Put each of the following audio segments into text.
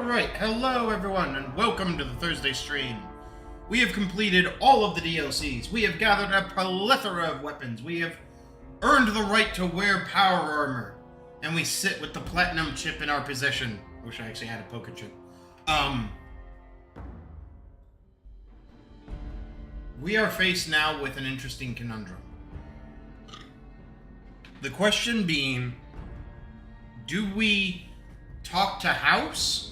Alright, hello everyone, and welcome to the Thursday stream. We have completed all of the DLCs. We have gathered a plethora of weapons. We have earned the right to wear power armor. And we sit with the platinum chip in our possession. Wish I actually had a poker chip. We are faced now with an interesting conundrum. The question being, do we talk to House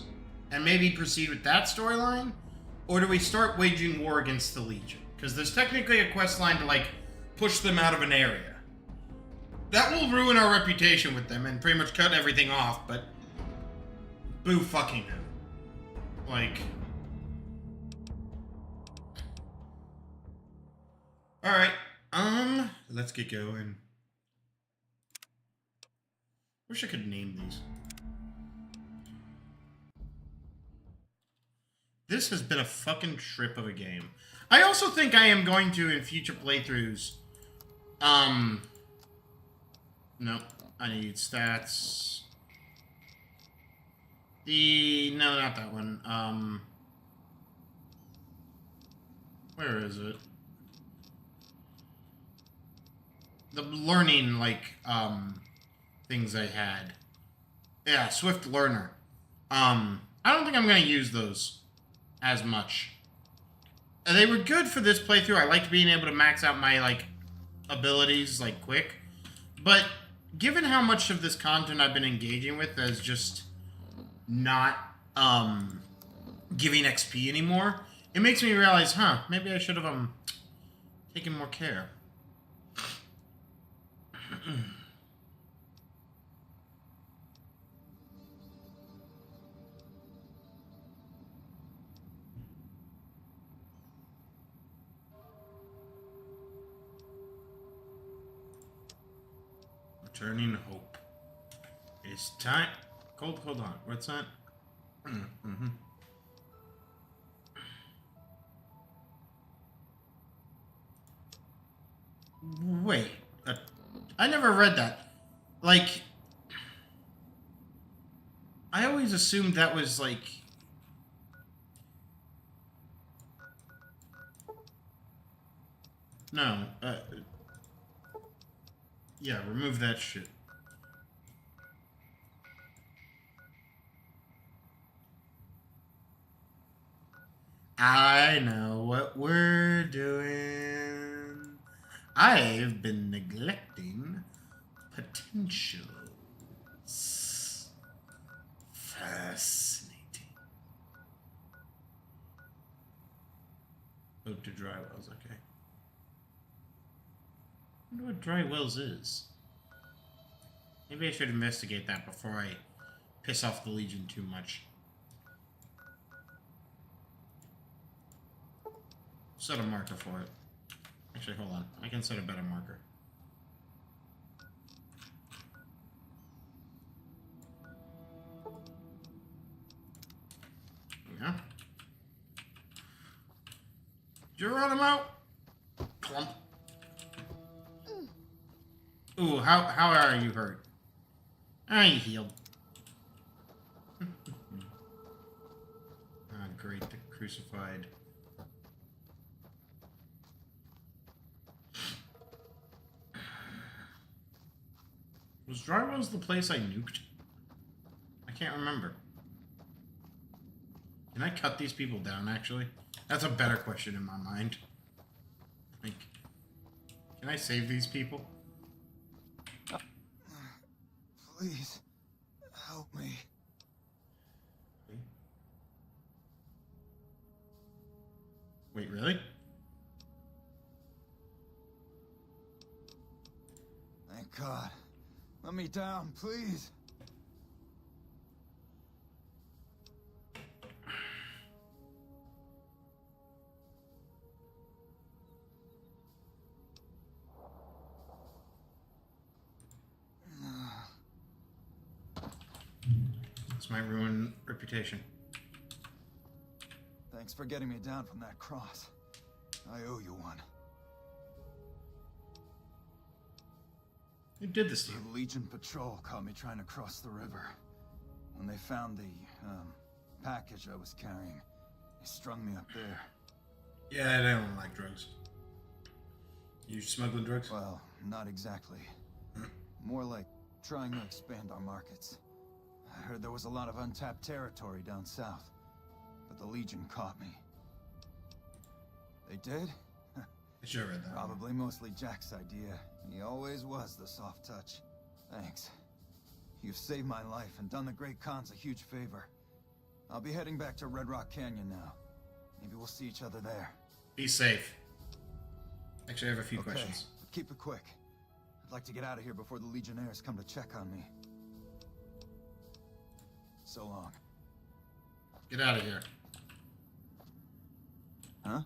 and maybe proceed with that storyline, or do we start waging war against the Legion? Because there's technically a quest line to, like, push them out of an area. That will ruin our reputation with them and pretty much cut everything off, but boo fucking him. Like, alright, let's get going. Wish I could name these. This has been a fucking trip of a game. I also think I am going to, in future playthroughs, no, I need stats. No, not that one. Where is it? The learning, like, things I had. Yeah, Swift Learner. I don't think I'm going to use those as much. They were good for this playthrough. I liked being able to max out my, like, abilities, like, quick. But given how much of this content I've been engaging with as just not, giving XP anymore, it makes me realize, maybe I should have, taken more care. Returning hope. It's time. Hold on. What's that? Wait. I never read that. Like, I always assumed that was like. No. Yeah, remove that shit. I know what we're doing. I've been neglecting potentials. Fascinating. Ode to Dry Wells, okay. I wonder what Dry Wells is. Maybe I should investigate that before I piss off the Legion too much. Set a marker for it. Actually, hold on. I can set a better marker. Yeah. Geronimo! Clump. Ooh, how are you hurt? You healed. Great, the crucified. Was Dry Wells the place I nuked? I can't remember. Can I cut these people down, actually? That's a better question in my mind. Like, can I save these people? Please, help me. Wait, really? Thank God. Let me down, please. This might ruin reputation. Thanks for getting me down from that cross. I owe you one. Who did this to you? The Legion patrol caught me trying to cross the river. When they found the, package I was carrying. They strung me up there. Yeah, I don't like drugs. You smuggling drugs? Well, not exactly. More like trying to expand our markets. I heard there was a lot of untapped territory down south, but the Legion caught me. They did? I should have read that. Probably mostly Jack's idea. He always was the soft touch. Thanks. You've saved my life and done the Great Khans a huge favor. I'll be heading back to Red Rock Canyon now. Maybe we'll see each other there. Be safe. Actually, I have a few Okay, questions. but keep it quick. I'd like to get out of here before the Legionnaires come to check on me. So long. Get out of here. Huh?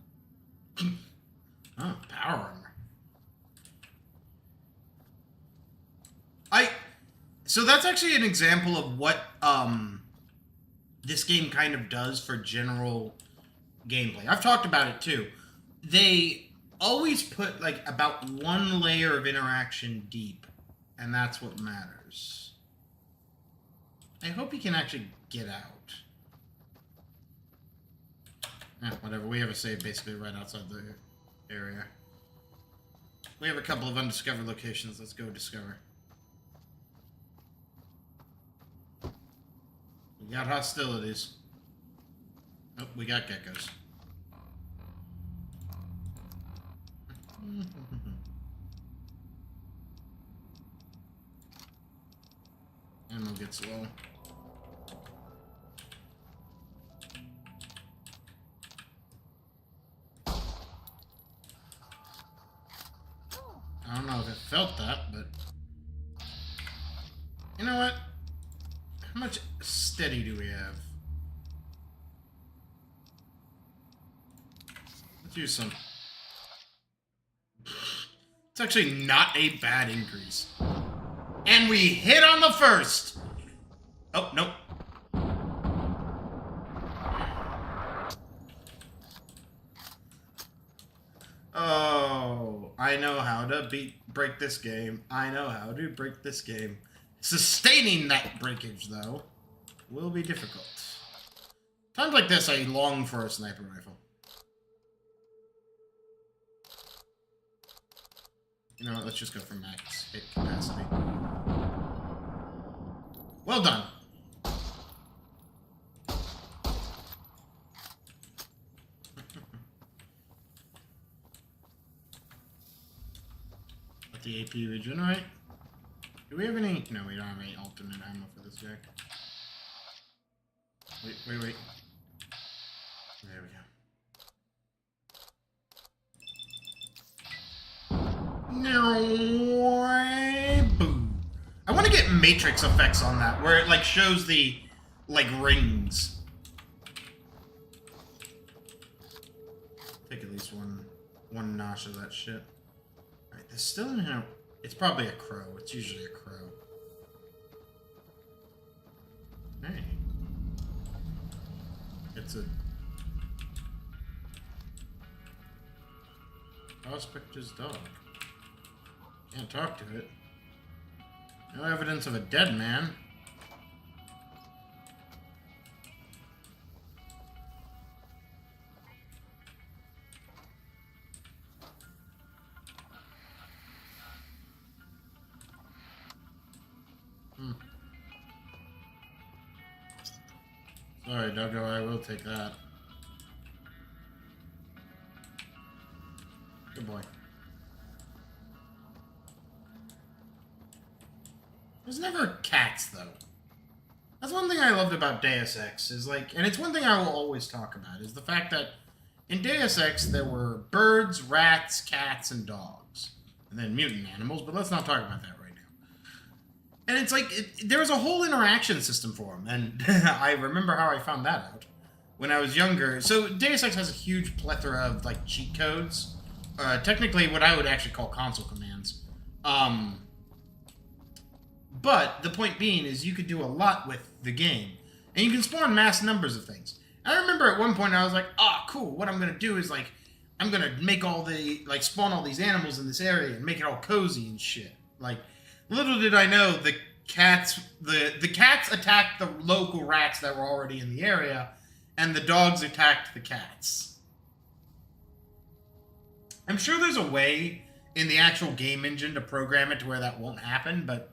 Oh, power armor. So that's actually an example of what this game kind of does for general gameplay. I've talked about it too. They always put like about one layer of interaction deep, and that's what matters. I hope you can actually get out. Whatever, we have a save basically right outside the area. We have a couple of undiscovered locations. Let's go discover. We got hostilities. Oh, we got geckos. Ammo gets low. I don't know if it felt that, but you know what? How much steady do we have? Let's use some. It's actually not a bad increase. And we hit on the first! Oh, nope. Oh, I know how to break this game. I know how to break this game. Sustaining that breakage, though, will be difficult. Times like this, I long for a sniper rifle. You know what, let's just go for max hit capacity. Well done. Let the AP regenerate. Do we have any? No, we don't have any alternate ammo for this guy. Wait. There we go. No. Boom. I want to get matrix effects on that, where it like shows the like rings. Take at least one notch of that shit. Alright, there's still in here. It's probably a crow. It's usually a crow. Hey. It's a prospector's dog. Can't talk to it. No evidence of a dead man. Sorry, Doggo, I will take that. Good boy. There's never cats, though. That's one thing I loved about Deus Ex, is like, and it's one thing I will always talk about, is the fact that in Deus Ex there were birds, rats, cats, and dogs. And then mutant animals, but let's not talk about that right now. And it's like, there was a whole interaction system for them, and I remember how I found that out when I was younger. So Deus Ex has a huge plethora of like cheat codes, technically what I would actually call console commands. But the point being is you could do a lot with the game, and you can spawn mass numbers of things. I remember at one point I was like, oh, cool, what I'm going to do is like, I'm going to make all the, like, spawn all these animals in this area and make it all cozy and shit. Like, little did I know cats attacked the local rats that were already in the area, and the dogs attacked the cats. I'm sure there's a way in the actual game engine to program it to where that won't happen, but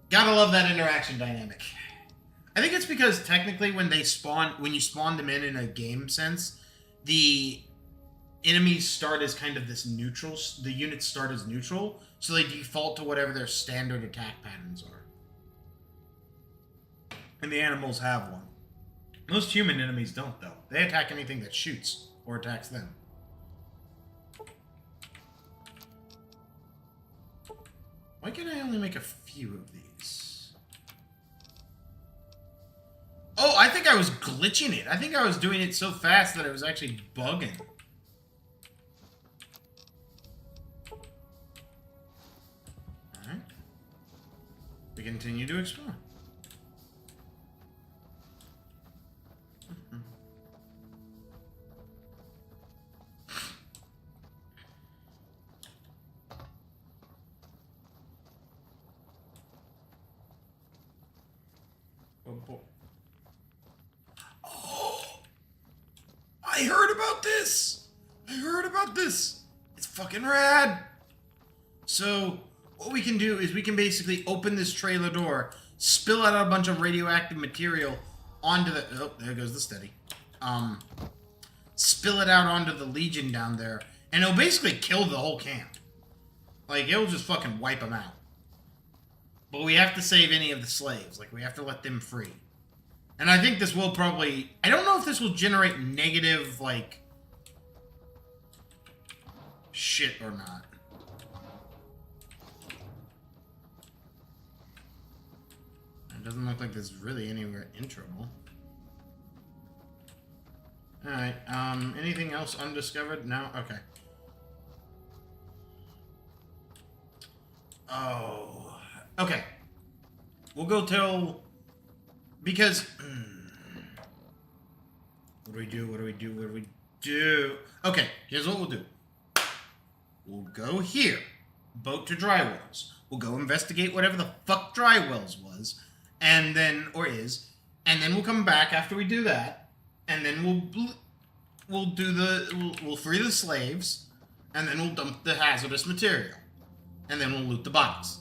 gotta love that interaction dynamic. I think it's because technically when you spawn them in a game sense, the enemies start as kind of this neutral, the units start as neutral, so they default to whatever their standard attack patterns are. And the animals have one. Most human enemies don't, though. They attack anything that shoots or attacks them. Why can I only make a few of these? Oh, I think I was glitching it. I think I was doing it so fast that it was actually bugging. Alright. We continue to explore. Oh, I heard about this. It's fucking rad. So what we can do is we can basically open this trailer door, spill out a bunch of radioactive material onto the... Oh, there goes the steady. Spill it out onto the Legion down there, and it'll basically kill the whole camp. Like, it'll just fucking wipe them out. But we have to save any of the slaves. Like, we have to let them free. And I think this will probably... I don't know if this will generate negative, like... shit or not. It doesn't look like there's really anywhere in trouble. Alright, anything else undiscovered? No? Okay. Oh... Okay. We'll go till... Because... What do we do? Okay, here's what we'll do. We'll go here. Boat to Drywells. We'll go investigate whatever the fuck Drywells was. And then... Or is. And then we'll come back after we do that. And then we'll do the... We'll free the slaves. And then we'll dump the hazardous material. And then we'll loot the bodies.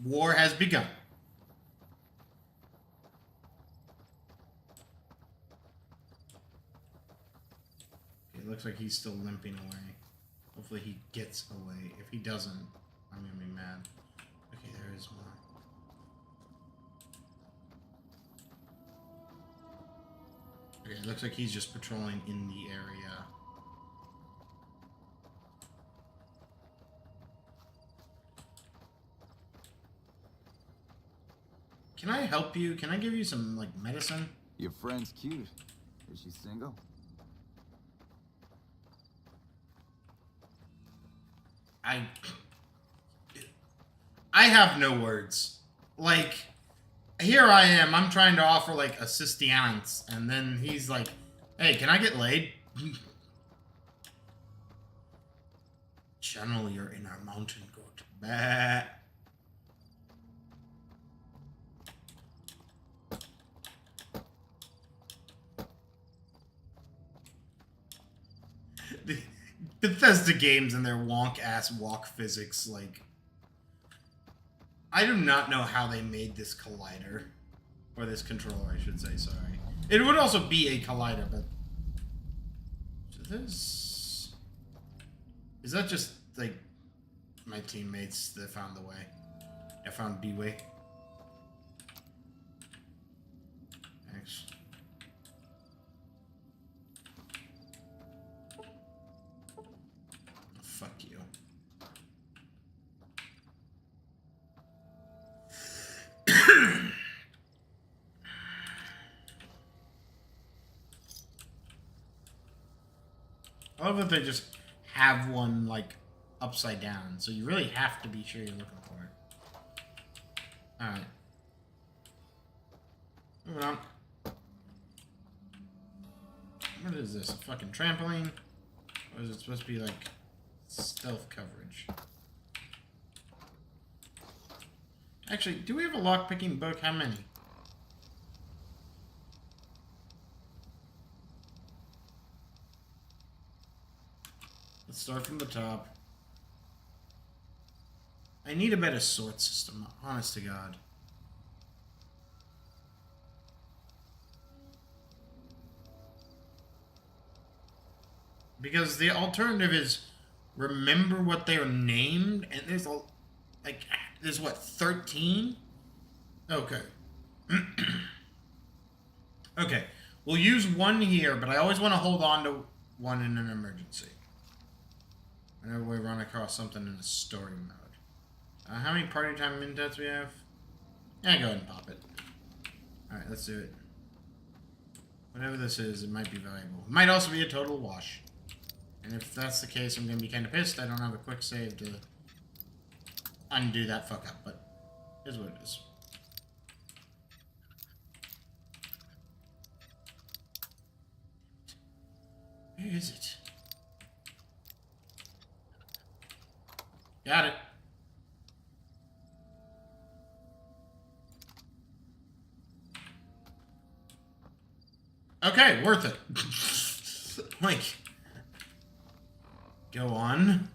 War has begun. It looks like he's still limping away. Hopefully he gets away. If he doesn't, I'm gonna be mad. Okay, there is more. Okay, it looks like he's just patrolling in the area. Can I help you? Can I give you some, like, medicine? Your friend's cute. Is she single? I have no words. Like, here I am. I'm trying to offer, like, assistance, and then he's like, hey, can I get laid? Channel your inner mountain goat. Bah. The Bethesda games and their wonk-ass walk physics, like... I do not know how they made this collider. Or this controller, I should say, sorry. It would also be a collider, but... So this... Is that just, like, my teammates that found the way? I found B-Way. Thanks. Fuck you. I love that they just have one, like, upside down, so you really have to be sure you're looking for it. Alright. Moving on. What is this? A fucking trampoline? Or is it supposed to be, like, stealth coverage? Actually, do we have a lockpicking book? How many? Let's start from the top. I need a better sort system, honest to God. Because the alternative is remember what they're named, and there's there's what, 13? Okay. Okay. We'll use one here, but I always want to hold on to one in an emergency. Whenever we run across something in a story mode. How many party time min-deaths we have? Yeah, go ahead and pop it. Alright, let's do it. Whatever this is, it might be valuable. It might also be a total wash. And if that's the case, I'm going to be kind of pissed. I don't have a quick save to undo that fuck up, but here's what it is. Where is it? Got it. Okay, worth it. Like, go on.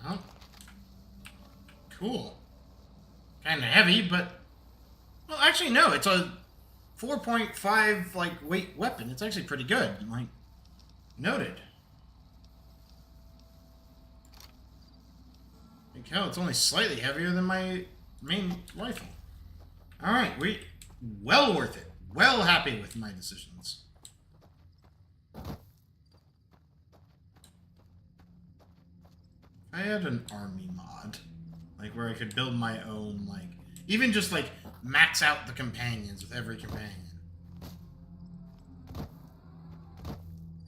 Oh. Cool. Kind of heavy, but... Well, actually, no. It's a 4.5, like, weight weapon. It's actually pretty good. Like, noted. Hell, it's only slightly heavier than my main rifle. Alright, well worth it. Well happy with my decisions. I had an army mod. Like, where I could build my own, like... Even just, like, max out the companions with every companion.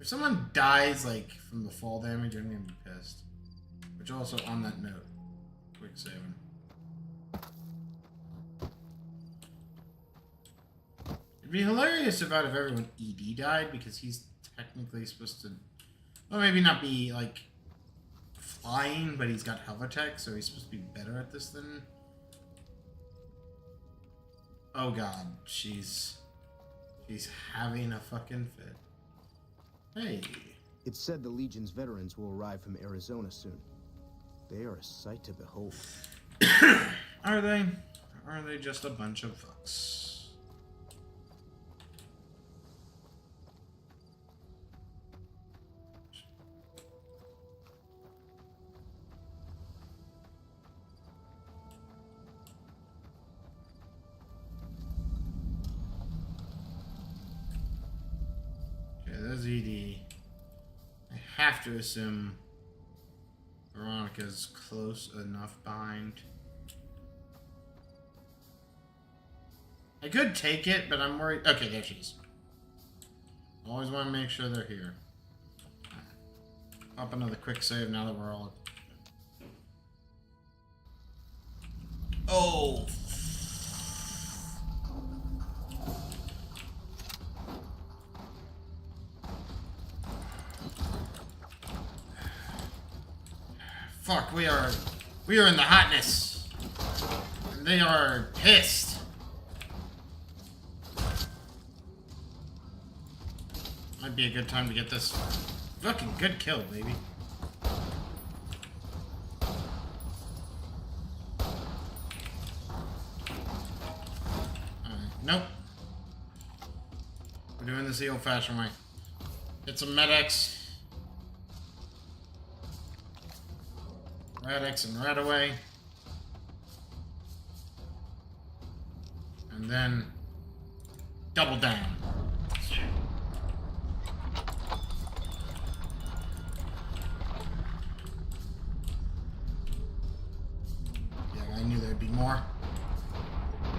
If someone dies, like, from the fall damage, I'm gonna be pissed. Which also, on that note... Quick saving. It'd be hilarious if out of everyone ED died, because he's technically supposed to... Well, maybe not be, like, flying, but he's got hover tech, so he's supposed to be better at this than... Oh god, she's having a fucking fit. Hey. It's said the Legion's veterans will arrive from Arizona soon. They are a sight to behold. Are they? Or are they just a bunch of fucks? Okay, there's ED. I have to assume Veronica's close enough behind. I could take it, but I'm worried. Okay, there she is. Always want to make sure they're here. Pop another quick save now that we're all... Oh! Fuck, we are in the hotness. And they are pissed. Might be a good time to get this fucking good kill, baby. Alright, nope. We're doing this the old-fashioned way. Get some medics. Radix and Radaway. And then double down. Yeah, I knew there'd be more.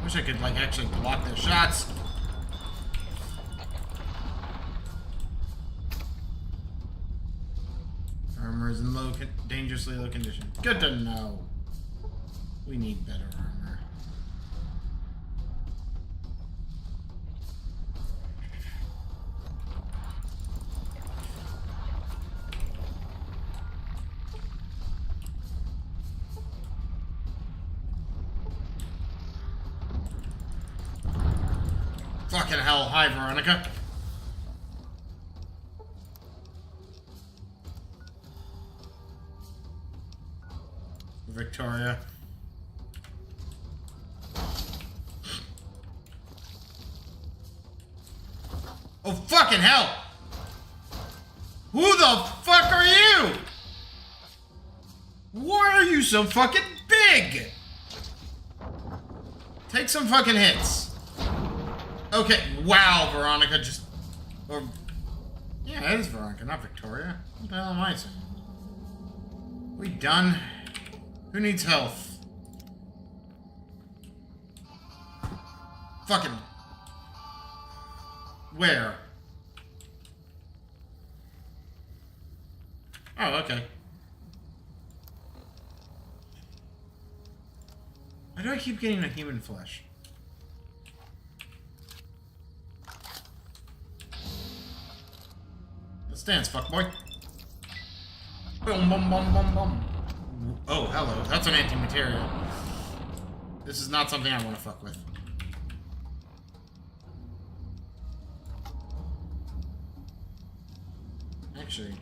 Wish I could, like, actually block their shots. Armor is in dangerously low condition. Good to know. We need better armor. Fucking hell. Hi, Veronica. Victoria. Oh, fucking hell! Who the fuck are you? Why are you so fucking big? Take some fucking hits. Okay, wow, Veronica just... Or... Yeah, it is Veronica, not Victoria. What the hell am I saying? We done? Who needs health? Fucking... Where? Oh, okay. Why do I keep getting a human flesh? Let's dance, fuckboy. Boom, boom, boom, boom, boom. Oh, hello. That's an anti-material. This is not something I want to fuck with. Actually.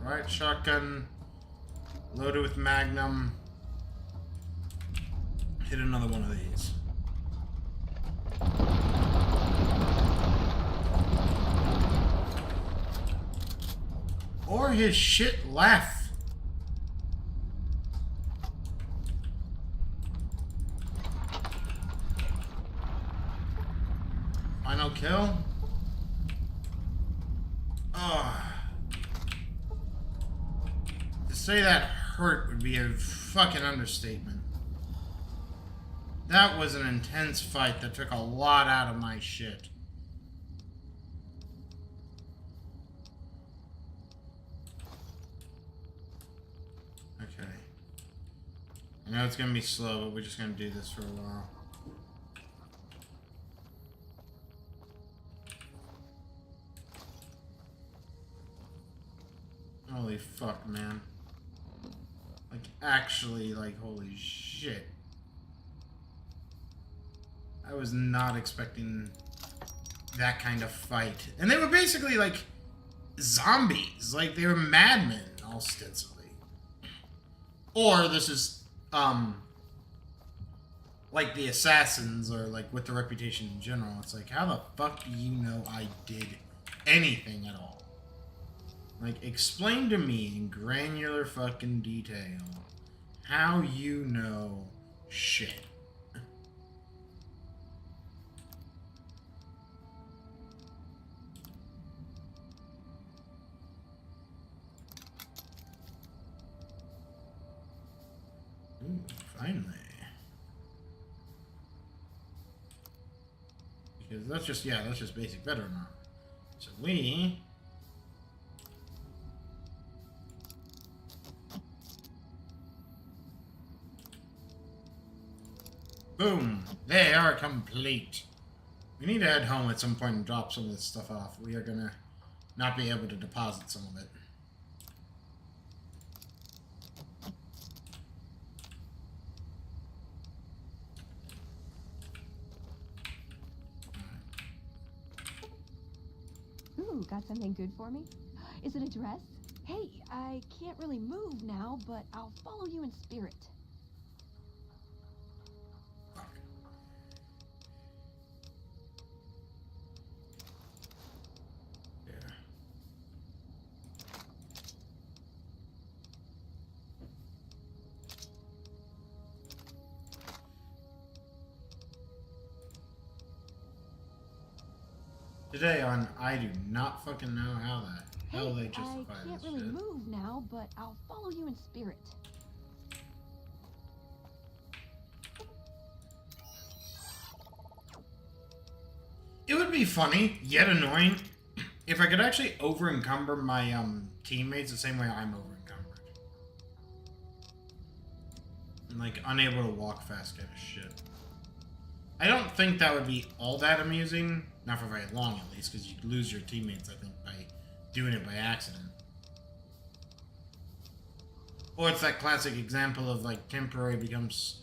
Right, shotgun. Loaded with magnum. Hit another one of these. Or his shit laugh. Final kill. To say that hurt would be a fucking understatement. That was an intense fight that took a lot out of my shit. Okay. I know it's gonna be slow, but we're just gonna do this for a while. Holy fuck, man. Like, actually, like, holy shit. I was not expecting that kind of fight. And they were basically, like, zombies. Like, they were madmen, ostensibly. Or this is, like the assassins, or, like, with the reputation in general. It's like, how the fuck do you know I did anything at all? Like, explain to me in granular fucking detail how you know shit. Ooh, finally. Because that's just, yeah, that's just basic veteran armor. So we... Boom! They are complete. We need to head home at some point and drop some of this stuff off. We are gonna not be able to deposit some of it. Ooh, got something good for me? Is it a dress? Hey, I can't really move now, but I'll follow you in spirit. Today on I do not fucking know how that. How Hey, they I justify can't this really shit. move now, but I'll follow you in spirit. It would be funny, yet annoying, if I could actually over-encumber my teammates the same way I'm over-encumbered. And, like, unable to walk fast kind of shit. I don't think that would be all that amusing. Not for very long, at least, because you'd lose your teammates, I think, by doing it by accident. Or it's that classic example of, like, temporary becomes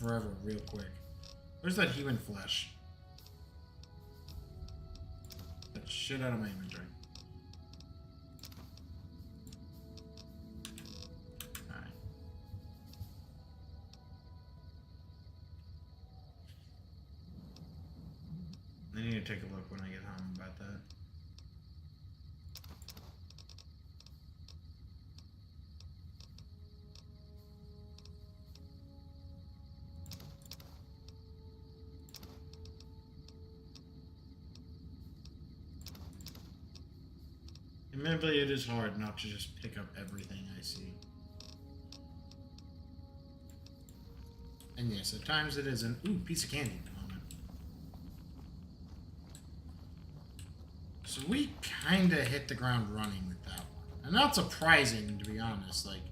forever real quick. Where's that human flesh? That shit out of my inventory. Alright. I need to take a look when I get home about that. Admittedly, it is hard not to just pick up everything I see. And yes, at times it is an piece of candy moment. So we kinda hit the ground running with that one. And not surprising, to be honest. Like,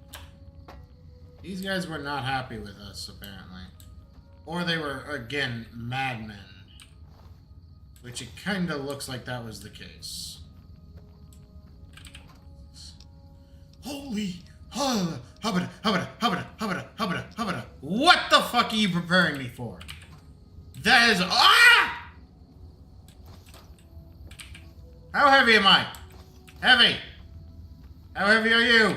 these guys were not happy with us, apparently. Or they were, again, madmen. Which it kinda looks like that was the case. Holy hubba. What the fuck are you preparing me for? That is How heavy am I? Heavy. How heavy are you?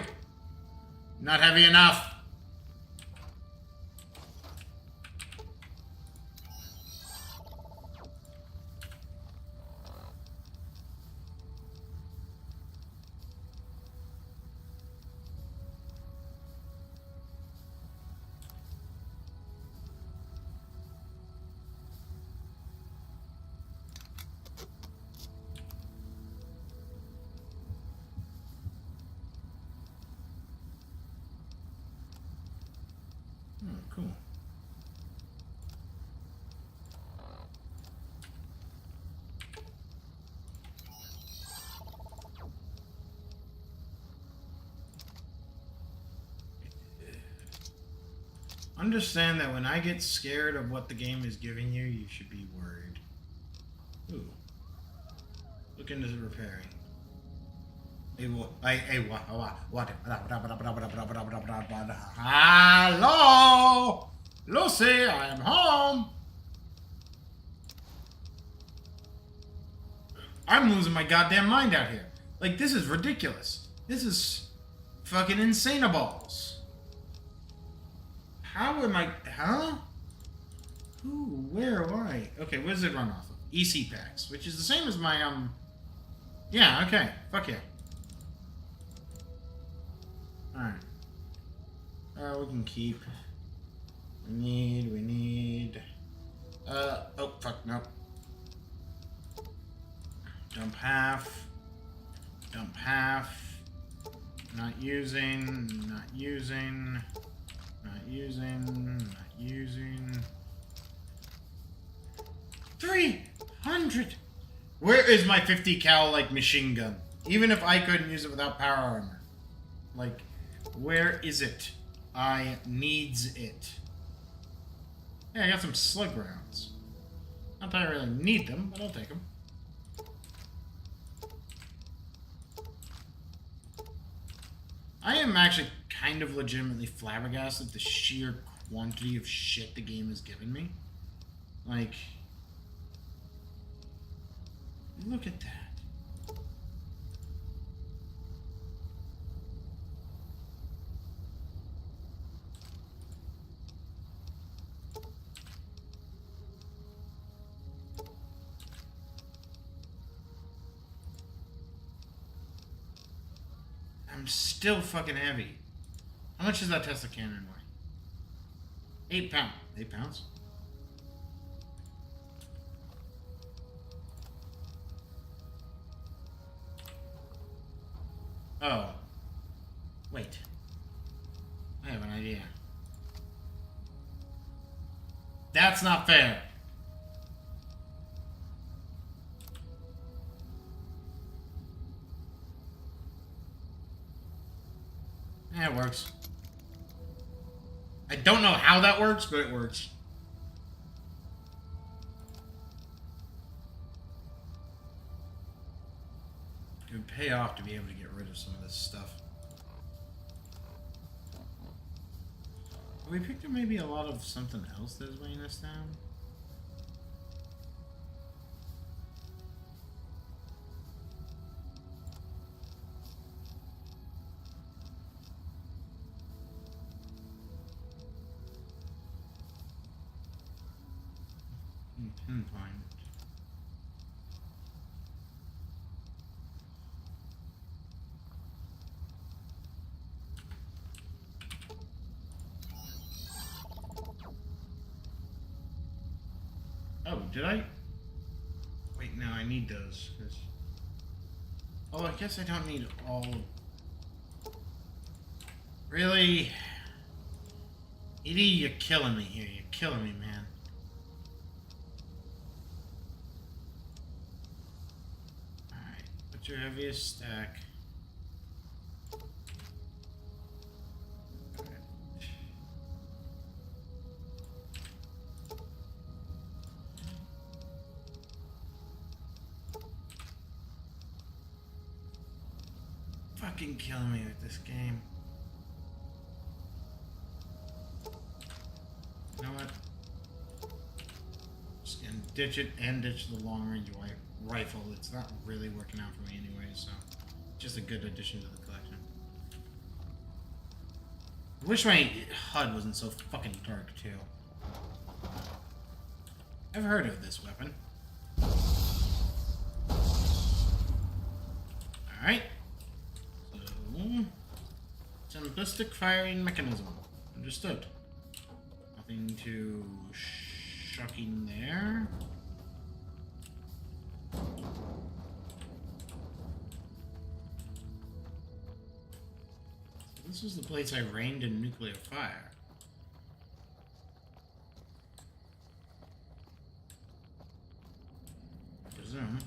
Not heavy enough. Oh, cool. Understand that when I get scared of what the game is giving you, you should be worried. Ooh. Look into the repairing. What? Hello? Lucy, I am home. I'm losing my goddamn mind out here. Like, this is ridiculous. This is fucking insane balls. How am I... Huh? Ooh, where am I? Okay, what does it run off of? EC packs, which is the same as my, Yeah, okay. Fuck yeah. Alright. We can keep. We need... oh, fuck, no. Dump half. Dump half. Not using. 300! Where is my 50 cal, like, machine gun? Even if I couldn't use it without power armor. Like, where is it? I needs it. Yeah, I got some slug rounds. Not that I really need them, but I'll take them. I am actually kind of legitimately flabbergasted at the sheer quantity of shit the game has given me. Like, look at that. I'm still fucking heavy. How much does that Tesla cannon weigh? 8 pounds. 8 pounds? Oh. Wait. I have an idea. That's not fair. Yeah, it works. I don't know how that works, but it works. It would pay off to be able to get rid of some of this stuff. We picked up maybe a lot of something else that is weighing us down. Pinpoint. Oh, did I? Wait, no, I need those. Oh, I guess I don't need all. Really? Edie, you're killing me here. You're killing me, man. Alright, what's your heaviest stack? Alright. Fucking killing me with this game. You know what? Just gonna ditch it and ditch the long-range rifle. It's not really working out for me anyway, so just a good addition to the collection. I wish my HUD wasn't so fucking dark too. I've heard of this weapon. Alright. So, simplistic firing mechanism. Understood. Nothing too shocking there. So this was the place I rained in nuclear fire. I presume.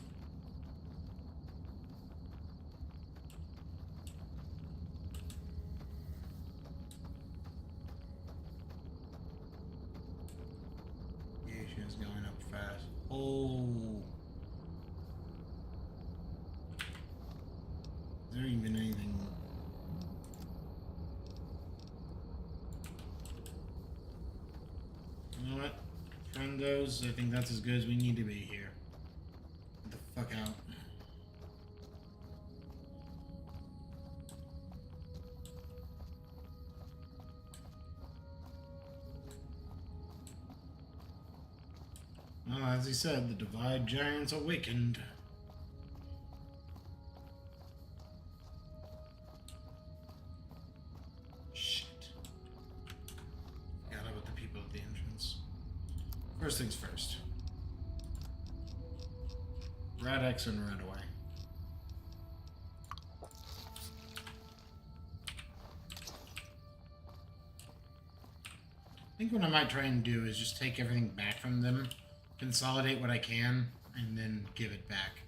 Is going up fast. Oh. Is there even anything? You know what? Friend goes, I think that's as good as we need to be here. Get the fuck out. Well, as he said, the Divide Giants awakened. Shit. Forgot about the people at the entrance. First things first. Rad-X and Radaway. I think what I might try and do is just take everything back from them, consolidate what I can, and then give it back.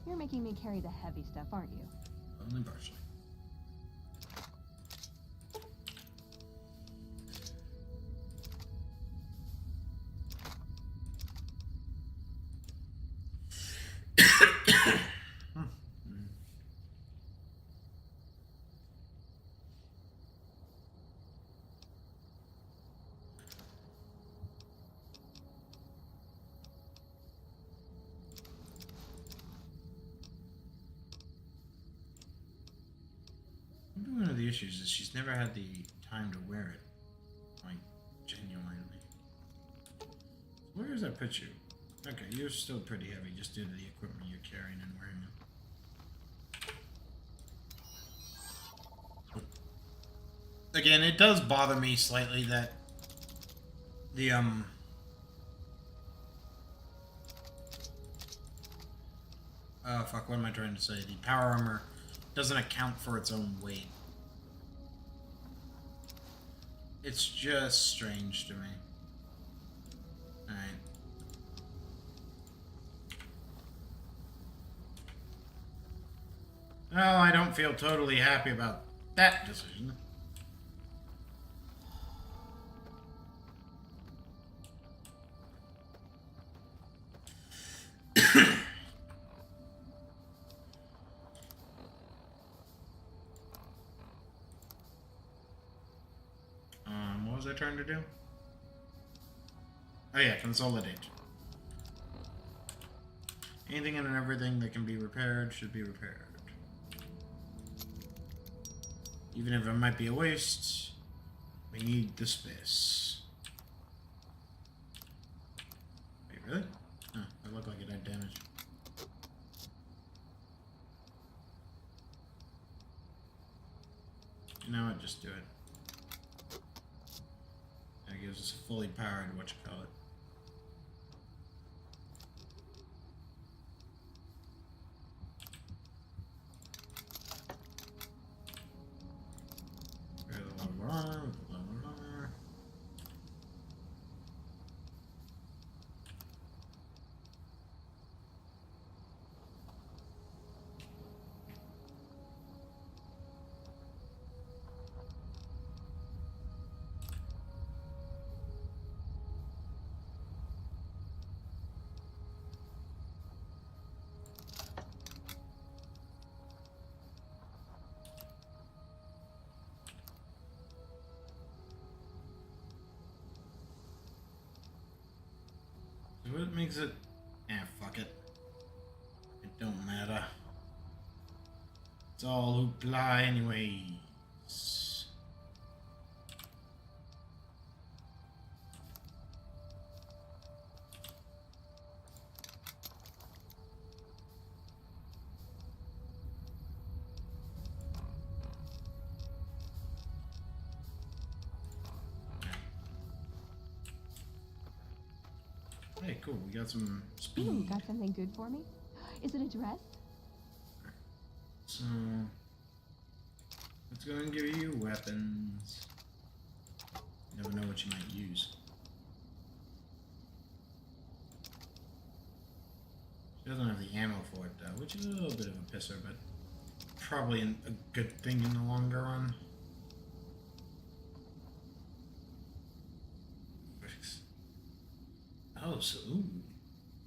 You're making me carry the heavy stuff, aren't you? Only partially. Maybe one of the issues is she's never had the time to wear it. Like, genuinely. Where does that put you? Okay, you're still pretty heavy just due to the equipment you're carrying and wearing it. Again, it does bother me slightly that the, oh, fuck, what am I trying to say? The power armor doesn't account for its own weight. It's just strange to me. Alright. Well, I don't feel totally happy about that decision. What was I trying to do? Oh yeah, consolidate. Anything and everything that can be repaired should be repaired. Even if it might be a waste, we need the space. Wait, really? Oh, it looked like it had damage. You know what? Just do it. That gives us a fully powered whatchamacallit. What makes it? Fuck it. It don't matter. It's all hoopla anyways. Hey, cool. We got some speed. Got something good for me? Is it a dress? So, let's go and give you weapons. You never know what you might use. She doesn't have the ammo for it though, which is a little bit of a pisser, but probably a good thing in the longer run. Oh, so ooh,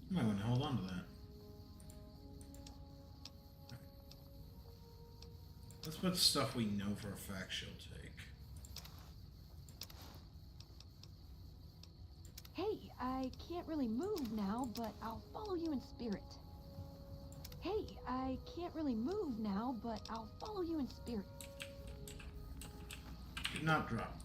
you might want to hold on to that. Let's put stuff we know for a fact she'll take. Hey, I can't really move now, but I'll follow you in spirit. Hey, I can't really move now, but I'll follow you in spirit. Did not drop.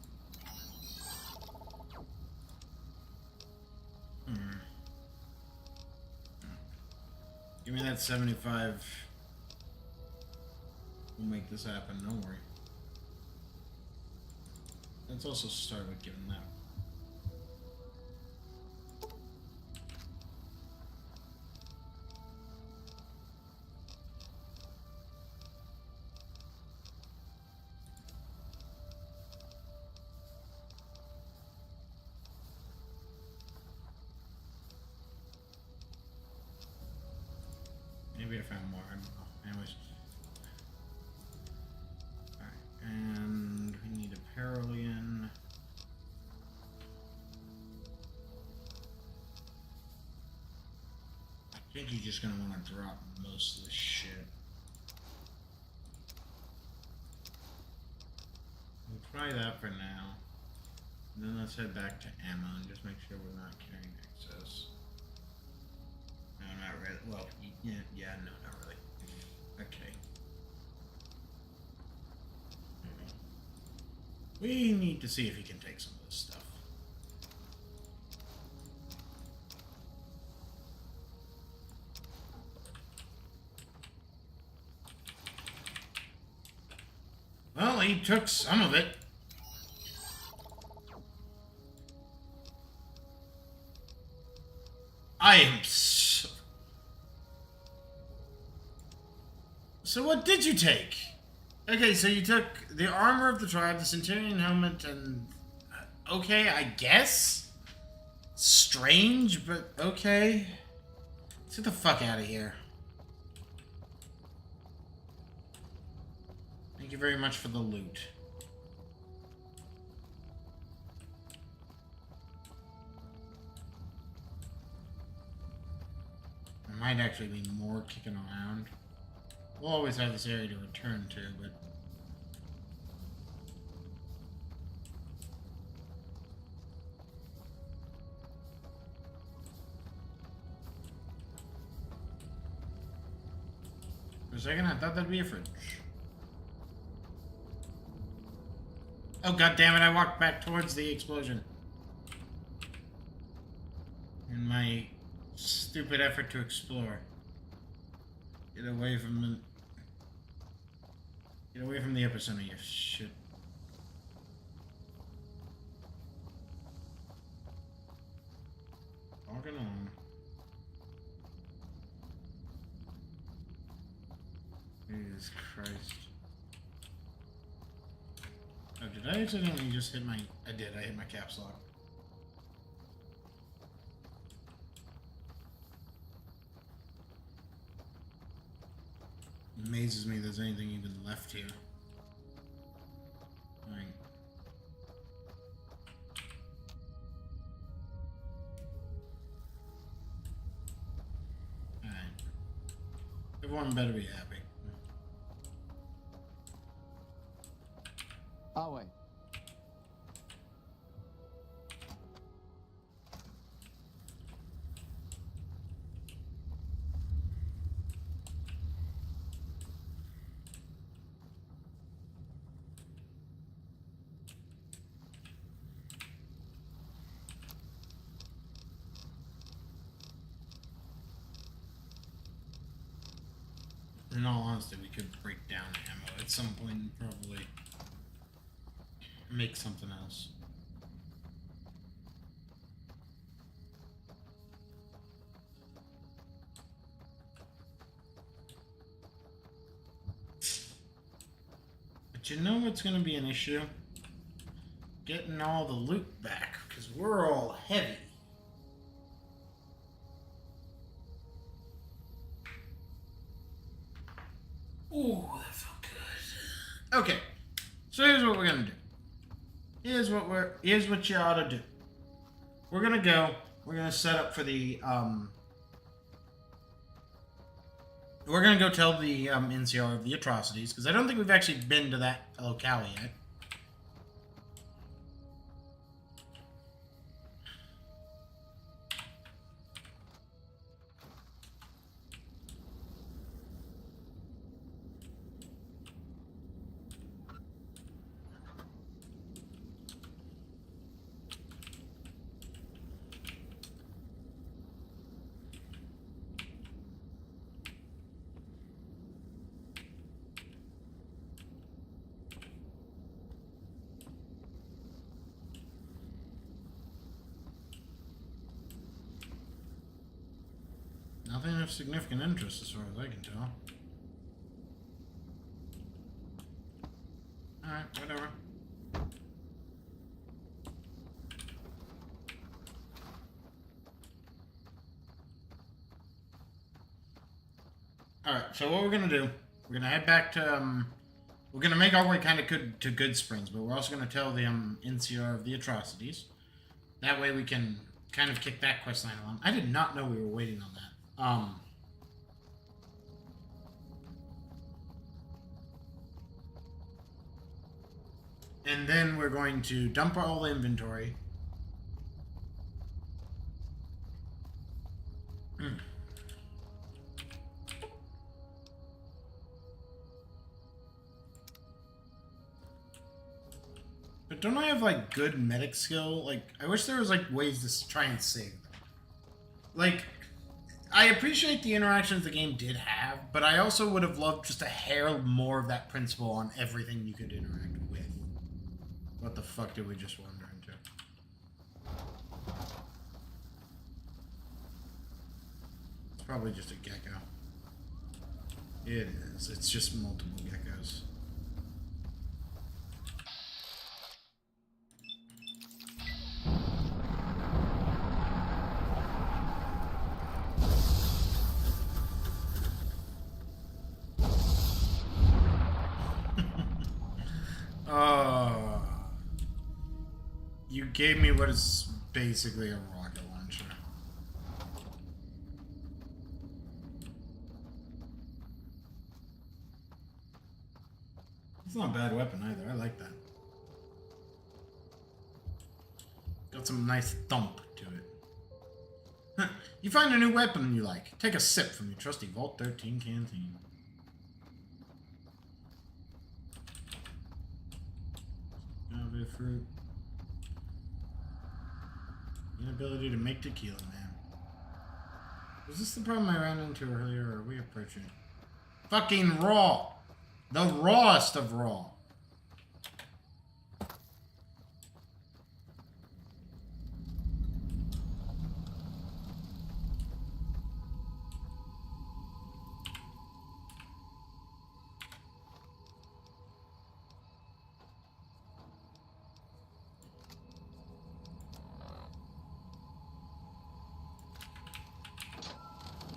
Give me that 75. We'll make this happen, don't worry. Let's also start with giving that. Maybe I found more, I don't know. Anyways. Alright, and we need a Paralian. I think you're just gonna want to drop most of this shit. We'll try that for now. And then let's head back to ammo and just make sure we're not carrying excess. No, not really. Well, yeah, no, not really. Okay. We need to see if he can take some of this stuff. Well, he took some of it. I am so... So what did you take? Okay, so you took the armor of the tribe, the Centurion helmet, and... Okay, I guess? Strange, but okay. Let's get the fuck out of here. Thank you very much for the loot. There might actually be more kicking around. We'll always have this area to return to, but... For a second, I thought that'd be a fridge. Oh, god damn it, I walked back towards the explosion. In my stupid effort to explore. Get away from the... Get away from the epicenter, you shit. Walking on. Jesus Christ. Oh, did I accidentally just hit my... I did, I hit my caps lock. Amazes me there's anything even left here. Fine. Alright. Everyone better be happy. I'll wait. In all honesty, we could break down ammo at some point and probably make something else. But you know what's going to be an issue? Getting all the loot back, because we're all heavy. Ooh, that felt good. Okay, so here's what we're gonna do. Here's what you ought to do. We're gonna go. We're gonna set up for the We're gonna go tell the NCR of the atrocities, because I don't think we've actually been to that locale yet. Nothing of significant interest as far as I can tell. Alright, whatever. Alright, so what we're gonna do, we're gonna head back to, we're gonna make our way kind of to Good Springs, but we're also gonna tell the NCR of the atrocities. That way we can kind of kick that quest line along. I did not know we were waiting on that. And then we're going to dump all the inventory. But don't I have, like, good medic skill? Like, I wish there was, like, ways to try and save them. Like, I appreciate the interactions the game did have, but I also would have loved just a hair more of that principle on everything you could interact with. What the fuck did we just wander into? It's probably just a gecko. It is. It's just multiple geckos. You gave me what is basically a rocket launcher. It's not a bad weapon either. I like that. Got some nice thump to it. You find a new weapon you like. Take a sip from your trusty Vault 13 canteen. the fruit. Inability to make tequila, man. Was this the problem I ran into earlier, or are we approaching it? Fucking raw! The rawest of raw.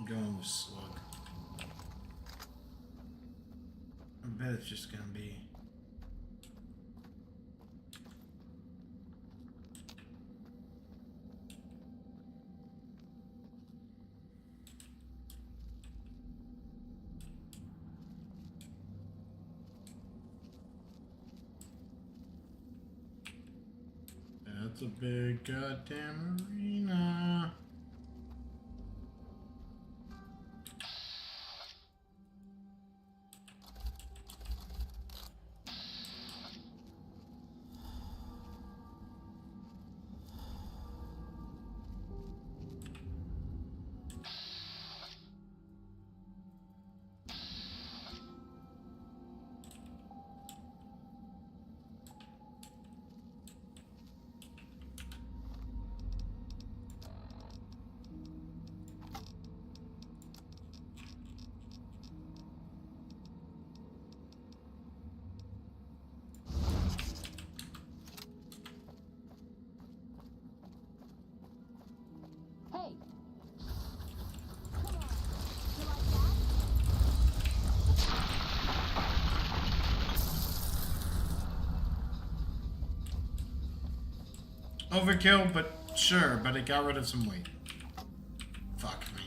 Going with slug. I bet it's just gonna be. That's a big goddamn arena. Hey! Come on! You like that? Overkill, but sure, but it got rid of some weight. Fuck me.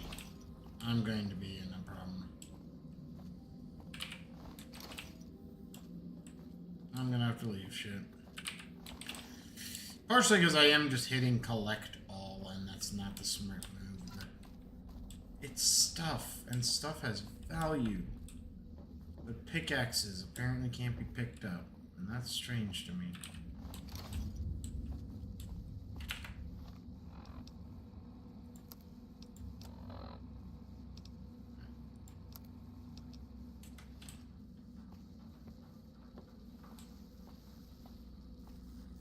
I'm going to be in a problem. I'm gonna have to leave shit. Partially because I am just hitting collect all, and that's not the smart move, but it's stuff, and stuff has value. But pickaxes apparently can't be picked up, and that's strange to me.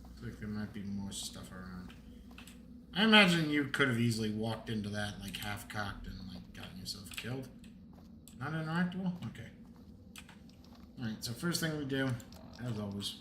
Looks like there might be more stuff around. I imagine you could have easily walked into that like half-cocked and like gotten yourself killed. Not interactable? Okay. Alright, so first thing we do, as always.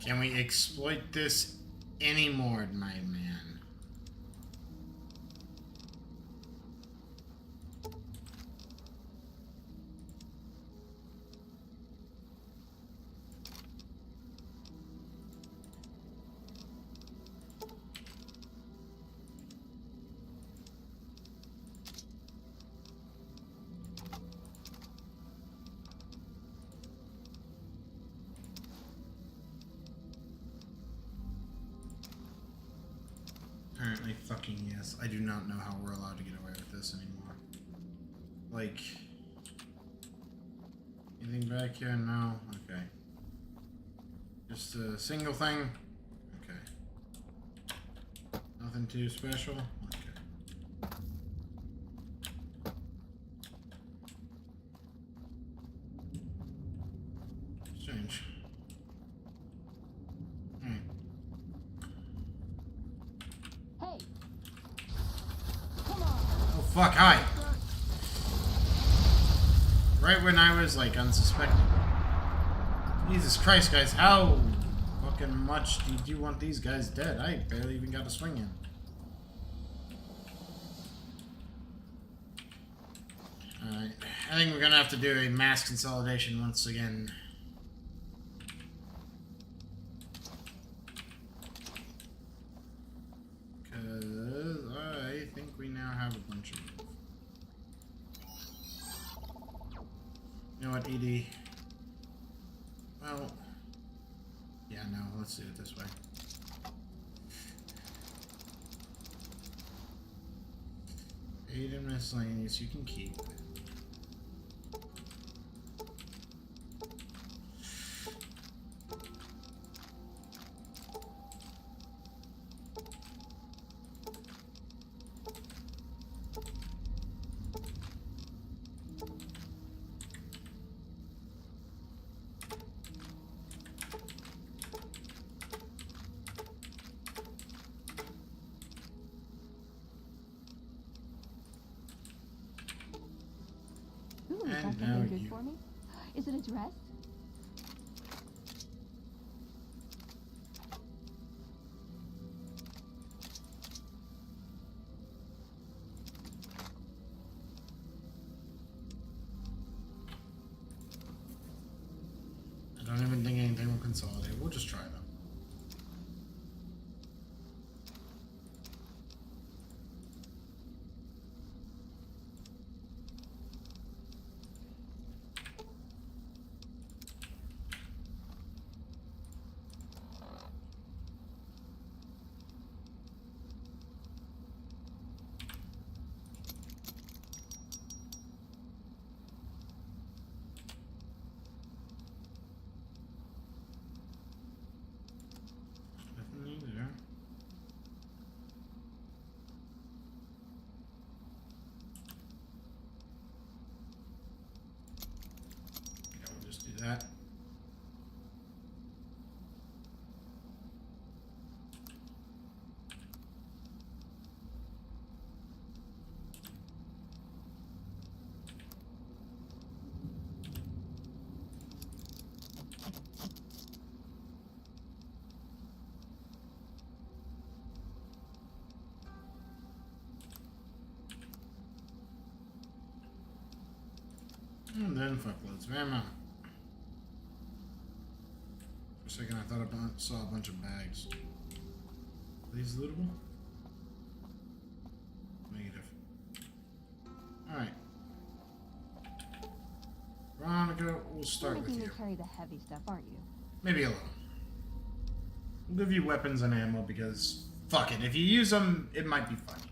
Can we exploit this anymore, my man? Apparently fucking yes. I do not know how we're allowed to get away with this anymore. Like... anything back here? No? Okay. Just a single thing? Okay. Nothing too special? Okay. Strange. Alright. Hey! Come on! Oh fuck, hi! Right when I was like unsuspecting. Jesus Christ, guys, how fucking fucking much do you want these guys dead? I barely even got a swing in. Alright, I think we're gonna have to do a mass consolidation once again. Because I think we now have a bunch of... You know what, ED? Well... Yeah, no, let's do it this way. Aid and miscellaneous, you can keep. Ooh, And got now something good you. for me? Is it a dress? I don't even think anything will consolidate. We'll just try them. Nothing there. Yeah, we'll just do that. And then fuckloads of ammo. For a second I thought I saw a bunch of bags. Are these lootable? Negative. Alright. Veronica, we'll start You're with making you. me carry the heavy stuff, aren't you? Maybe a little. We'll give you weapons and ammo because, fuck it, if you use them, it might be funny.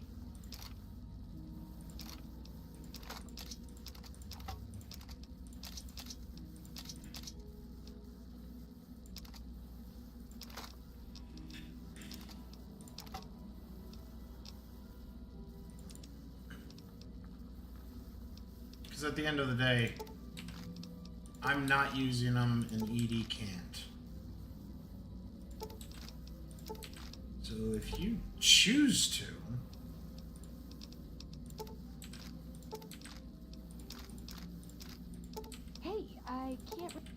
Because at the end of the day, I'm not using them and ED can't. So if you choose to,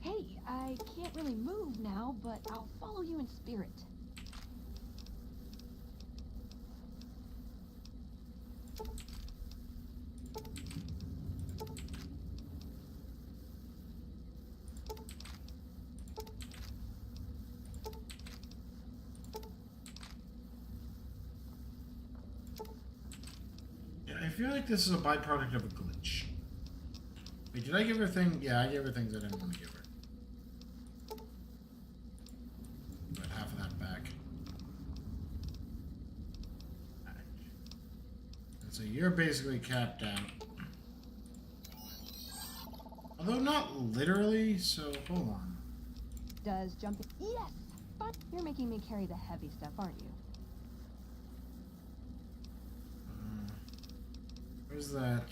Hey, I can't really move now, but I'll follow you in spirit. yeah, I feel like this is a byproduct of a glitch. Wait, did I give her thing? Yeah, I gave her things I didn't want to give her. But half of that back. Alright. And so you're basically capped out. Although not literally, so hold on. Does jumping... Yes! But you're making me carry the heavy stuff, aren't you? Where's that?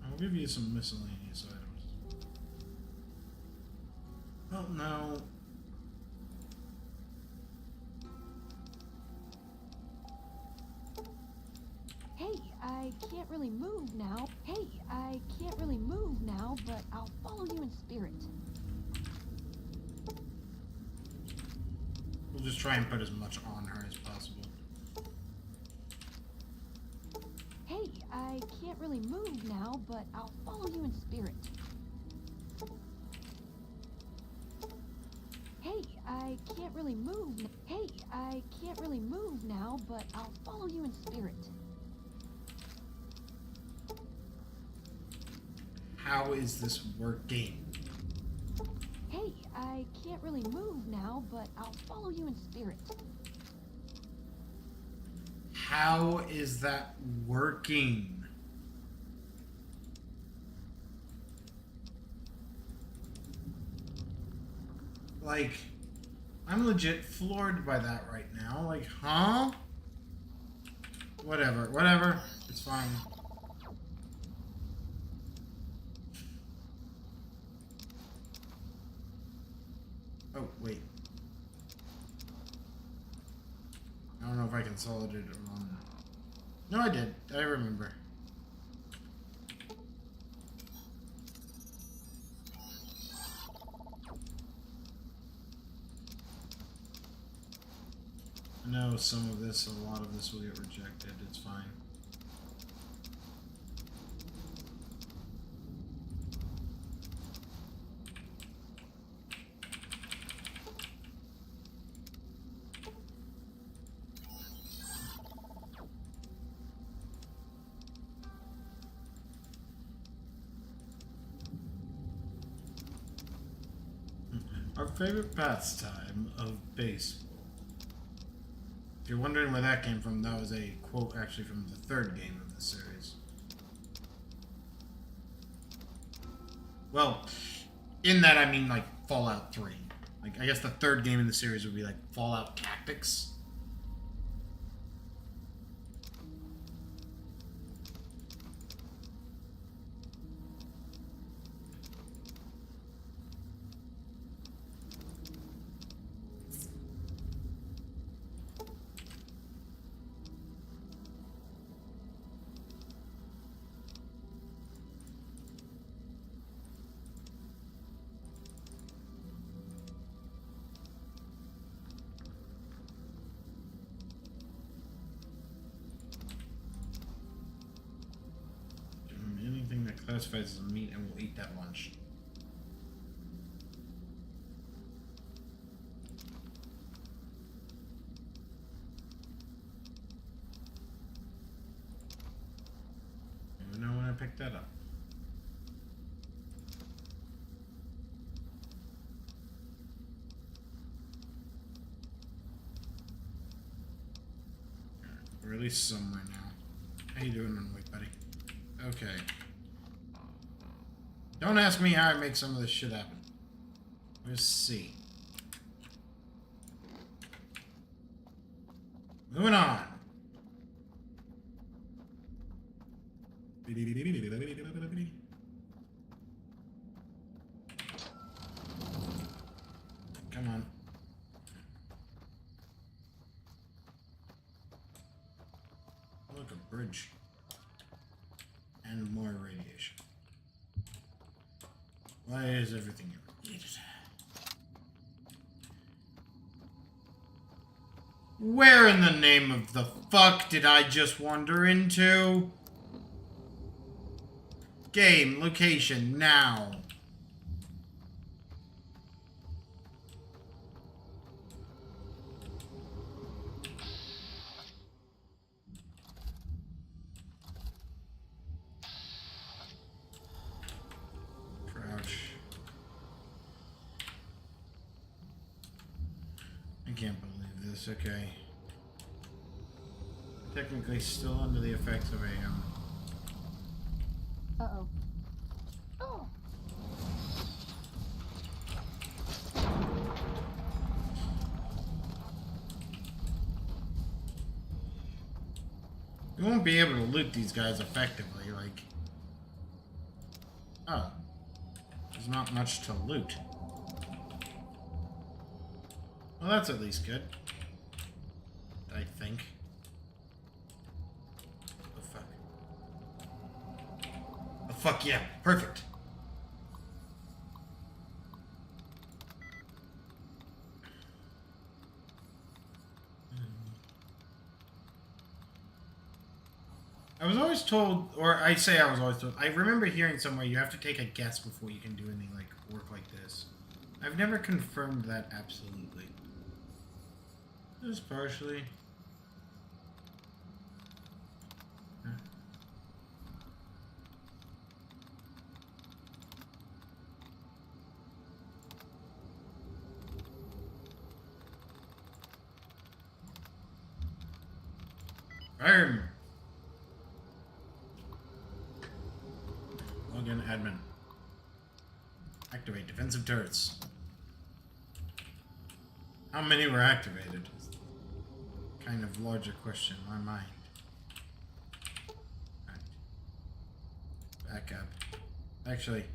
I'll give you some miscellaneous items. Oh no. I can't really move now. Hey, I can't really move now, but I'll follow you in spirit. We'll just try and put as much on her as possible. Hey, I can't really move now, but I'll follow you in spirit. Hey, I can't really move. Hey, I can't really move now, but I'll follow you in spirit. How is this working? Hey, I can't really move now, but I'll follow you in spirit. How is that working? Like, I'm legit floored by that right now. Like, huh? Whatever. It's fine. Oh, wait. I don't know if I consolidated it wrong. No, I did. I remember. I know some of this, a lot of this will get rejected. It's fine. Our favorite pastime of baseball. If you're wondering where that came from, that was a quote actually from the third game of the series. Well, in that I mean like Fallout 3. Like, I guess the third game in the series would be like Fallout Tactics. Anything that classifies as meat, and we'll eat that lunch. I don't even know when I picked that up. Or at least somewhere now. How you doing, Runaway buddy? Okay. Don't ask me how I make some of this shit happen. Where's C? Moving on. Come on. Oh, look, a bridge. And more radiation. Why is everything irradiated? Where in the name of the fuck did I just wander into? Game, location, now. Crouch. I can't believe this, okay. Technically still under the effects of a, Uh-oh. Oh! We won't be able to loot these guys effectively, like... Oh. There's not much to loot. Well, that's at least good. I think. Oh, fuck. fuck yeah. Perfect. I was always told, or I say I was always told, I remember hearing somewhere you have to take a guess before you can do any, like, work like this. I've never confirmed that absolutely. Just partially. Firm. Log in admin. Activate defensive turrets. How many were activated? Kind of larger question in my mind. Right. Back up. Actually,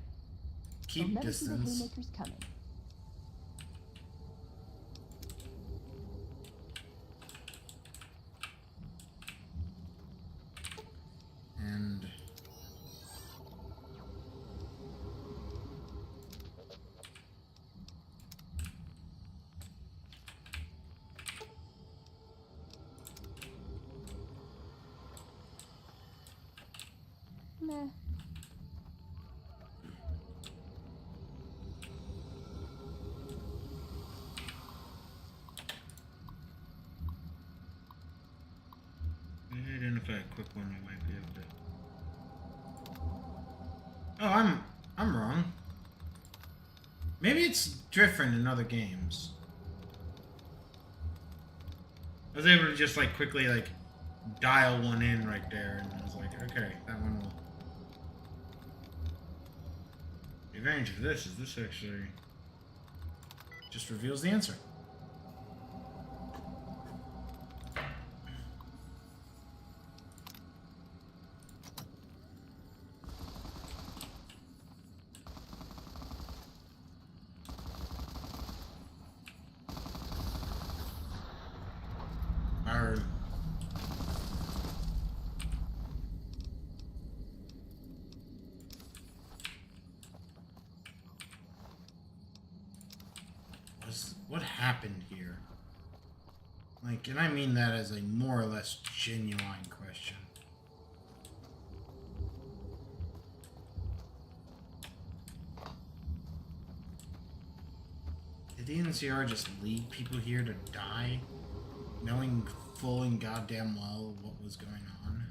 keep I'll never see the distance. haymakers coming. And Meh. identify a quick one we might be able to. Oh, I'm wrong. Maybe it's different in other games. I was able to just like quickly like dial one in right there, and I was like, okay, that one will. The advantage of this is this actually just reveals the answer. Our what happened here? Like, and I mean that as a more or less genuine question. Did the NCR just lead people here to die, knowing full and goddamn well what was going on?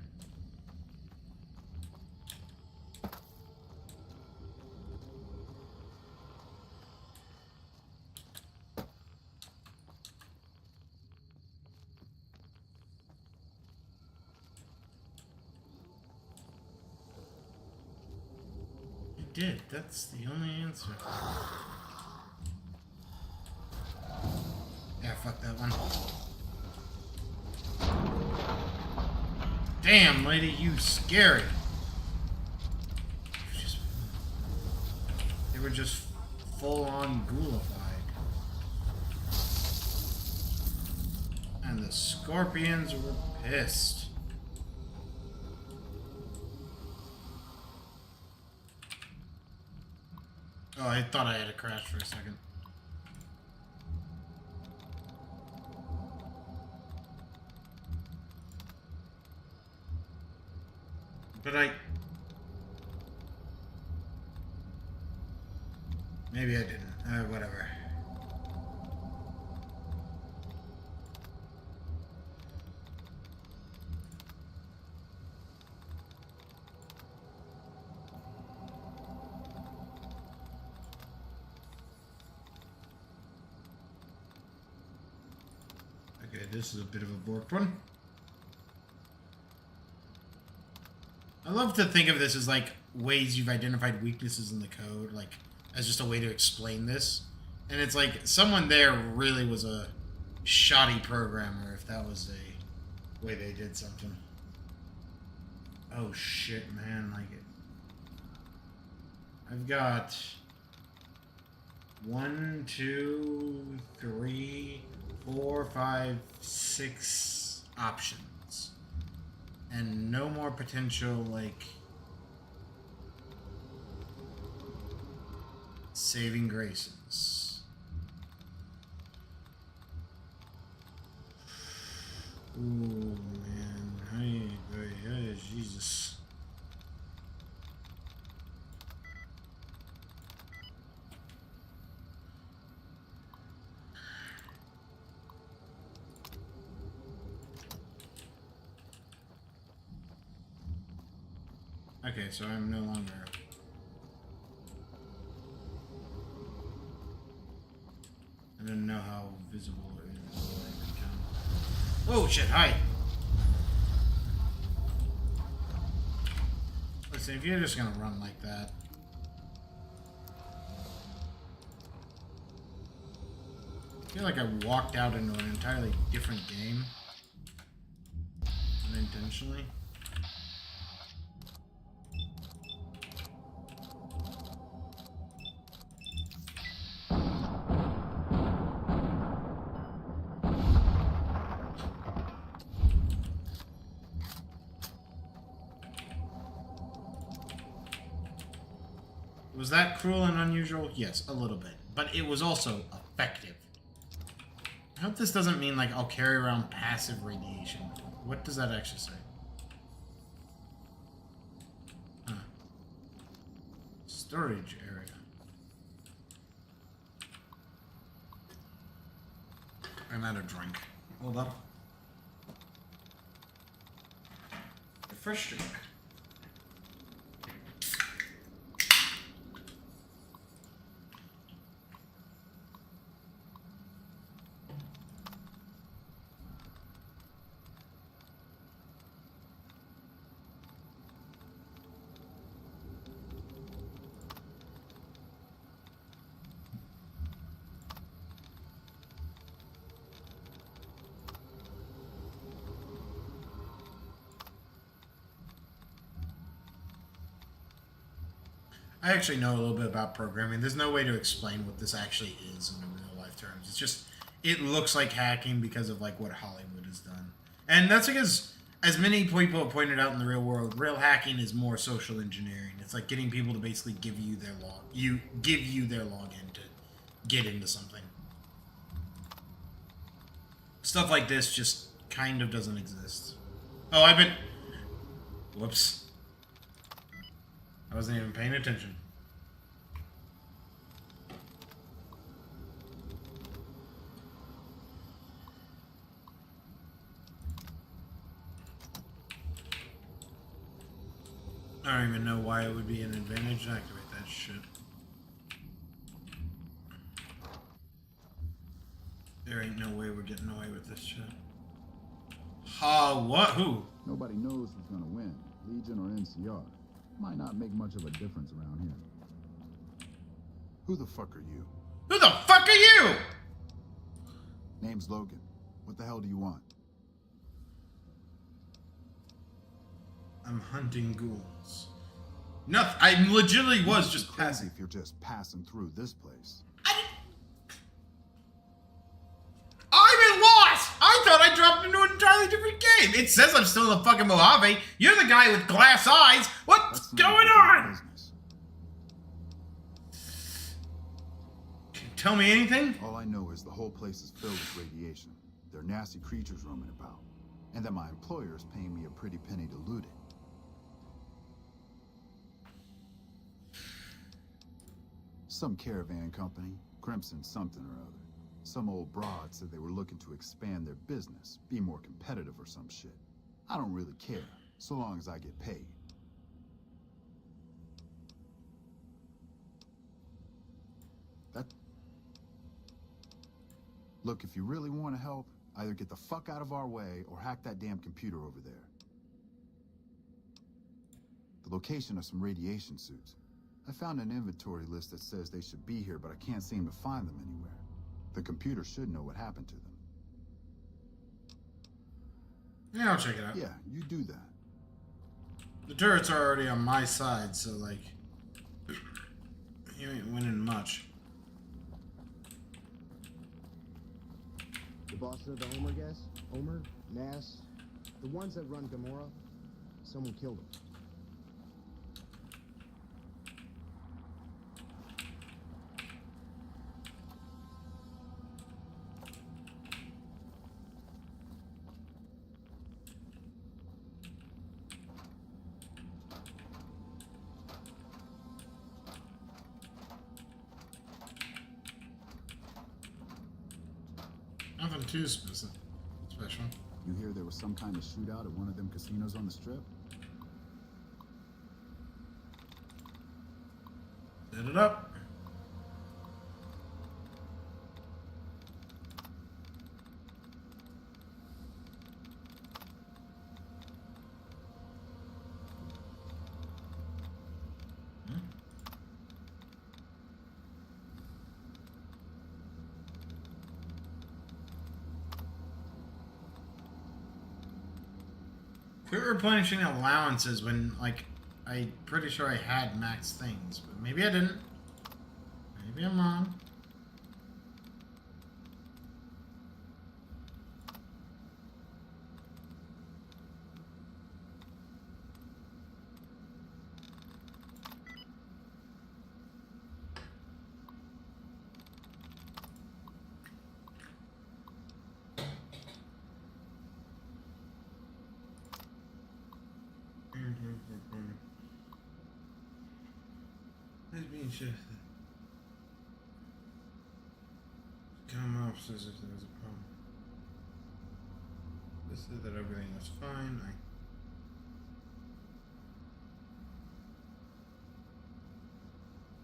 It did. That's the only answer. Yeah, fuck that one. Damn, lady, you scary. They were just full-on ghoulified. And the scorpions were pissed. Oh, I thought I had a crash for a second. But maybe I didn't. Whatever. Okay, this is a bit of a borked one. I love to think of this as like ways you've identified weaknesses in the code, like as just a way to explain this. And it's like someone there really was a shoddy programmer if that was a way they did something. Oh shit, man, like it. I've got 1, 2, 3, 4, 5, 6 options. And no more potential, like, Saving graces. Ooh, man. Hey, Jesus. Okay, so I'm no longer... I didn't know how visible it is. Oh shit, hi! Listen, if you're just gonna run like that... I feel like I walked out into an entirely different game. Unintentionally. Was that cruel and unusual? Yes, a little bit. But it was also effective. I hope this doesn't mean, like, I'll carry around passive radiation. What does that actually say? Huh. Storage area. I'm out of drink. Hold up. A fresh drink. I actually know a little bit about programming. There's no way to explain what this actually is in real life terms. It's just, it looks like hacking because of like what Hollywood has done. And that's because, as many people have pointed out in the real world, real hacking is more social engineering. It's like getting people to basically give you their login to get into something. Stuff like this just kind of doesn't exist. Oh, whoops. I wasn't even paying attention. I don't even know why it would be an advantage to activate that shit. There ain't no way we're getting away with this shit. What? Who? Nobody knows who's gonna win, Legion or NCR. Might not make much of a difference around here. Who the fuck are you? Who the fuck are you? Name's Logan. What the hell do you want? I'm hunting ghouls. Nothing. I legitimately was just Crazy passing. if you're just passing through this place. I'm lost! I thought I dropped into an entirely different game. It says I'm still in the fucking Mojave. You're the guy with glass eyes. What's That's none of going your on? business. Can you tell me anything? All I know is the whole place is filled with radiation. There are nasty creatures roaming about. And that my employer is paying me a pretty penny to loot it. Some caravan company, Crimson something or other. Some old broad said they were looking to expand their business, be more competitive or some shit. I don't really care, so long as I get paid. Look, if you really want to help, either get the fuck out of our way or hack that damn computer over there. The location of some radiation suits. I found an inventory list that says they should be here, but I can't seem to find them anywhere. The computer should know what happened to them. Yeah, I'll check it out. Yeah, you do that. The turrets are already on my side, so like, you ain't winning much. The boss of the Omer guys? Omer? Nass? The ones that run Gamora? Someone killed him. Nothing too special. You hear there was some kind of shootout at one of them casinos on the strip? Set it up. Quit replenishing allowances when, like, I'm pretty sure I had max things, but maybe I didn't. Maybe I'm wrong. It's being shifted. Come up says if there was a problem. This said that everything was fine.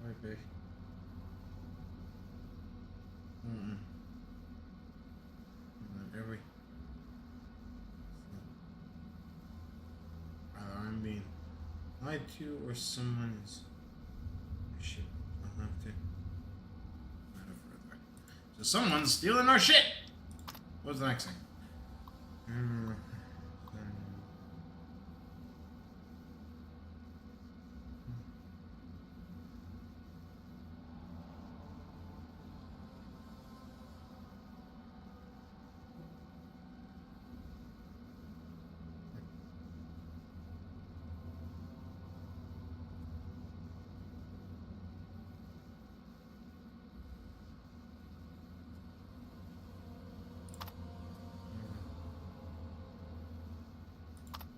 Might be. Not every. Either I'm being lied to or someone is. Shit. I'll have to. Matter further. So someone's stealing our shit! What's the next thing?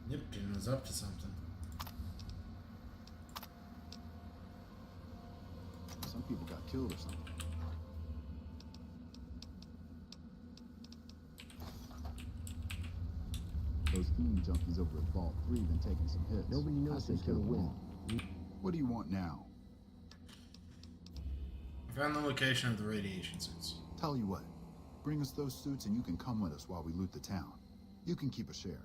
Nipton was up to something. Some people got killed or something. Those fiend junkies over at Vault 3 been taking some hits. Nobody knows who's gonna win. What do you want now? I found the location of the radiation suits. Tell you what, bring us those suits and you can come with us while we loot the town. You can keep a share.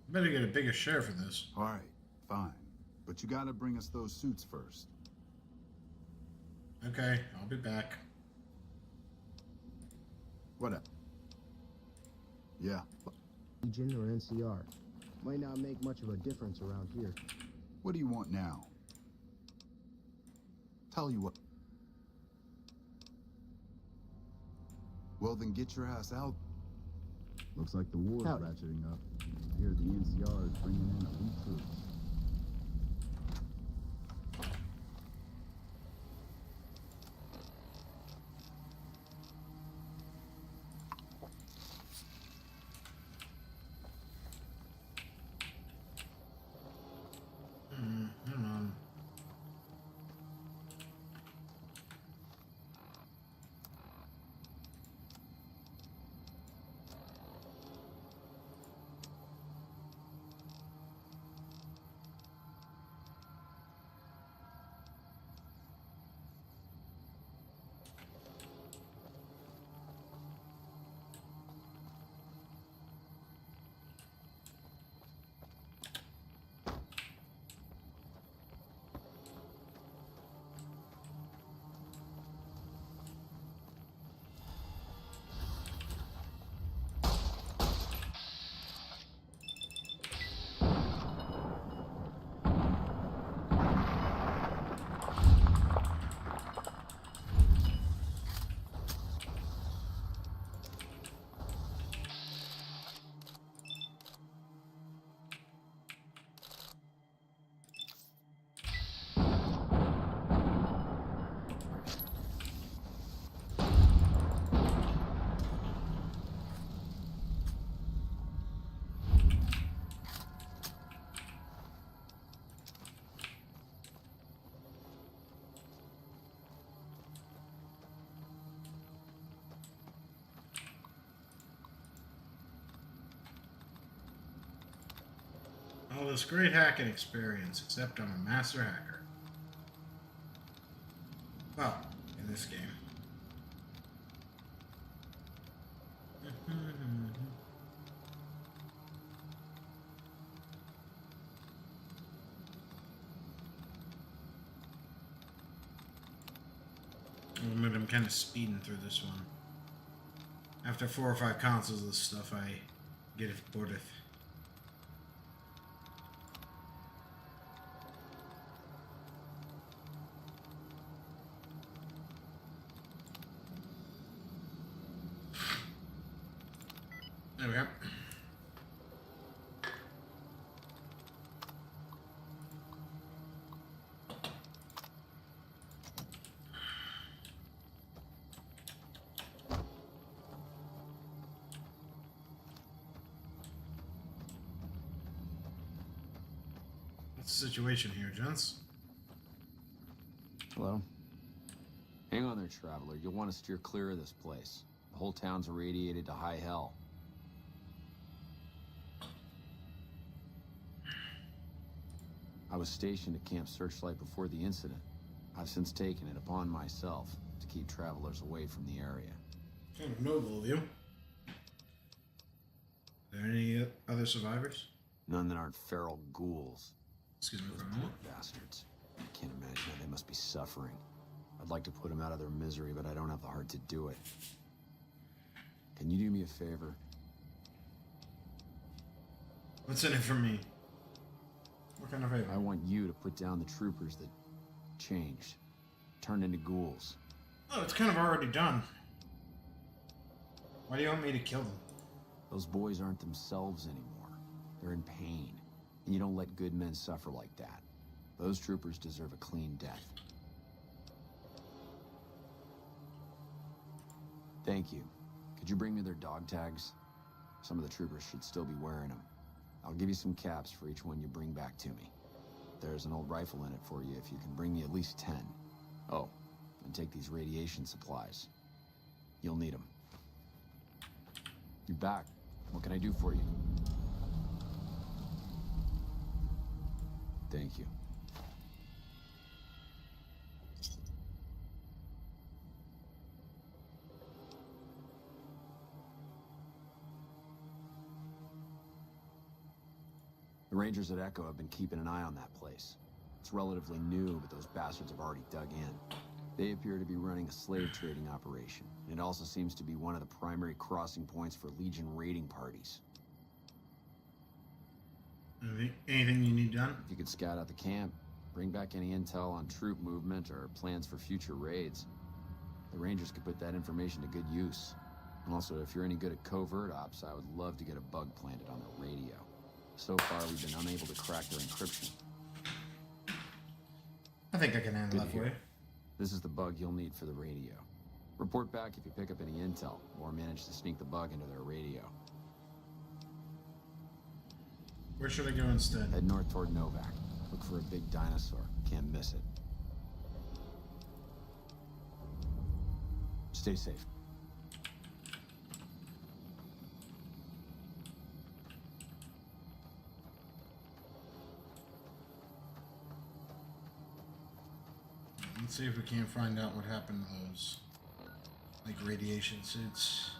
Better get a bigger share for this. All right, fine. But you gotta bring us those suits first. Okay, I'll be back. Whatever. Yeah. Legion or NCR. Might not make much of a difference around here. What do you want now? Tell you what. Well, then get your ass out. Looks like the war's Howdy. ratcheting up. Here, the NCR is bringing in elite troops. Hang on. All this great hacking experience, except I'm a master hacker. Well, in this game. I'm kind of speeding through this one. After 4 or 5 consoles of this stuff, I get it bored with. There we go. What's the situation here, gents? Hello? Hang on there, traveler. You'll want to steer clear of this place. The whole town's irradiated to high hell. I was stationed at Camp Searchlight before the incident. I've since taken it upon myself to keep travelers away from the area. Kind of noble of you. Are there any other survivors? None that aren't feral ghouls. Excuse me Those for a poor moment. bastards. I can't imagine how they must be suffering. I'd like to put them out of their misery, but I don't have the heart to do it. Can you do me a favor? What's in it for me? What kind of favor? I want you to put down the troopers that changed, turned into ghouls. Oh, it's kind of already done. Why do you want me to kill them? Those boys aren't themselves anymore. They're in pain. And you don't let good men suffer like that. Those troopers deserve a clean death. Thank you. Could you bring me their dog tags? Some of the troopers should still be wearing them. I'll give you some caps for each one you bring back to me. There's an old rifle in it for you if you can bring me at least 10. Oh, and take these radiation supplies. You'll need them. You're back. What can I do for you? Thank you. The Rangers at Echo have been keeping an eye on that place. It's relatively new, but those bastards have already dug in. They appear to be running a slave trading operation. It also seems to be one of the primary crossing points for Legion raiding parties. Anything you need done? If you could scout out the camp, bring back any intel on troop movement or plans for future raids, the Rangers could put that information to good use. And also, if you're any good at covert ops, I would love to get a bug planted on their radio. So far, we've been unable to crack their encryption. I think I can handle Good that to for hear. you. This is the bug you'll need for the radio. Report back if you pick up any intel, or manage to sneak the bug into their radio. Where should I go instead? Head north toward Novak. Look for a big dinosaur. Can't miss it. Stay safe. Let's see if we can't find out what happened to those, like, radiation suits.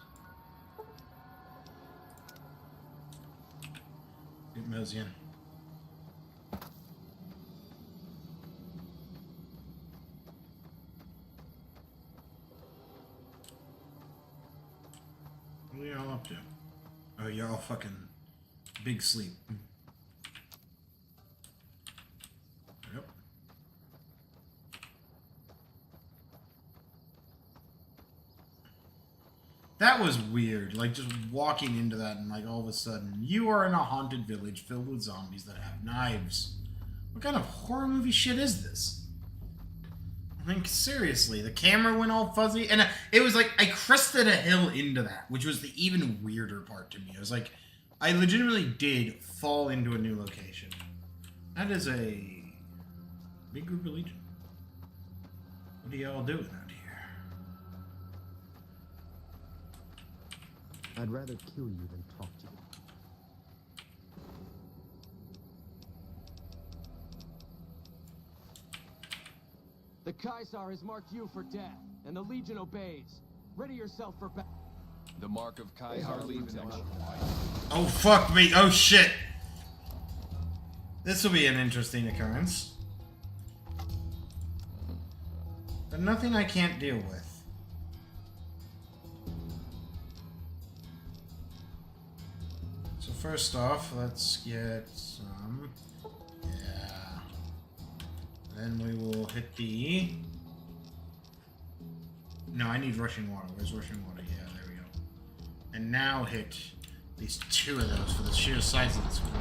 Get mosey in. What are y'all up to? Oh, y'all fucking big sleep. Yep. That was weird. Like, just walking into that and, like, all of a sudden, you are in a haunted village filled with zombies that have knives. What kind of horror movie shit is this? I mean, seriously, the camera went all fuzzy, and it was like, I crested a hill into that, which was the even weirder part to me. I was like, I legitimately did fall into a new location. That is a big group of Legion. What are y'all doing out here? I'd rather kill you than talk to you. The Caesar has marked you for death, and the Legion obeys. Ready yourself for battle. The mark of Caesar leaves action. Oh, fuck me. Oh, shit. This will be an interesting occurrence. But nothing I can't deal with. So first off, let's get some... Yeah. Then we will hit the... No, I need rushing water. Where's rushing water? Yeah, there we go. And now hit at least 2 of those for the sheer size of this orb.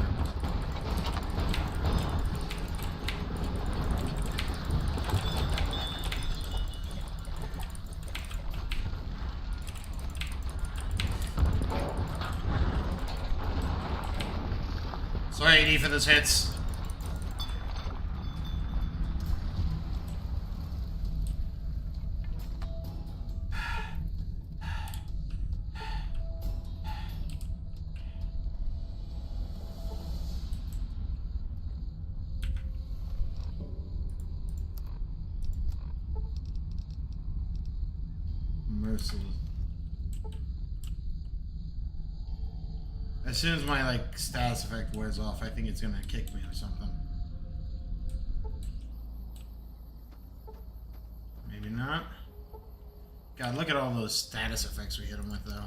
Sorry, AD, for those hits. Mercy. As soon as my, like, status effect wears off, I think it's gonna kick me or something. Maybe not. God, look at all those status effects we hit him with, though.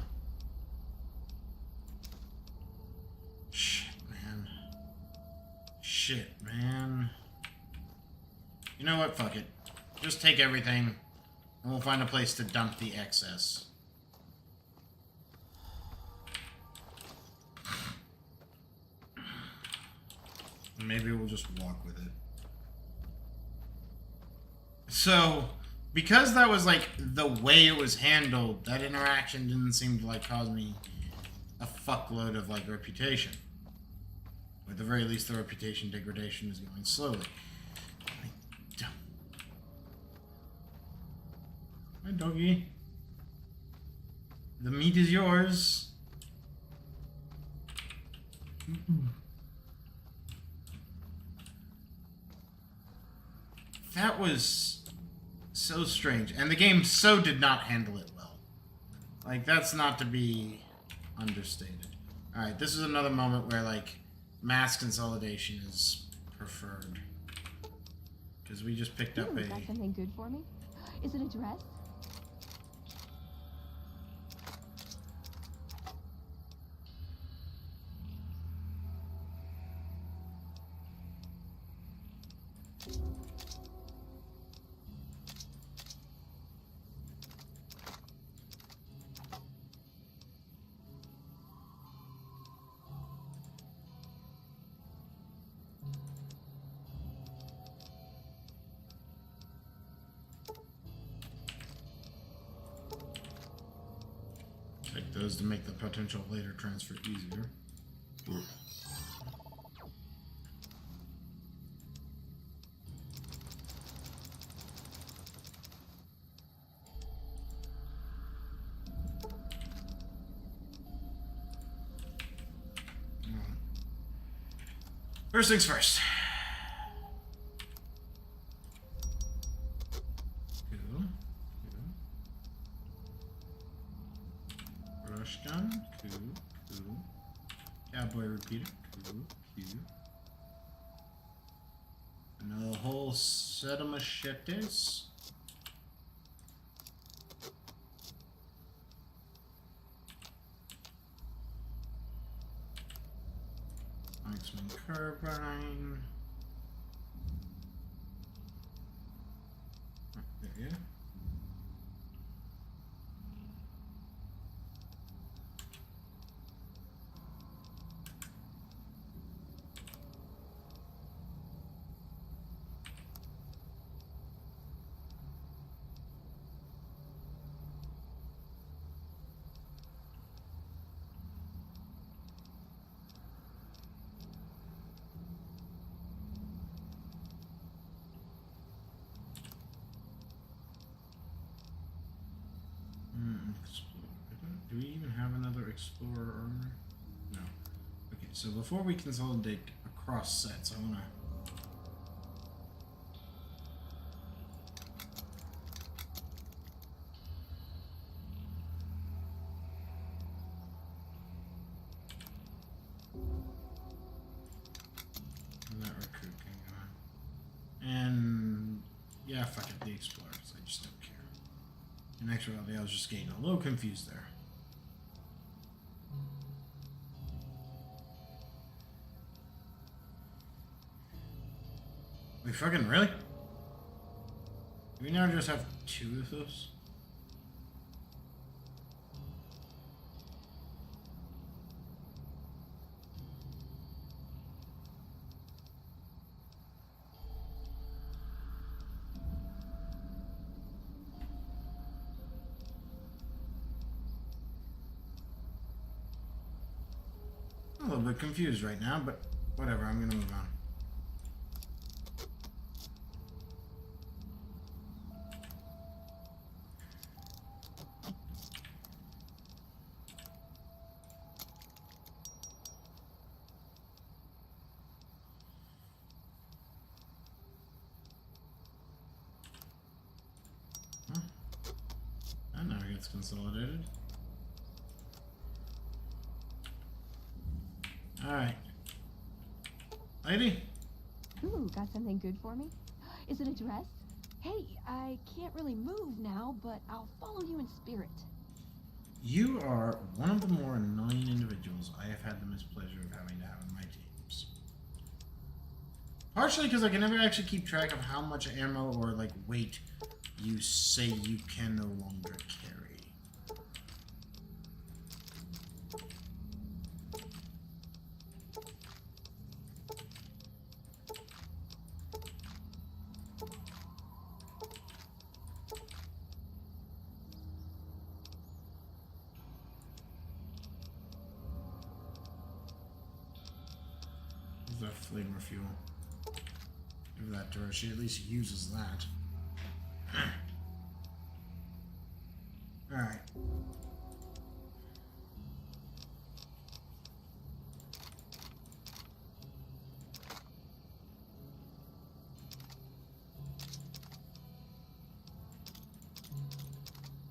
Shit, man. Shit, man. You know what? Fuck it. Just take everything, and we'll find a place to dump the excess. Maybe we'll just walk with it. So, because that was like the way it was handled, that interaction didn't seem to like cause me a fuckload of like reputation. Or at the very least, the reputation degradation is going slowly. Hi, doggy. The meat is yours. That was so strange. And the game so did not handle it well. Like, that's not to be understated. Alright, this is another moment where, like, mass consolidation is preferred. Because we just picked up Is that something good for me? Is it a dress? Take those to make the potential later transfer easier. First things first. Cool. Brush gun. Cool. Cowboy repeater. Cool. Another whole set of machetes. Marksman carbine. There you go. Do we even have another Explorer armor? No. Okay, so before we consolidate across sets, I want to fuck it, the Explorers. I just don't care. In actuality, I was just getting a little confused there. Wait, fucking really? Do we now just have 2 of those? I'm a little bit confused right now, but whatever, I'm gonna move on. And now it gets consolidated. Alright. Lady? Ooh, got something good for me? Is it a dress? Hey, I can't really move now, but I'll follow you in spirit. You are one of the more annoying individuals I have had the mispleasure of having to have in my teams. Partially because I can never actually keep track of how much ammo or, like, weight you say you can no longer carry. That flavor fuel. Give that to her. She at least uses that. Alright.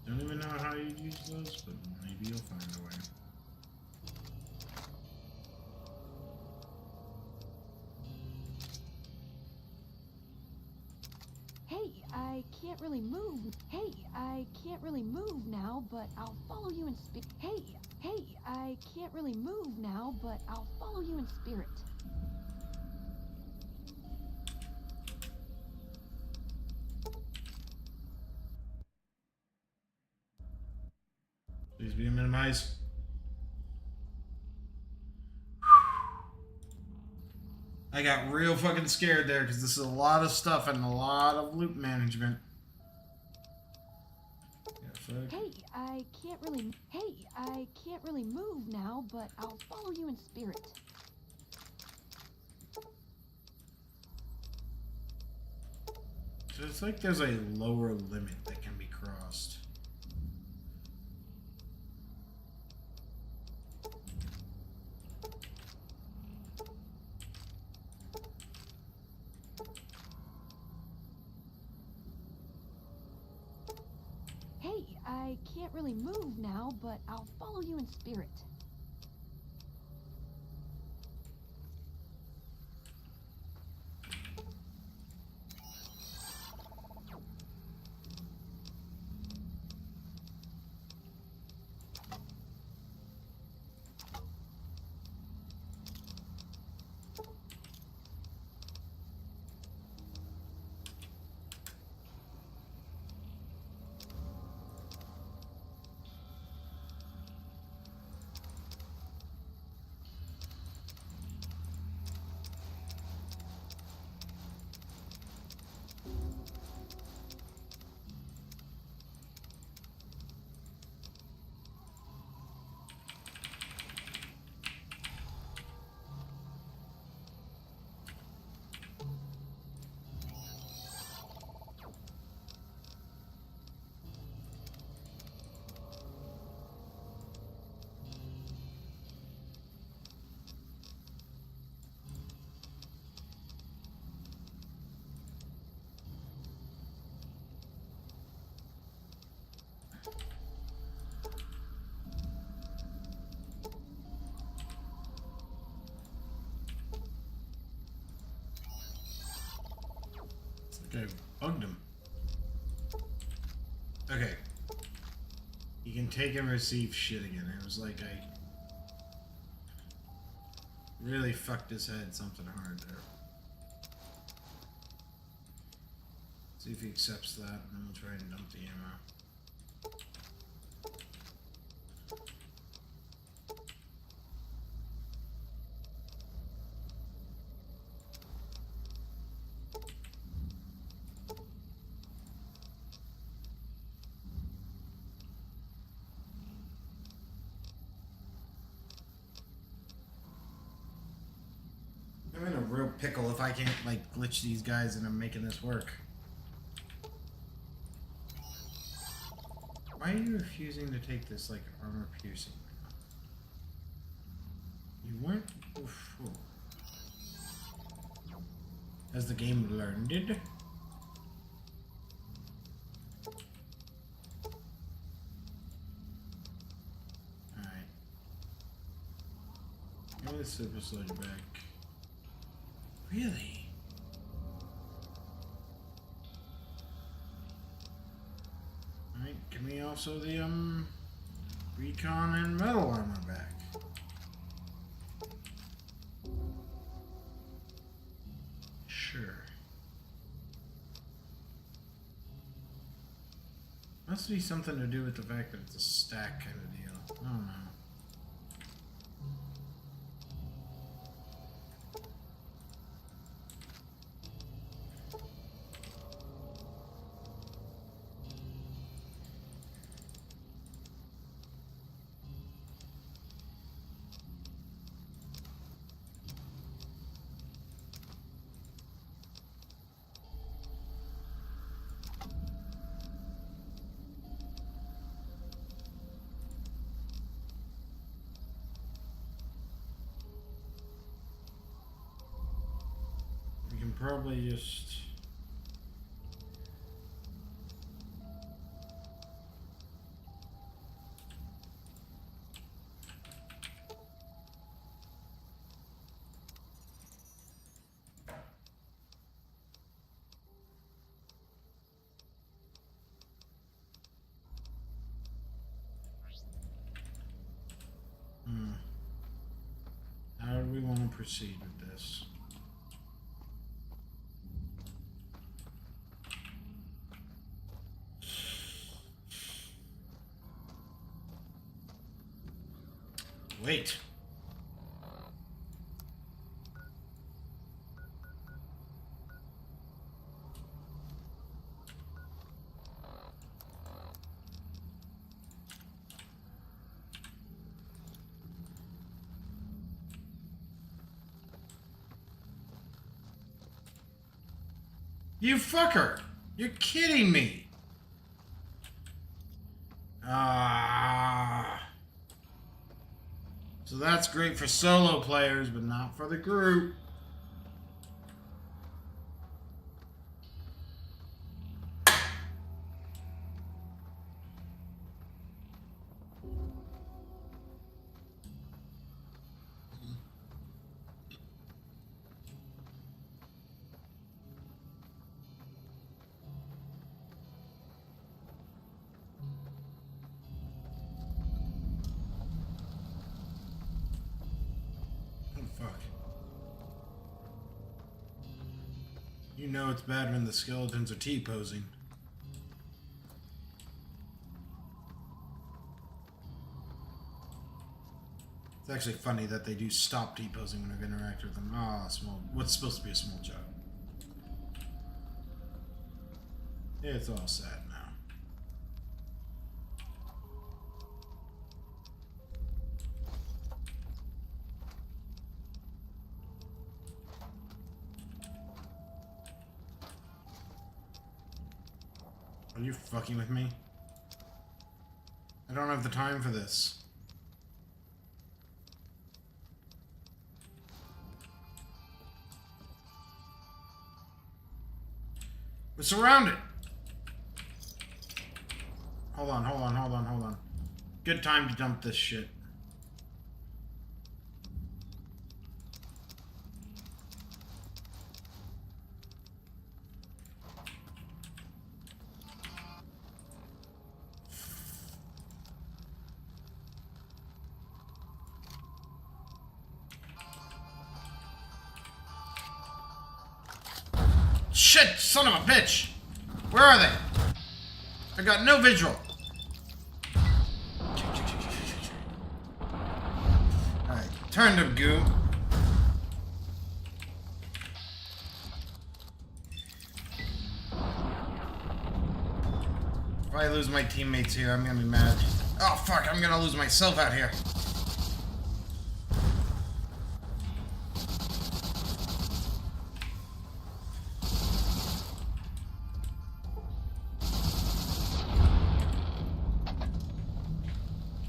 Don't even know how you use those, but maybe you'll find a way. Hey, I can't really move. Hey, I can't really move now, but I'll follow you in spirit. Hey, I can't really move now, but I'll follow you in spirit. Please be minimized. I got real fucking scared there because this is a lot of stuff and a lot of loot management. Hey, I can't really move now, but I'll follow you in spirit. So it's like there's a lower limit that can be crossed. Hey, I can't really move now, but I'll follow you in spirit. Okay, bugged him. Okay. You can take and receive shit again. It was like I really fucked his head something hard there. See if he accepts that, and then we'll try and dump the ammo. I'm in a real pickle if I can't, like, glitch these guys into making this work. Why are you refusing to take this, like, armor piercing? You weren't before. Has the game learned it? Alright. Give me the super soldier back. Really? Alright, give me also the, recon and metal armor back. Sure. Must be something to do with the fact that it's a stack kind of deal. I don't know. We can probably just... How do we want to proceed with this? Wait. You fucker! You're kidding me! So that's great for solo players, but not for the group. You know it's bad when the skeletons are T-posing. It's actually funny that they do stop T-posing when I interact with them. Ah, small. What's supposed to be a small joke. It's all sad now. Are you fucking with me? I don't have the time for this. We're surrounded! Hold on. Good time to dump this shit. shit, son of a bitch! Where are they? I got no visual. Alright, turn to goo. If I lose my teammates here, I'm gonna be mad. Oh fuck, I'm gonna lose myself out here.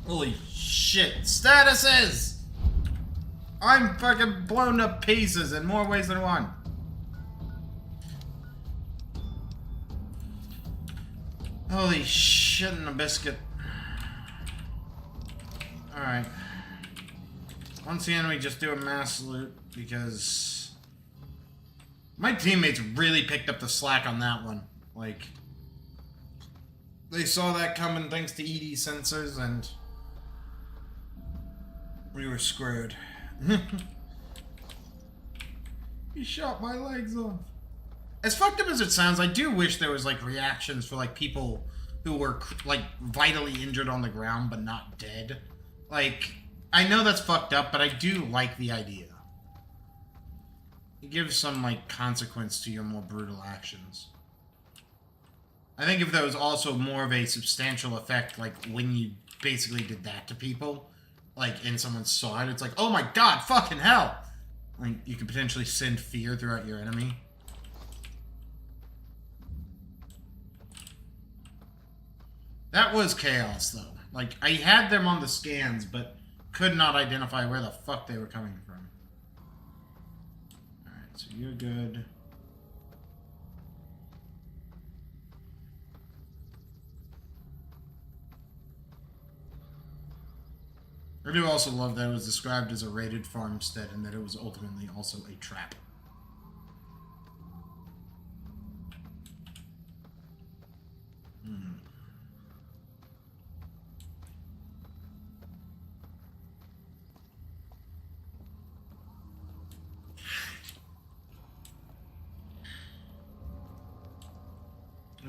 Holy shit. Statuses! I'm fucking blown to pieces in more ways than one. Holy shit in a biscuit. Alright. Once again, we just do a mass loot because my teammates really picked up the slack on that one. Like, they saw that coming thanks to ED sensors and we were screwed. He shot my legs off. As fucked up as it sounds, I do wish there was like reactions for like people who were like vitally injured on the ground but not dead. Like, I know that's fucked up, but I do like the idea. It gives some like consequence to your more brutal actions. I think if there was also more of a substantial effect, like when you basically did that to people, like and someone saw it, it's like, oh my god, fucking hell! Like, you could potentially send fear throughout your enemy. That was chaos, though. Like, I had them on the scans, but could not identify where the fuck they were coming from. Alright, so you're good. I do also love that it was described as a raided farmstead and that it was ultimately also a trap.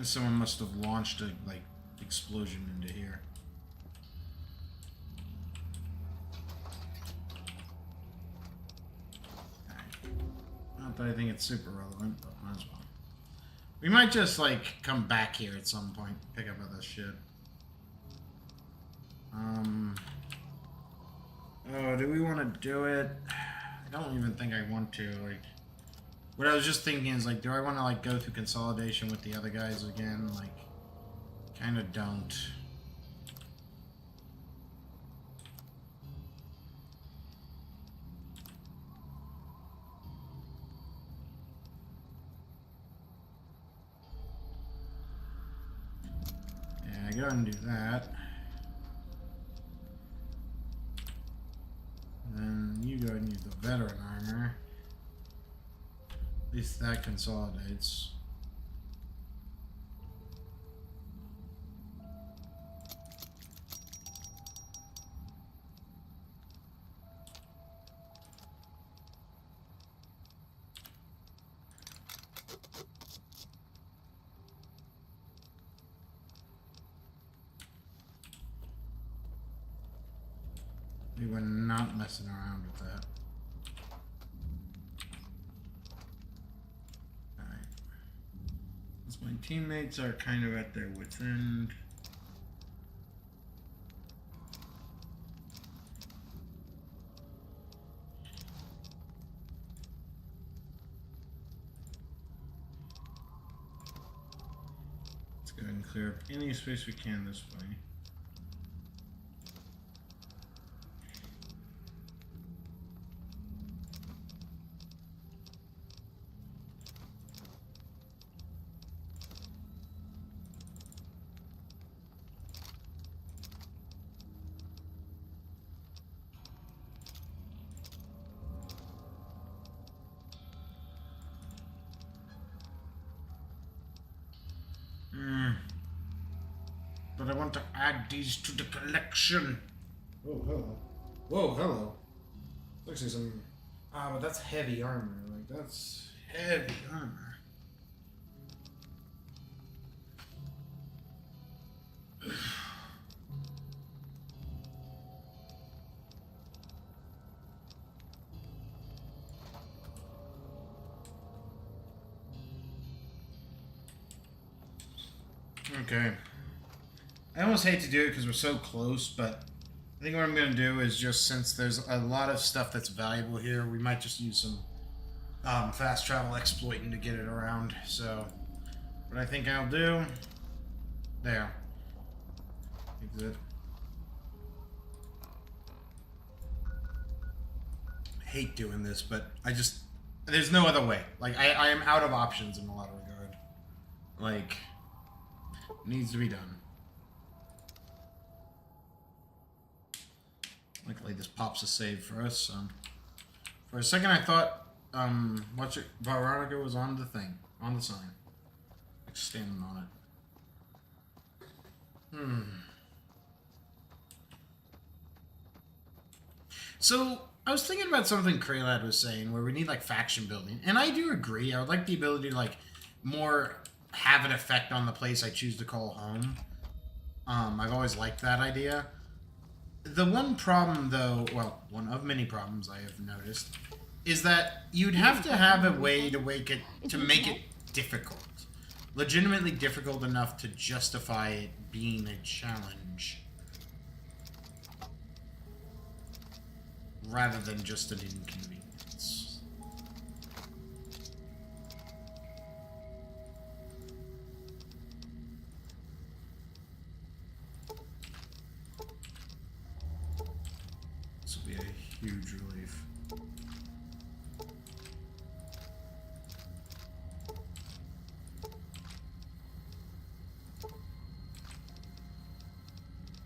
Someone must have launched a, like, explosion into here. Not that I think it's super relevant, but might as well. We might just, like, come back here at some point, pick up other shit. Oh, do we want to do it? I don't even think I want to, like... What I was just thinking is, like, do I want to, like, go through consolidation with the other guys again? Like, kind of don't. Yeah, go ahead and do that. And then you go ahead and use the veteran armor. At least that consolidates. We were not messing around with that. My teammates are kind of at their wit's end. Let's go ahead and clear up any space we can this way. But I want to add these to the collection. Oh, hello. Whoa, hello. Actually some... Ah, but that's heavy armor. Like, that's heavy armor. Okay. I almost hate to do it because we're so close, but I think what I'm going to do is just, since there's a lot of stuff that's valuable here, we might just use some fast travel exploiting to get it around. So, what I think I'll do... There. Exit. I hate doing this, but I just... There's no other way. Like, I am out of options in a lot of regard. Like, it needs to be done. Luckily, this pops a save for us. So. For a second, I thought, Veronica was on the thing, on the sign, like standing on it. So I was thinking about something Kraylad was saying, where we need like faction building, and I do agree. I would like the ability to like more have an effect on the place I choose to call home. I've always liked that idea. The one problem, though, well, one of many problems I have noticed, is that you'd have to have a way to make it difficult. Legitimately difficult enough to justify it being a challenge. Rather than just an inconvenience. This will be a huge relief.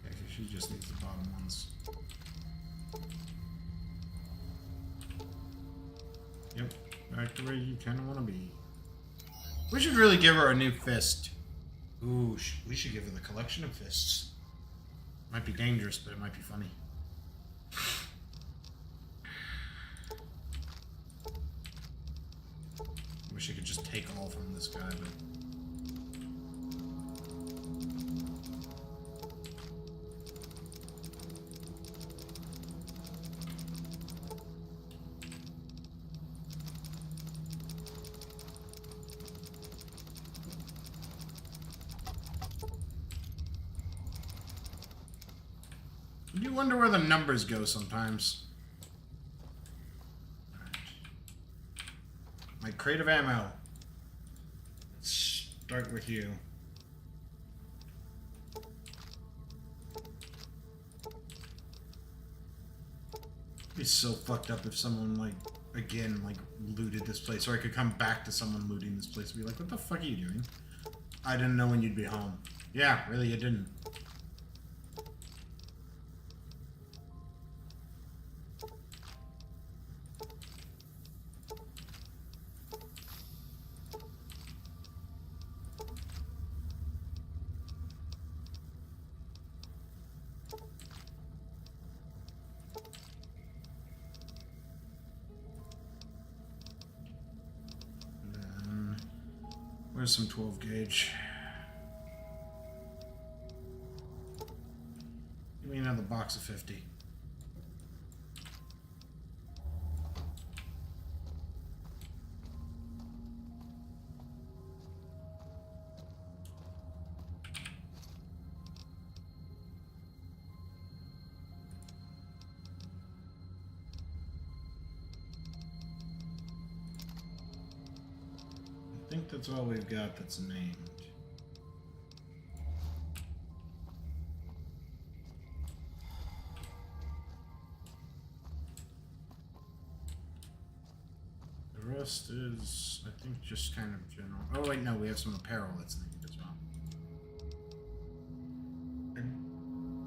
Okay, she just needs the bottom ones. Yep, back to where you kind of want to be. We should really give her a new fist. Ooh, we should give her the collection of fists. Might be dangerous, but it might be funny. Wish I could just take all from this guy, but... You wonder where the numbers go sometimes. Alright. My crate of ammo. Let's start with you. It'd be so fucked up if someone, like, again, like, looted this place. Or I could come back to someone looting this place and be like, what the fuck are you doing? I didn't know when you'd be home. Yeah, really, you didn't. Where's some 12 gauge? Give me another box of 50. I think that's all we've got that's named. The rest is, I think, just kind of general. Oh wait, no, we have some apparel that's named as well. I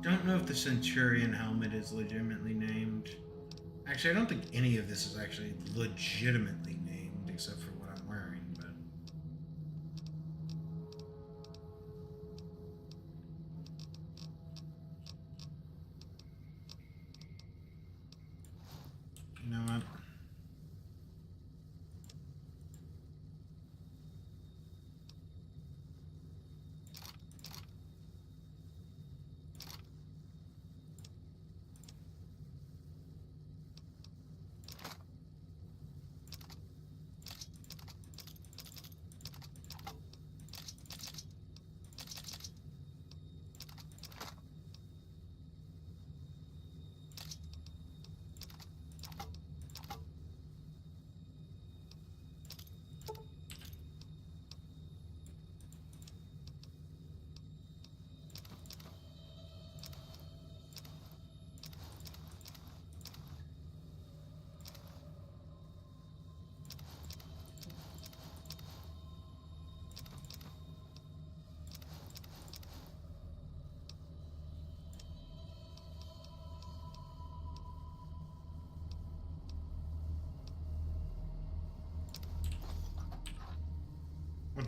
don't know if the Centurion helmet is legitimately named. Actually, I don't think any of this is actually legitimately named, except for what I'm wearing, but... You know what?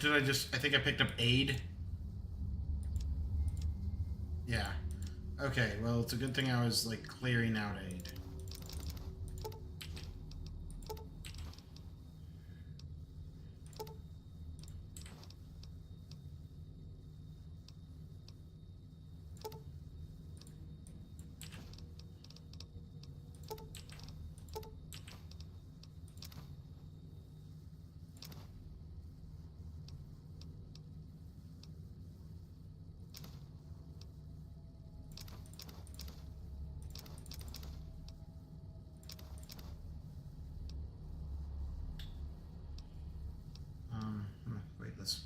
What did I just... I think I picked up aid. Yeah. Okay, well, it's a good thing I was, like, clearing out aid. Wait, let's...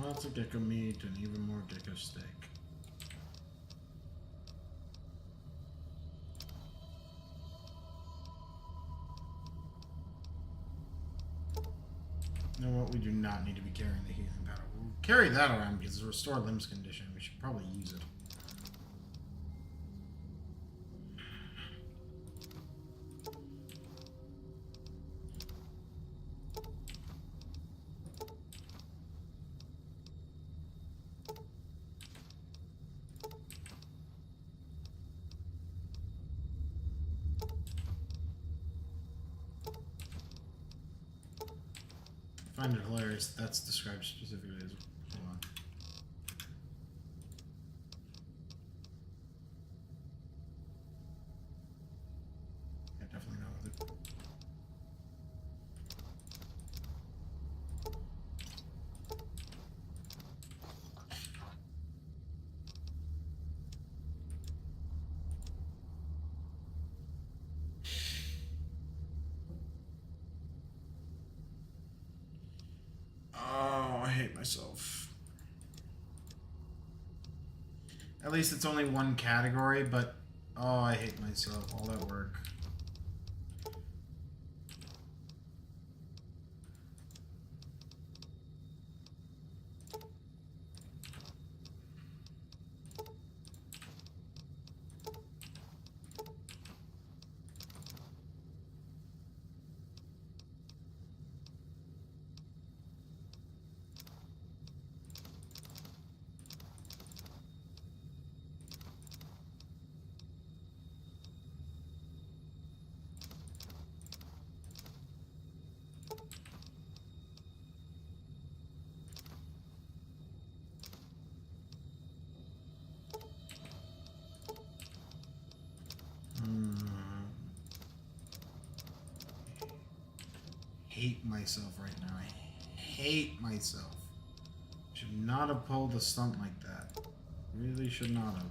Lots of gecko meat and even more gecko steak. You know what? We do not need to be carrying the healing powder. We'll carry that around because it's a restore limbs condition. We should probably use it. I find it hilarious that's described specifically as... Hold on. Yeah, definitely not with it. Oh, I hate myself. At least it's only one category, but oh, I hate myself. All that work. Hate myself right now. I hate myself. Should not have pulled a stunt like that. Really should not have.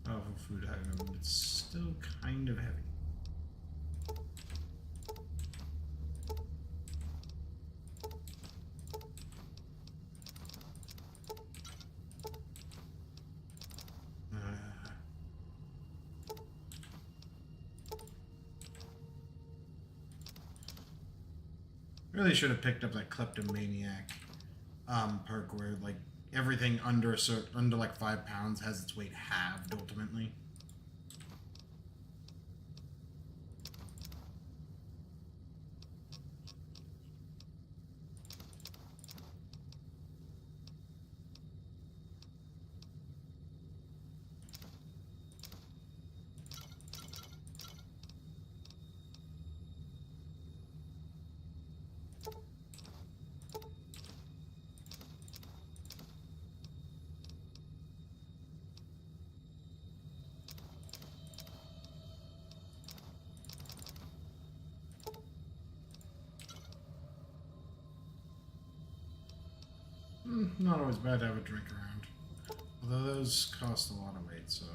Powerful food item, but it's still kind of heavy. Really should have picked up that kleptomaniac perk where like everything under under like 5 pounds has its weight halved ultimately. Not always bad to have a drink around. Although those cost a lot of weight, so...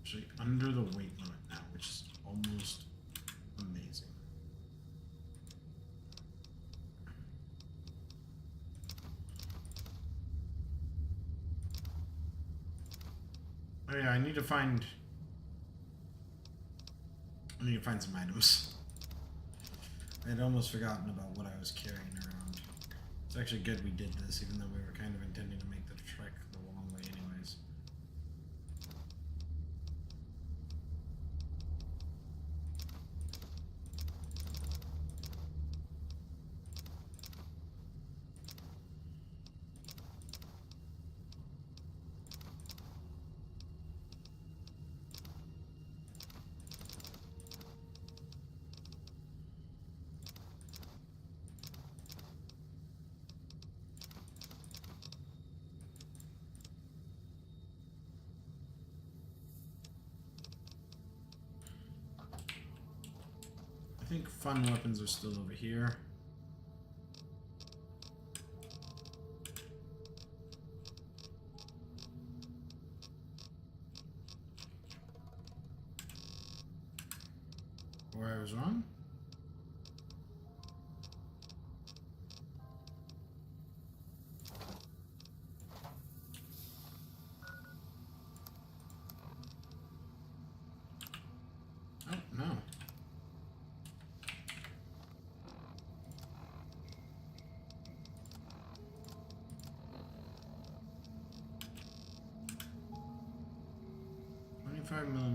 Actually, under the weight limit now, which is almost amazing. Oh yeah, I need to find some items. I had almost forgotten about what I was carrying around. It's actually good we did this, even though we were kind of intending to make the trek the long way anyways. I think fun weapons are still over here. Or I was wrong? Oh, no. $25mm.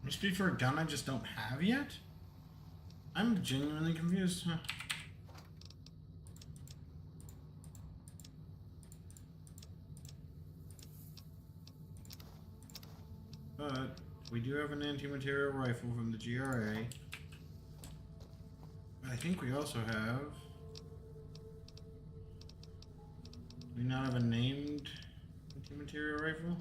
Speed for a gun I just don't have yet? I'm genuinely confused. Huh. But we do have an anti-material rifle from the GRA. I think we also have. Do we not have a named anti-material rifle?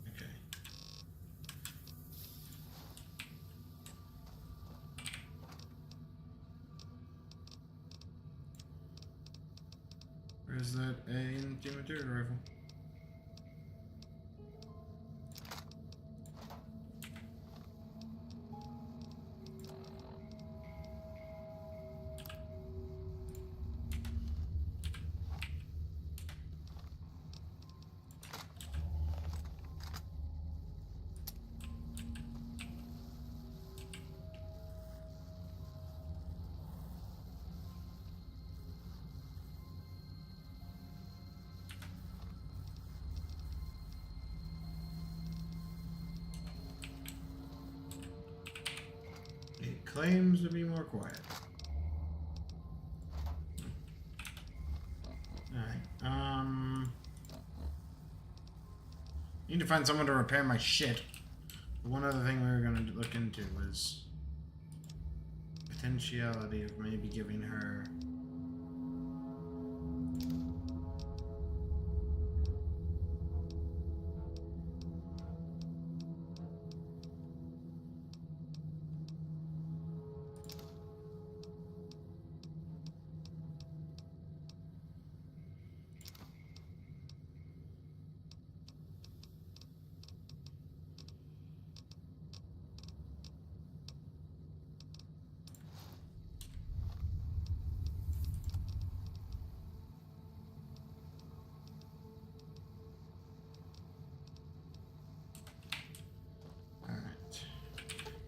Okay. Where's that anti-material rifle? It claims to be more quiet. Alright, need to find someone to repair my shit. But one other thing we were gonna look into was potentiality of maybe giving her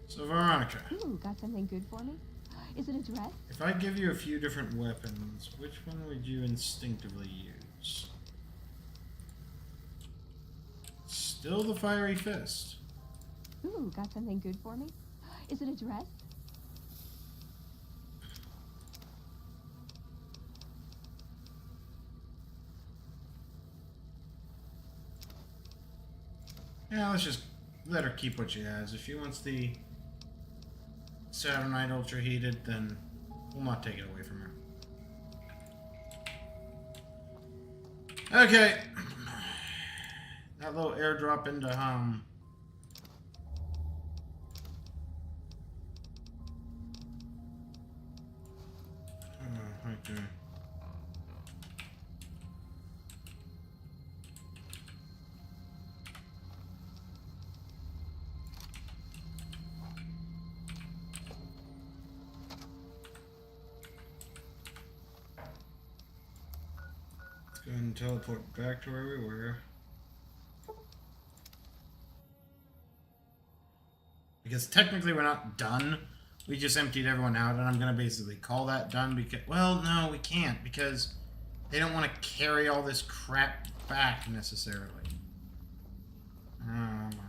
So Veronica, Ooh, got something good for me? Is it a dress? if I give you a few different weapons, which one would you instinctively use? Still the fiery fist. Ooh, got something good for me? Is it a dress? Yeah, let's just let her keep what she has. If she wants the Saturnite Ultra Heated, then we'll not take it away from her. Okay. That little airdrop into right there. Go ahead and teleport back to where we were. Because technically we're not done. We just emptied everyone out, and I'm going to basically call that done because... Well, no, we can't, because they don't want to carry all this crap back, necessarily. Oh, my buddy.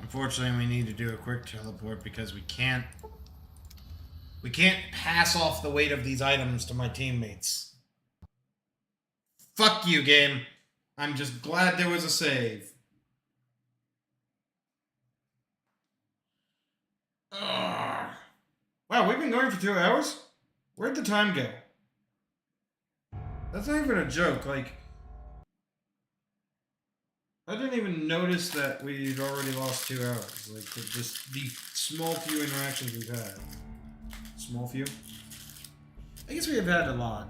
Unfortunately, we need to do a quick teleport because we can't pass off the weight of these items to my teammates. Fuck you, game. I'm just glad there was a save. Ugh. Wow, we've been going for 2 hours? Where'd the time go? That's not even a joke, like... I didn't even notice that we'd already lost 2 hours. Like, just the small few interactions we've had. Small few? I guess we have had a lot.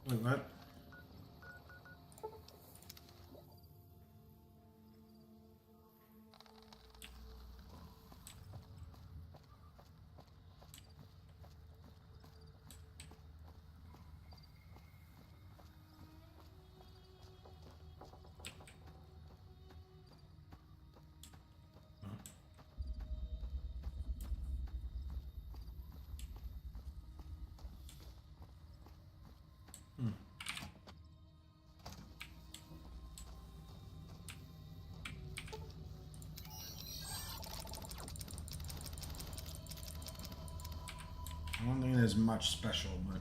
Wait, what? I don't think there's much special, but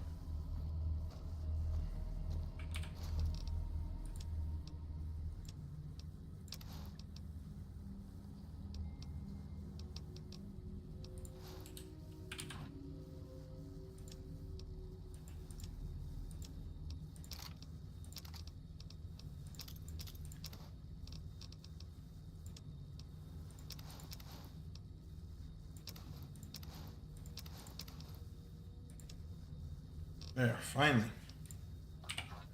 there, finally.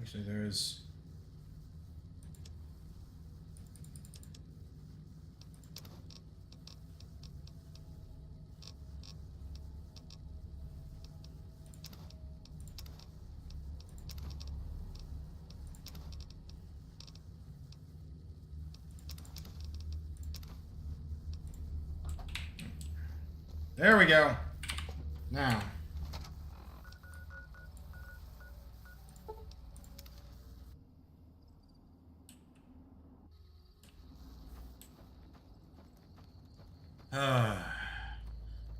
Actually, there is. There we go. Now.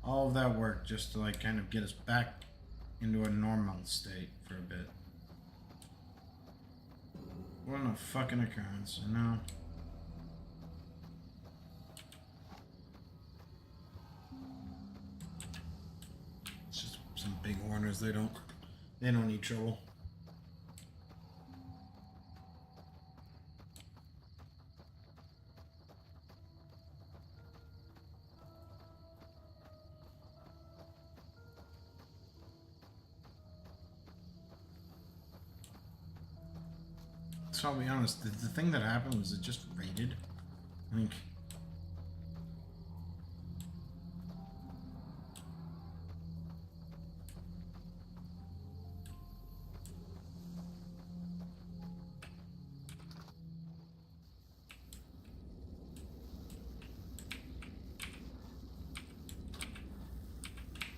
All of that work just to like kind of get us back into a normal state for a bit. What a fucking occurrence, you know? It's just some big horners, they don't need trouble. So I'll be honest, the thing that happened was it just raided. I think.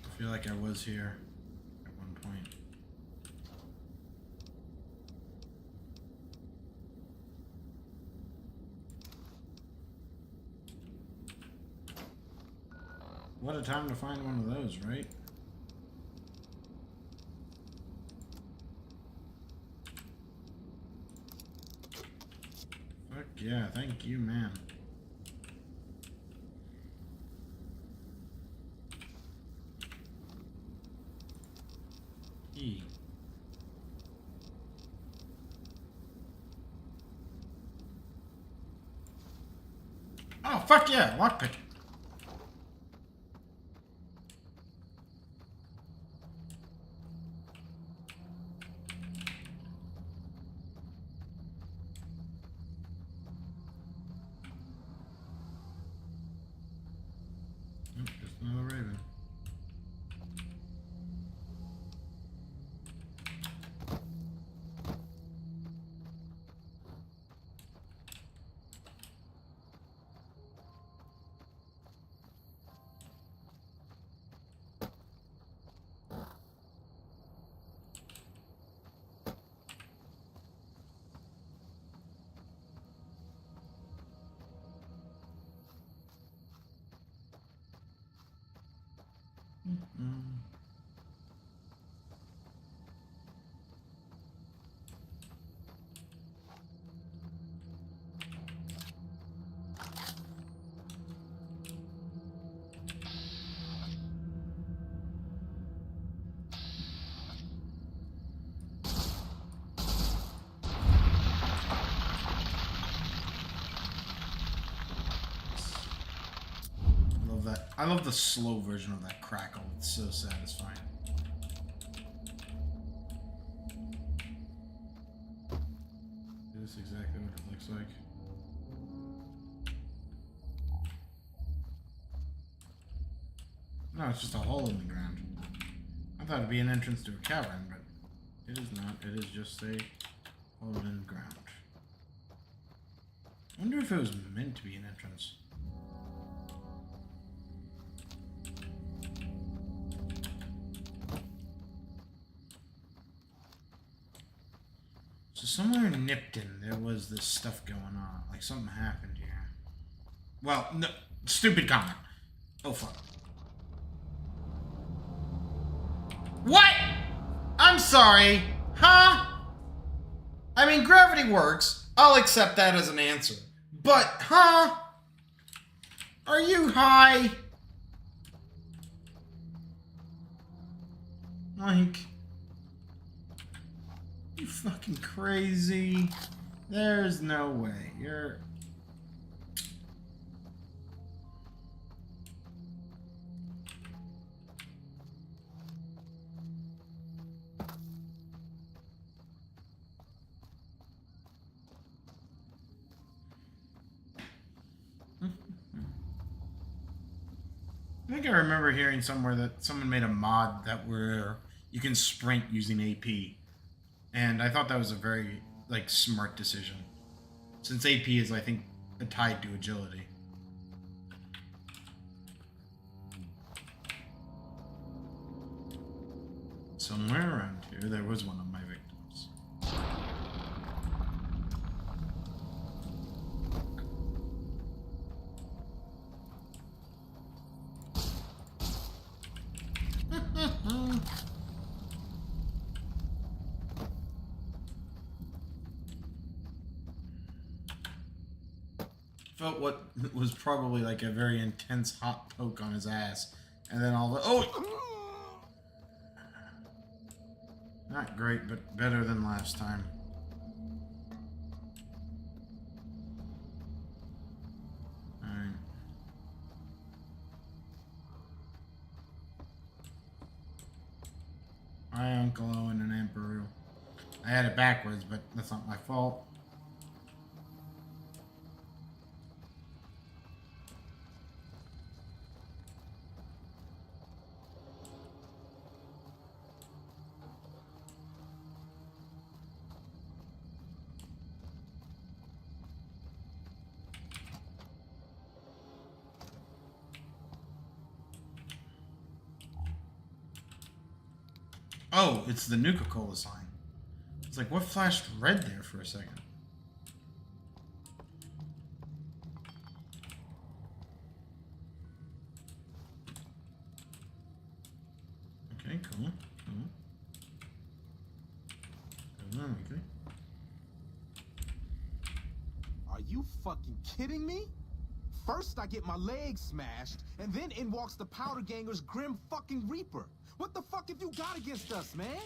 I feel like I was here at one point. What a time to find one of those, right? Fuck yeah, thank you, man. E. Oh, fuck yeah, lockpick. Just another raven. I love the slow version of that crackle. It's so satisfying. This is exactly what it looks like. No, it's just a hole in the ground. I thought it'd be an entrance to a cavern, but it is not. It is just a hole in the ground. I wonder if it was meant to be an entrance. So somewhere in Nipton, there was this stuff going on. Like something happened here. Well, no, stupid comment. Oh fuck. What? I'm sorry. Huh? I mean, gravity works. I'll accept that as an answer. But, huh? Are you high? Like, you fucking crazy. There's no way. You're... I think I remember hearing somewhere that someone made a mod that where you can sprint using AP. And I thought that was a very, like, smart decision. Since AP is, I think, tied to agility. Somewhere around here, there was one of my victims. Felt what was probably like a very intense hot poke on his ass, and then all the not great, but better than last time. Alright. Hi, Uncle Owen and Aunt Beru. I had it backwards, but that's not my fault. Oh, it's the Nuka-Cola sign. It's like, what flashed red there for a second? Okay, cool. Okay. Are you fucking kidding me? First I get my leg smashed, and then in walks the Powder Ganger's Grim fucking Reaper. What the fuck have you got against us, man?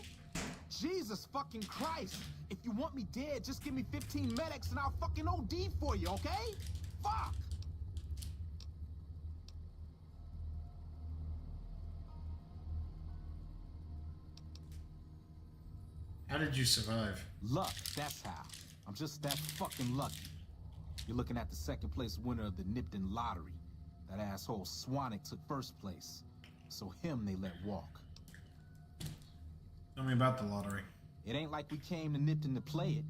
Jesus fucking Christ. If you want me dead, just give me 15 medics and I'll fucking OD for you, okay? Fuck! How did you survive? Luck, that's how. I'm just that fucking lucky. You're looking at the second place winner of the Nipton lottery. That asshole Swanick took first place. So him they let walk. Tell me about the lottery. It ain't like we came to Nipton to play it.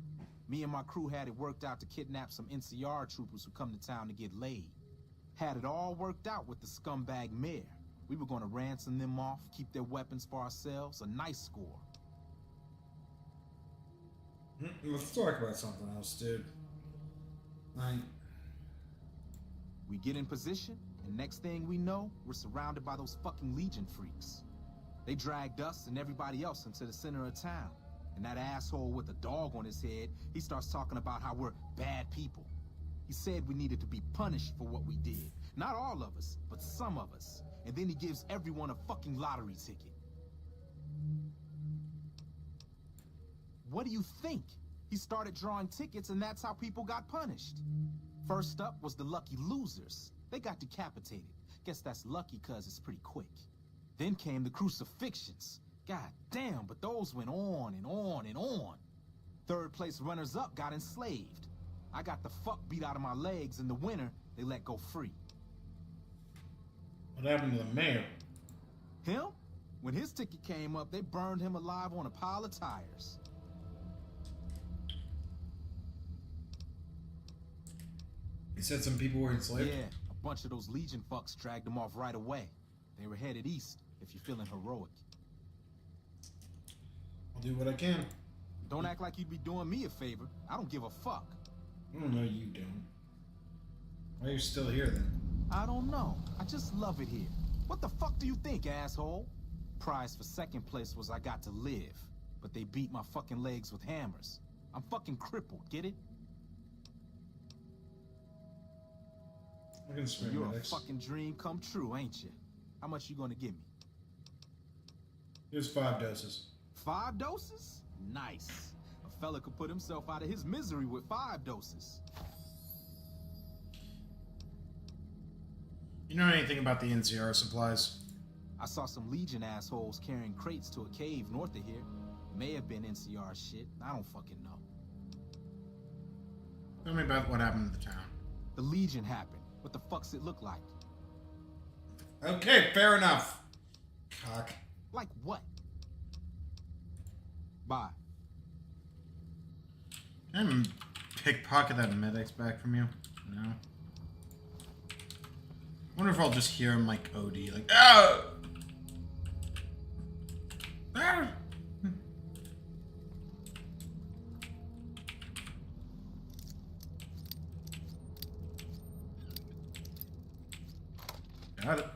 Me and my crew had it worked out to kidnap some NCR troopers who come to town to get laid. Had it all worked out with the scumbag mayor. We were gonna ransom them off, keep their weapons for ourselves, a nice score. Let's talk about something else, dude. We get in position, and next thing we know, we're surrounded by those fucking Legion freaks. They dragged us and everybody else into the center of town. And that asshole with a dog on his head, he starts talking about how we're bad people. He said we needed to be punished for what we did. Not all of us, but some of us. And then he gives everyone a fucking lottery ticket. What do you think? He started drawing tickets and that's how people got punished. First up was the lucky losers. They got decapitated. Guess that's lucky cause it's pretty quick. Then came the crucifixions. God damn, but those went on and on and on. third place runners-up got enslaved. I got the fuck beat out of my legs, and the winner, they let go free. What happened to the mayor? Him? When his ticket came up, they burned him alive on a pile of tires. He said some people were enslaved? Yeah, a bunch of those Legion fucks dragged him off right away. They were headed east, if you're feeling heroic. I'll do what I can. Don't act like you'd be doing me a favor. I don't give a fuck. Oh, no, you don't. Why are you still here, then? I don't know. I just love it here. What the fuck do you think, asshole? Prize for second place was I got to live. But they beat my fucking legs with hammers. I'm fucking crippled, get it? I can swim You're medics. a fucking dream come true, ain't you? How much you gonna give me? Here's 5 doses. 5 doses? Nice. A fella could put himself out of his misery with 5 doses. You know anything about the NCR supplies? I saw some Legion assholes carrying crates to a cave north of here. May have been NCR shit. I don't fucking know. Tell me about what happened to the town. The Legion happened. What the fuck's it look like? Okay, fair enough. Cock. Like what? Bye. Can I pickpocket that medics back from you? No. Wonder if I'll just hear him like OD, like, ah! Ah! Got it.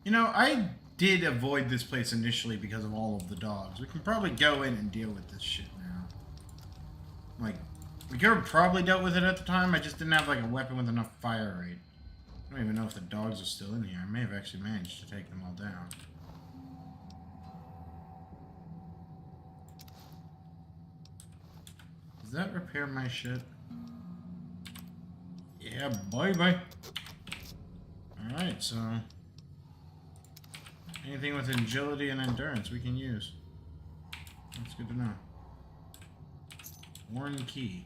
You know, I did avoid this place initially because of all of the dogs. We can probably go in and deal with this shit now. Like, we could have probably dealt with it at the time, I just didn't have, like, a weapon with enough fire rate. I don't even know if the dogs are still in here. I may have actually managed to take them all down. Does that repair my shit? Yeah, bye-bye. Alright, so... anything with agility and endurance we can use. That's good to know. Warren key.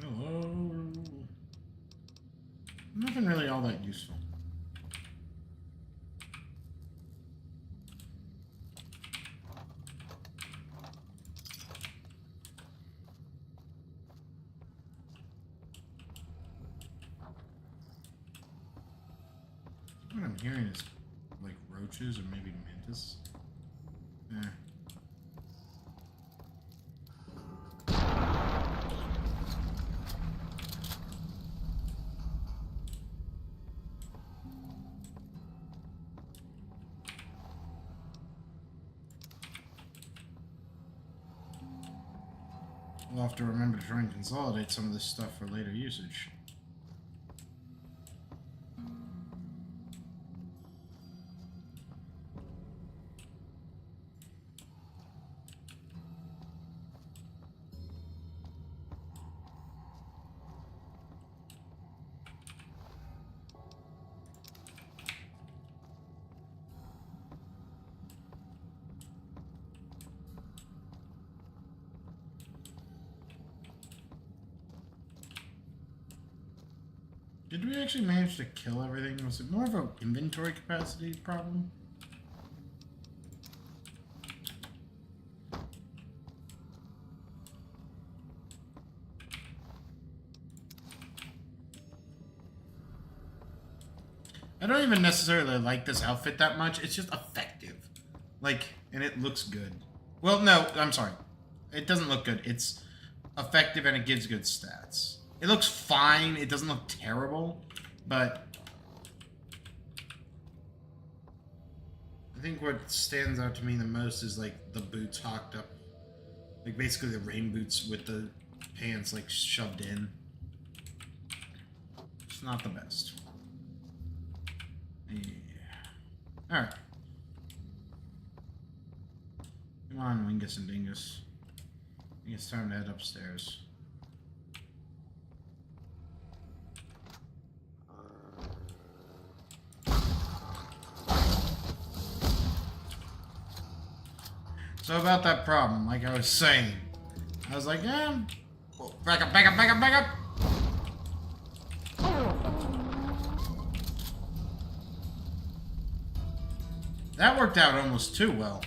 Hello. Nothing really all that useful. What I'm hearing is like roaches or maybe mantis. Eh. We'll have to remember to try and consolidate some of this stuff for later usage. Did we actually manage to kill everything? Was it more of an inventory capacity problem? I don't even necessarily like this outfit that much. It's just effective. Like, and it looks good. Well, no, I'm sorry. It doesn't look good. It's effective and it gives good stats. It looks fine. It doesn't look terrible, but I think what stands out to me the most is like the boots hocked up. Like basically the rain boots with the pants like shoved in. It's not the best. Yeah. Alright. Come on, Wingus and Dingus. I think it's time to head upstairs. So about that problem, like I was saying, I was like, back up, back up, back up, back up! That worked out almost too well.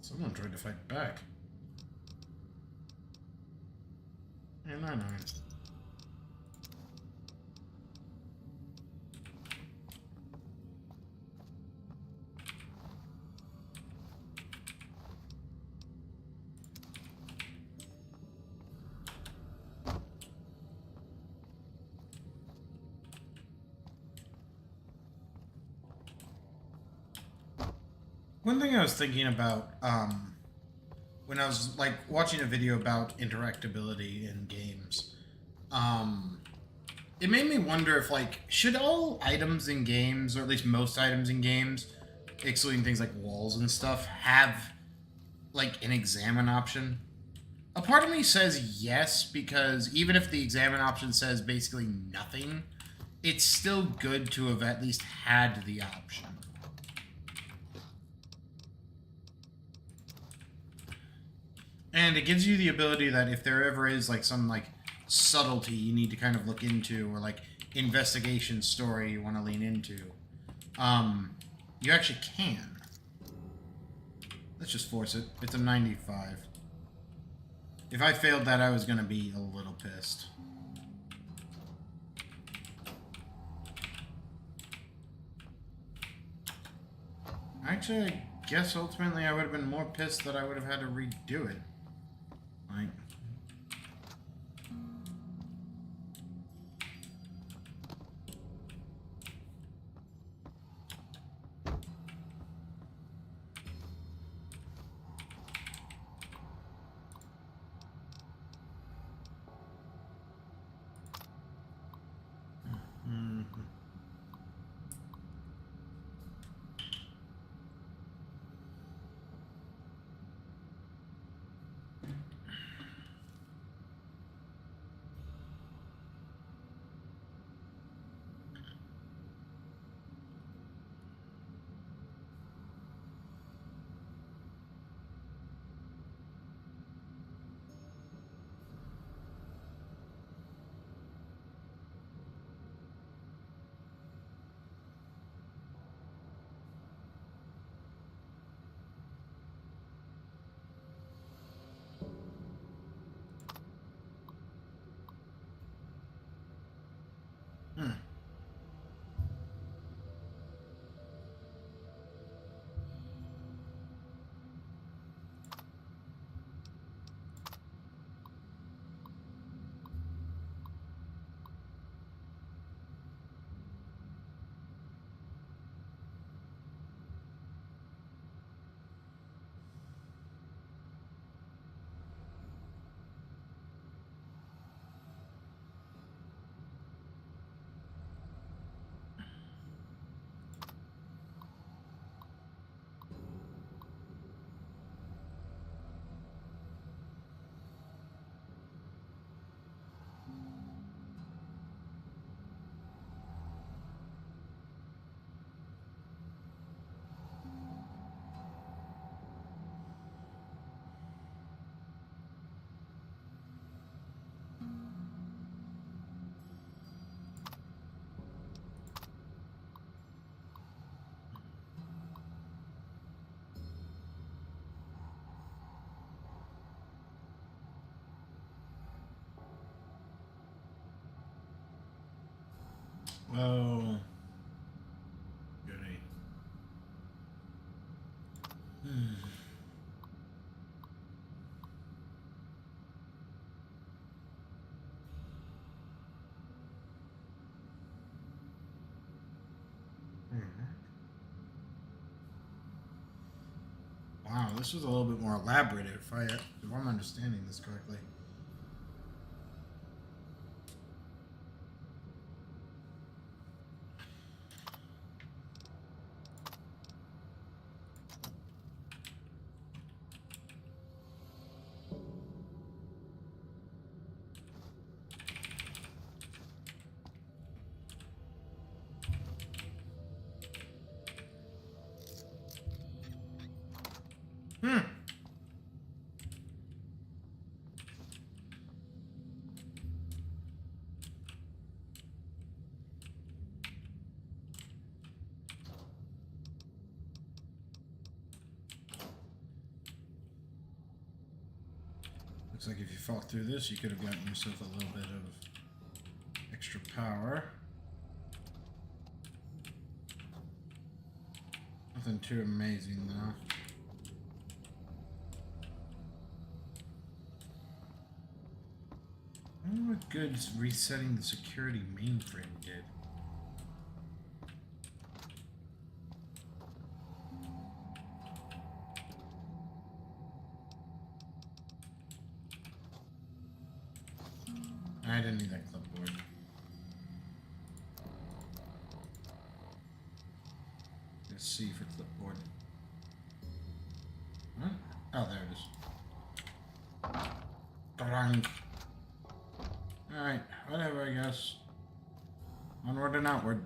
Someone tried to fight back. And I know. One thing I was thinking about, when I was like watching a video about interactability in games, it made me wonder if like, should all items in games, or at least most items in games, excluding things like walls and stuff, have like an examine option? A part of me says yes, because even if the examine option says basically nothing, it's still good to have at least had the option. And it gives you the ability that if there ever is like some like subtlety you need to kind of look into, or like investigation story you want to lean into, you actually can. Let's just force it. It's a 95. If I failed that, I was going to be a little pissed. Actually, I guess ultimately I would have been more pissed that I would have had to redo it. Like... Oh. Goody. Wow, this was a little bit more elaborate if I'm understanding this correctly. Looks like if you fought through this, you could have gotten yourself a little bit of extra power. Nothing too amazing, though. I wonder what good resetting the security mainframe did. I didn't need that clipboard. Let's see for clipboard. Huh? Oh, there it is. Blank. Alright, whatever, I guess. Onward and outward.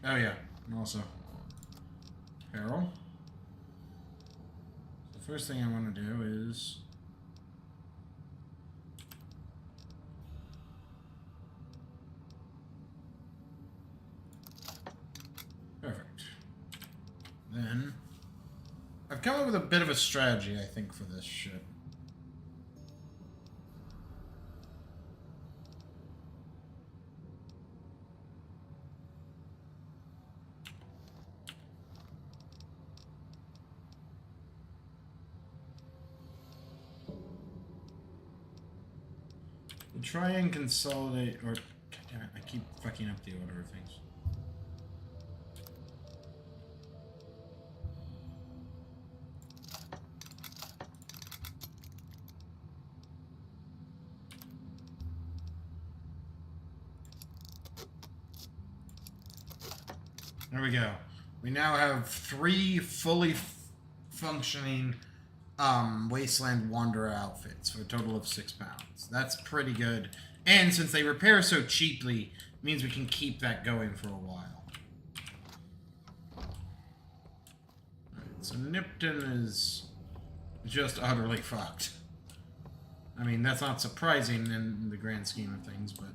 Oh, yeah, and also Peril. The first thing I want to do is perfect. Then I've come up with a bit of a strategy, I think, for this shit. We'll try and consolidate, or damn it, I keep fucking up the order of things. There we go. We now have 3 fully functioning Wasteland Wanderer outfits for a total of 6 pounds. That's pretty good. And since they repair so cheaply, it means we can keep that going for a while. Right, so Nipton is just utterly fucked. I mean, that's not surprising in the grand scheme of things, but...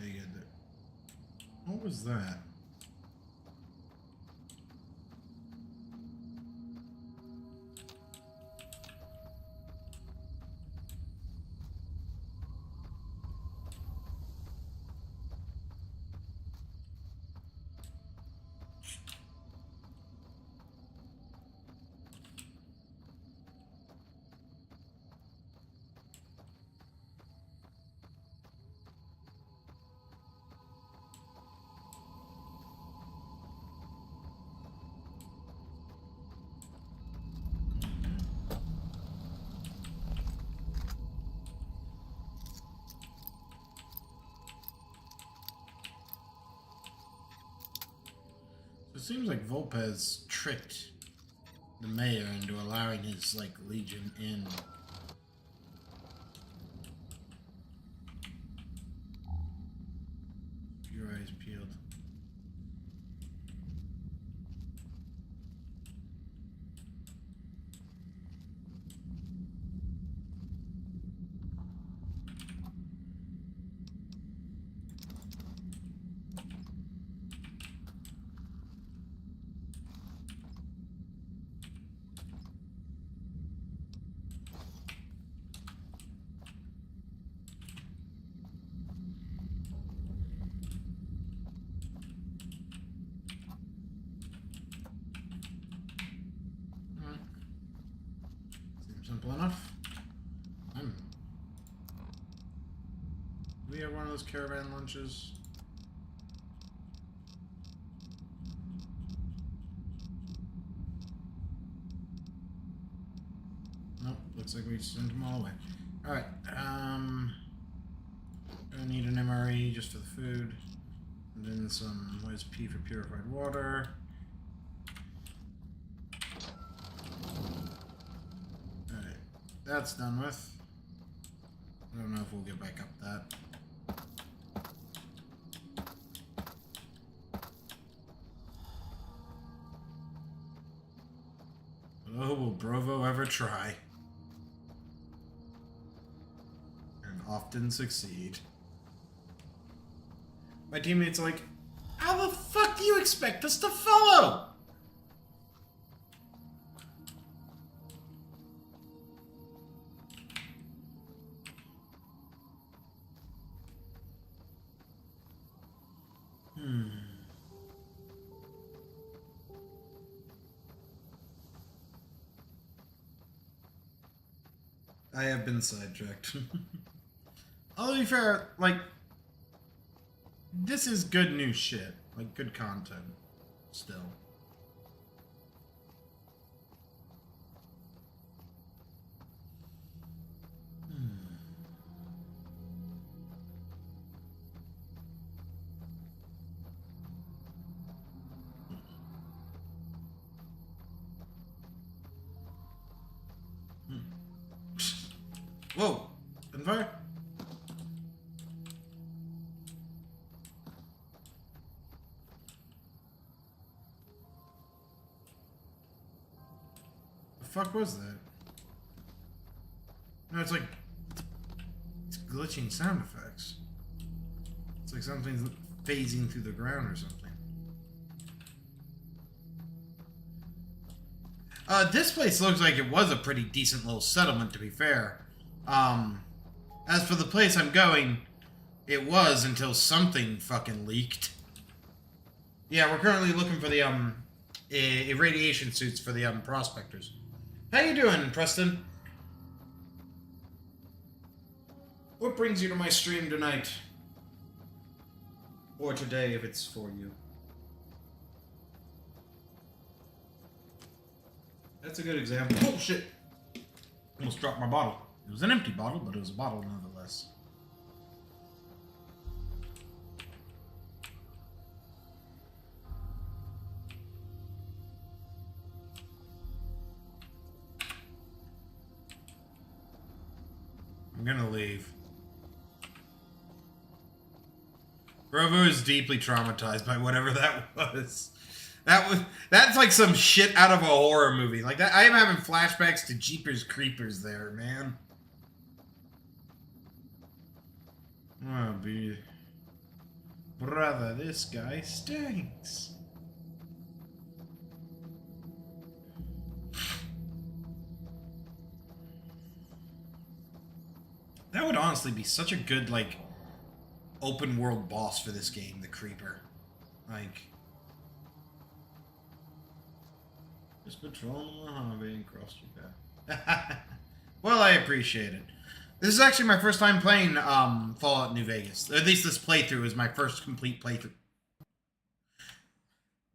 Okay, good. What was that? seems like Volpez tricked the mayor into allowing his, like, legion in. Your eyes peeled. Simple enough. Do we have one of those caravan lunches? Nope, looks like we sent them all away. Alright, gonna need an MRE just for the food. And then some, what is P for purified water? That's done with. I don't know if we'll get back up that. But oh, will Brovo ever try? And often succeed. My teammates are like, how the fuck do you expect us to follow? I have been sidetracked. I'll be fair, like, this is good new shit. Like, good content. Still. Whoa! Gunfire? The fuck was that? No, it's like... It's glitching sound effects. It's like something's phasing through the ground or something. This place looks like it was a pretty decent little settlement, to be fair. As for the place I'm going, it was until something fucking leaked. Yeah, we're currently looking for the, irradiation suits for the, prospectors. How you doing, Preston? What brings you to my stream tonight? Or today, if it's for you. That's a good example. Oh, shit! Almost dropped my bottle. It was an empty bottle, but it was a bottle nonetheless. I'm gonna leave. Grovo is deeply traumatized by whatever that was. That's like some shit out of a horror movie. Like that, I am having flashbacks to Jeepers Creepers there, man. Oh, brother, this guy stinks. That would honestly be such a good, like, open world boss for this game, the Creeper. Like, just patrolling the hobby and crossed your path. Well, I appreciate it. This is actually my first time playing Fallout New Vegas. At least this playthrough is my first complete playthrough.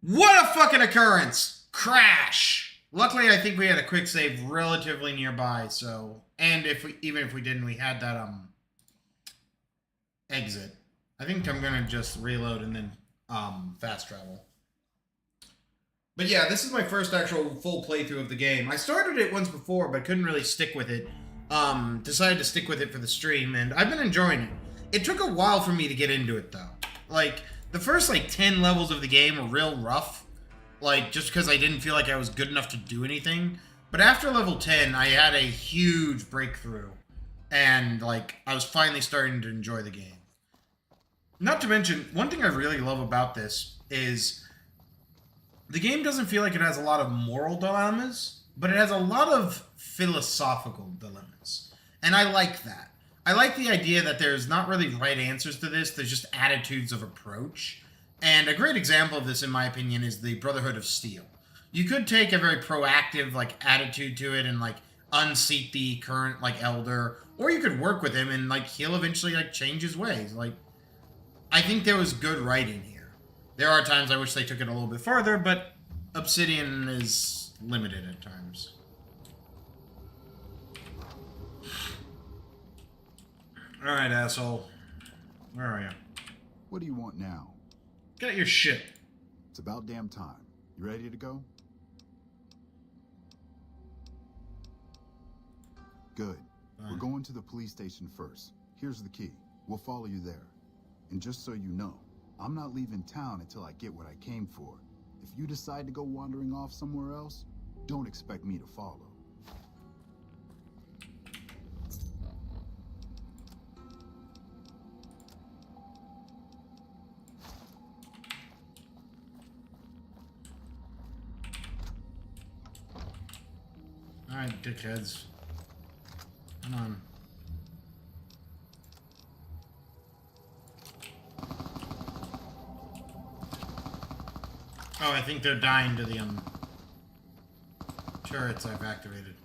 What a fucking occurrence! Crash! Luckily, I think we had a quick save relatively nearby, so... And even if we didn't, we had that, exit. I think I'm gonna just reload and then, fast travel. But yeah, this is my first actual full playthrough of the game. I started it once before, but couldn't really stick with it. Decided to stick with it for the stream, and I've been enjoying it. It took a while for me to get into it, though. Like, the first, 10 levels of the game were real rough. Just because I didn't feel like I was good enough to do anything. But after level 10, I had a huge breakthrough. And, I was finally starting to enjoy the game. Not to mention, one thing I really love about this is the game doesn't feel like it has a lot of moral dilemmas, but it has a lot of philosophical dilemmas. And I like that. I like the idea that there's not really right answers to this, there's just attitudes of approach. And a great example of this, in my opinion, is the Brotherhood of Steel. You could take a very proactive, attitude to it and, unseat the current, elder, or you could work with him and, he'll eventually, change his ways. I think there was good writing here. There are times I wish they took it a little bit farther, but Obsidian is limited at times. Alright, asshole. Where are you? What do you want now? Get your shit. It's about damn time. You ready to go? Good. We're going to the police station first. Here's the key. We'll follow you there. And just so you know, I'm not leaving town until I get what I came for. If you decide to go wandering off somewhere else, don't expect me to follow. Alright, dickheads. Come on. Oh, I think they're dying to the, turrets I've activated.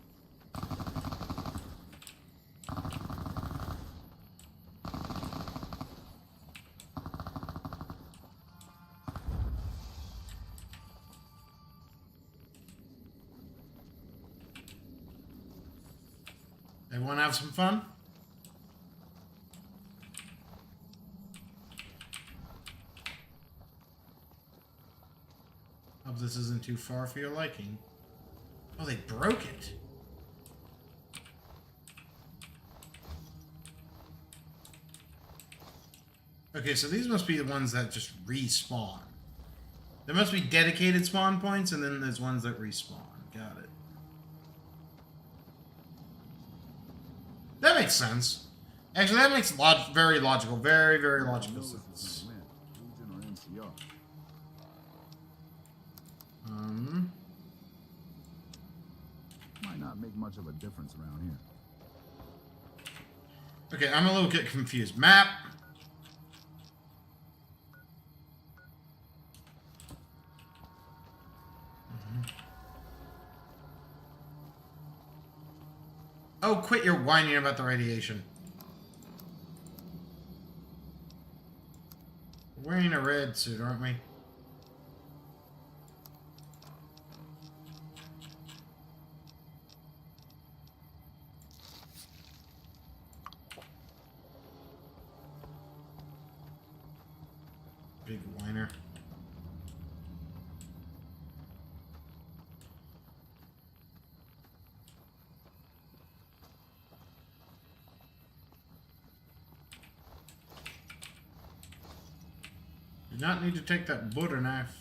They want to have some fun? Hope this isn't too far for your liking. Oh, they broke it. Okay, so these must be the ones that just respawn. There must be dedicated spawn points, and then there's ones that respawn. Got it. That makes sense. Actually, that makes very logical. Very, very logical sense. Might not make much of a difference around here. Okay, I'm a little bit confused. Map. Oh, quit your whining about the radiation. We're wearing a red suit, aren't we? Big whiner. Do not need to take that butter knife.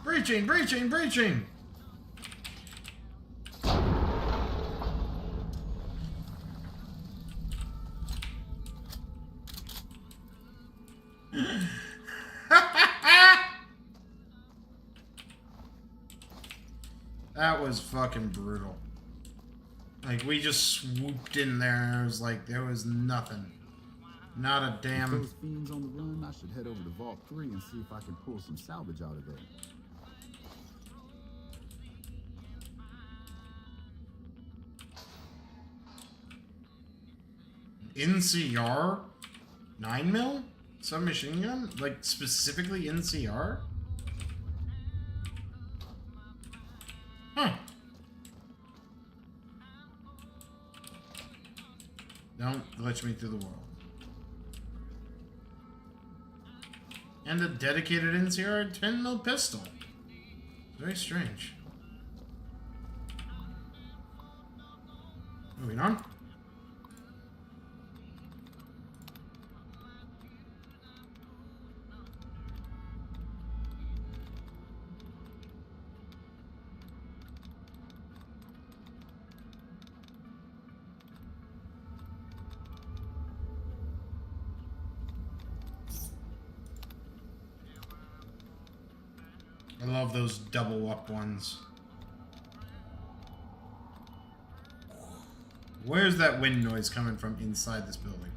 Breaching, breaching, breaching! That was fucking brutal. Like, we just swooped in there and it was like, there was nothing. Not a damn... With those fiends on the run, I should head over to Vault 3 and see if I can pull some salvage out of there. NCR? 9mm? submachine gun? Like, specifically NCR? Huh. Don't glitch me through the world. And a dedicated NCR 10mm pistol. Very strange. Moving on. I love those double up ones. Where's that wind noise coming from inside this building?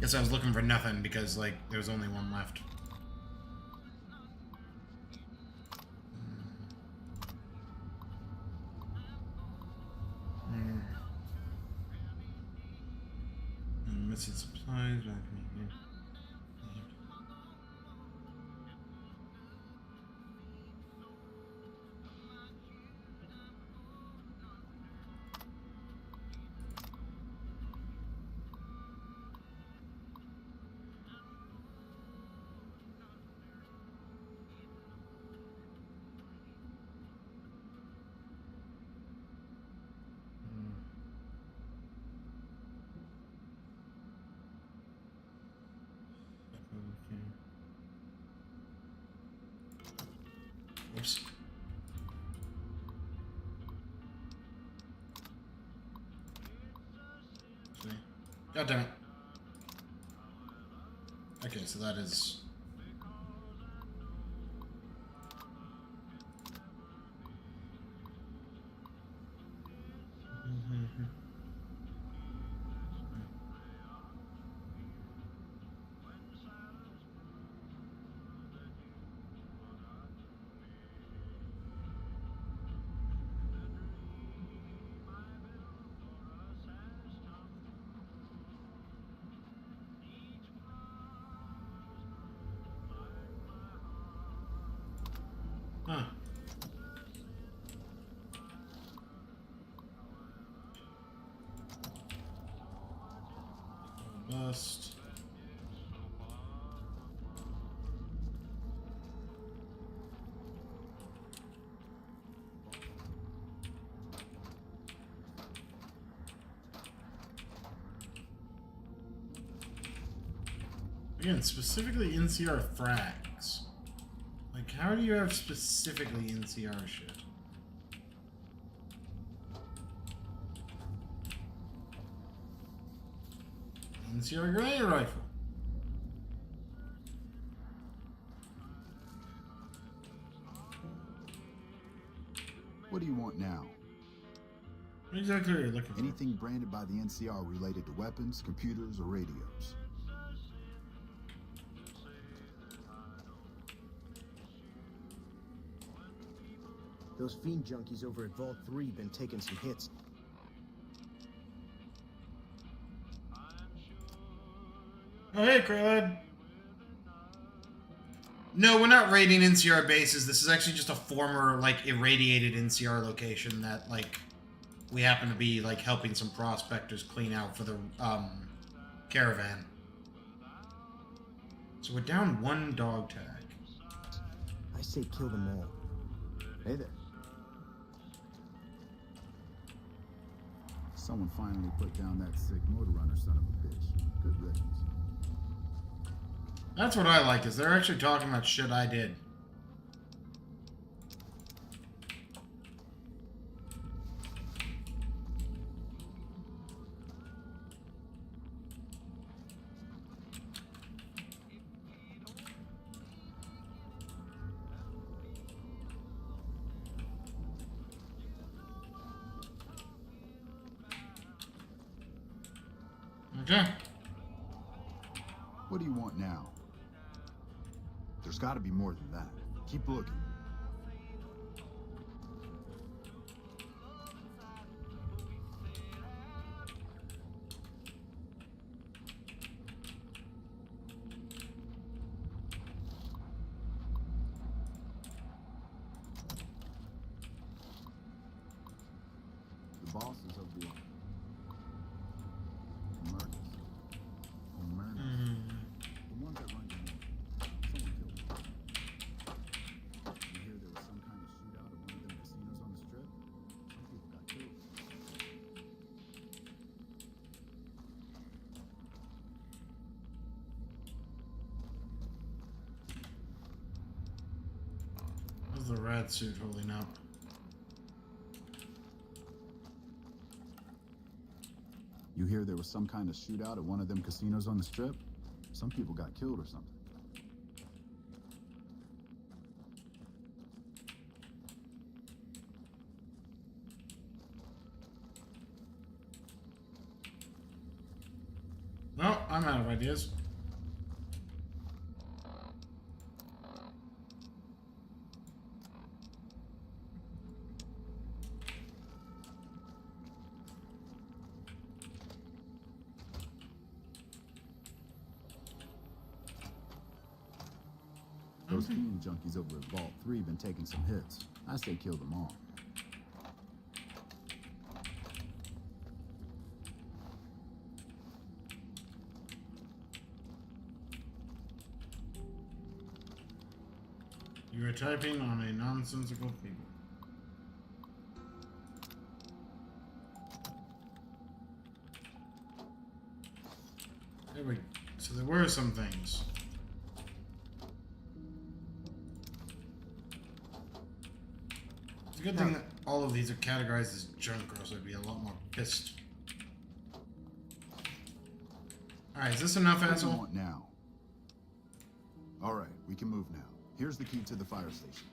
Guess I was looking for nothing because, like, there was only one left. Missing supplies. Oops. See? God damn it. Okay, so that is... Huh. Bust. Again, specifically NCR frags. Like, how do you have specifically NCR shit? NCR grenade rifle. What do you want now? What exactly are you looking for? Anything branded by the NCR related to weapons, computers, or radios. Those fiend junkies over at Vault 3 been taking some hits. Oh, hey, Krillin. No, we're not raiding NCR bases. This is actually just a former, like, irradiated NCR location that, like, we happen to be, like, helping some prospectors clean out for the, caravan. So we're down one dog tag. I say kill them all. Hey there. Someone finally put down that sick motor runner son of a bitch. Good riddance. That's what I like, is they're actually talking about shit I did. Okay. What do you want now? There's got to be more than that. Keep looking. The bosses of the Murders. The ones that run your name. Someone killed them. You hear there was some kind of shootout at one of them casinos on the strip? Some people got killed. How's the rat suit holding up? You hear there was some kind of shootout at one of them casinos on the strip? Some people got killed or something. No, I'm out of ideas. Those fiend junkies over at Vault 3 been taking some hits. I say kill them all. You are typing on a nonsensical people. There we go. So there were some things. It's a good thing that all of these are categorized as junk, or else I'd be a lot more pissed. Alright, is this enough, What do you asshole? want now? Alright, we can move now. Here's the key to the fire station.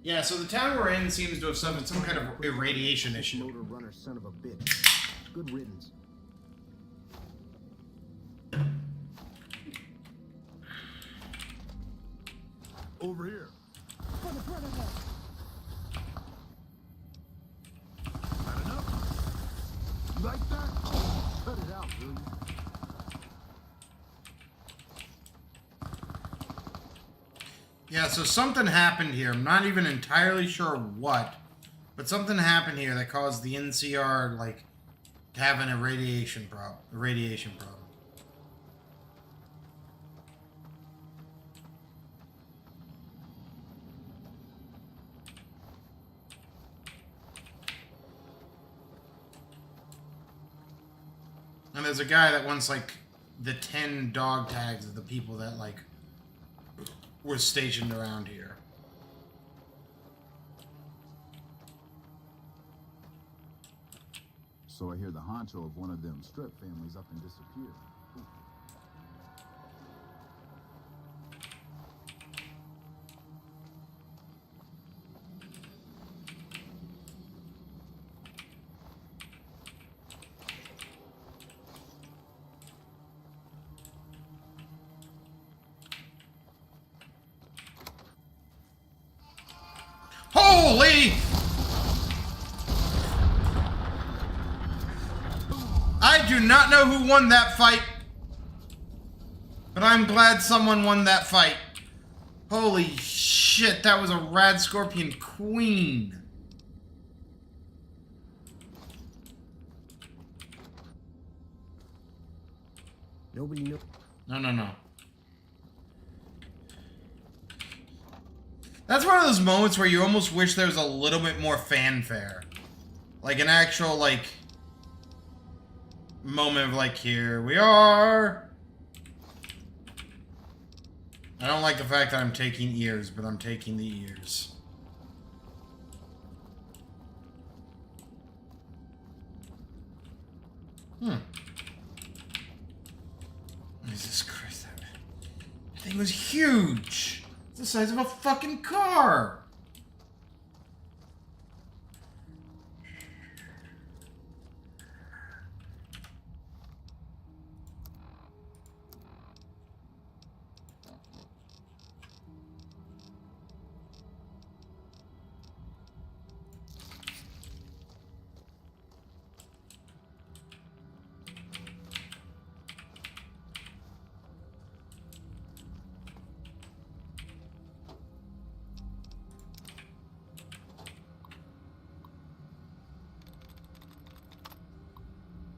Yeah, so the town we're in seems to have suffered some kind of irradiation issue. Motor runner, son of a bitch. Good riddance. Over here. Not enough? You like that? Cut it out, will you? Yeah, so something happened here. I'm not even entirely sure what, but something happened here that caused the NCR, like, to have an irradiation problem. And there's a guy that wants, like, the 10 dog tags of the people that, like, were stationed around here. So I hear the honcho of one of them strip families up and disappeared. Ooh. Holy! I do not know who won that fight, but I'm glad someone won that fight. Holy shit, that was a rad scorpion queen. Nobody knew. No. That's one of those moments where you almost wish there was a little bit more fanfare. Like an actual, like, moment of, like, here we are. I don't like the fact that I'm taking ears, but I'm taking the ears. Jesus Christ, that thing was huge. It's the size of a fucking car.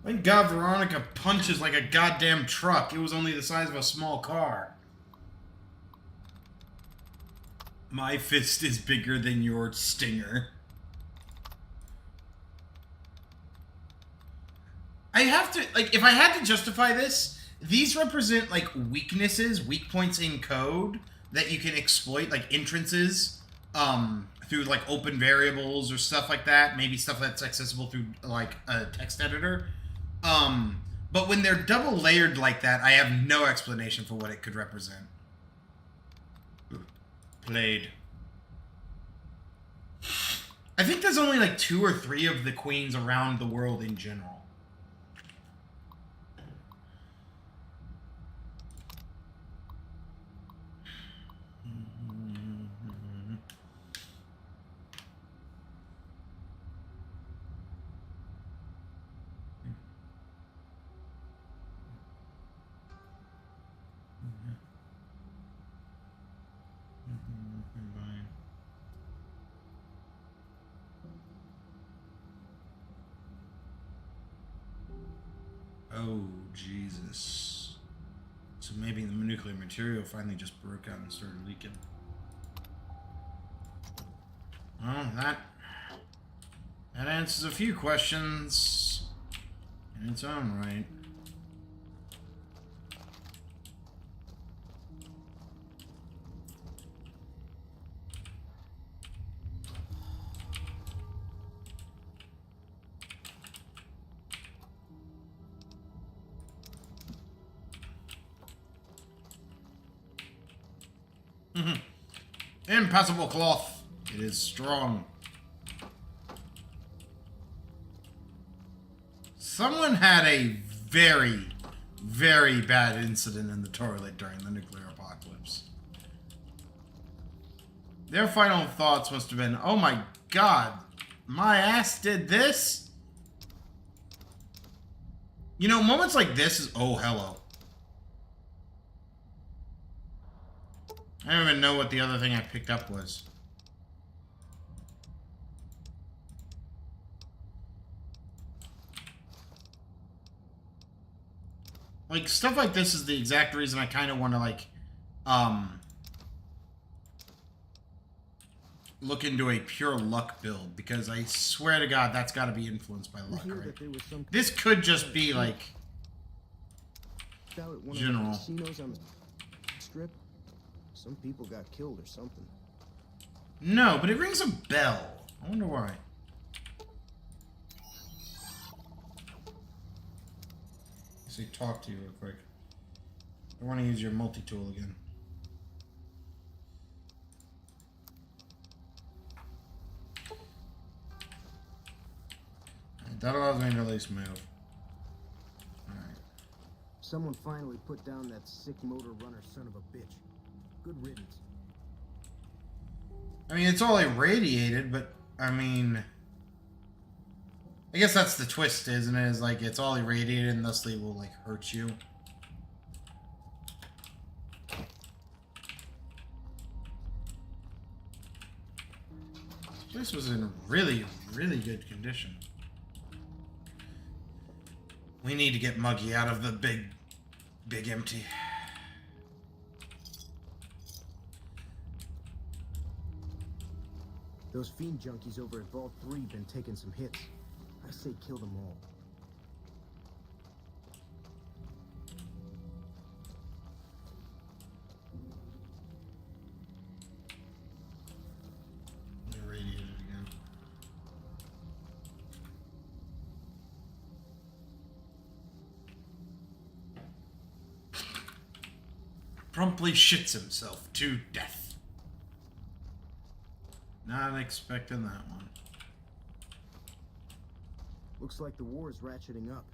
Thank God Veronica punches like a goddamn truck. It was only the size of a small car. My fist is bigger than your stinger. I have to, like, if I had to justify this, these represent, like, weaknesses, weak points in code that you can exploit, like entrances, through, like, open variables or stuff like that. Maybe stuff that's accessible through, like, a text editor. But when they're double layered like that, I have no explanation for what it could represent. Played. I think there's only, like, 2 or 3 of the queens around the world in general. Oh, Jesus. So maybe the nuclear material finally just broke out and started leaking. Well, that answers a few questions in its own right. Impassable cloth. It is strong. Someone had a very, very bad incident in the toilet during the nuclear apocalypse. Their final thoughts must have been, oh my God, my ass did this? You know, moments like this is, oh, hello. I don't even know what the other thing I picked up was. Like, stuff like this is the exact reason I kind of want to, like, look into a pure luck build, because I swear to God, that's got to be influenced by luck, right? This could just be, like, general. Casinos on the strip. Some people got killed or something. No, but it rings a bell. I wonder why. Let's see, talk to you real quick. I want to use your multi-tool again. That allows me to release move. Alright. Someone finally put down that sick motor runner son of a bitch. Good riddance. I mean, it's all irradiated, but, I mean... I guess that's the twist, isn't it? Is like, it's all irradiated and thusly will, like, hurt you. This place was in really, really good condition. We need to get Muggy out of the big empty. Those fiend junkies over at Vault 3 been taking some hits. I say kill them all. Irradiated again. Promptly shits himself to death. Not expecting that one. Looks like the war is ratcheting up.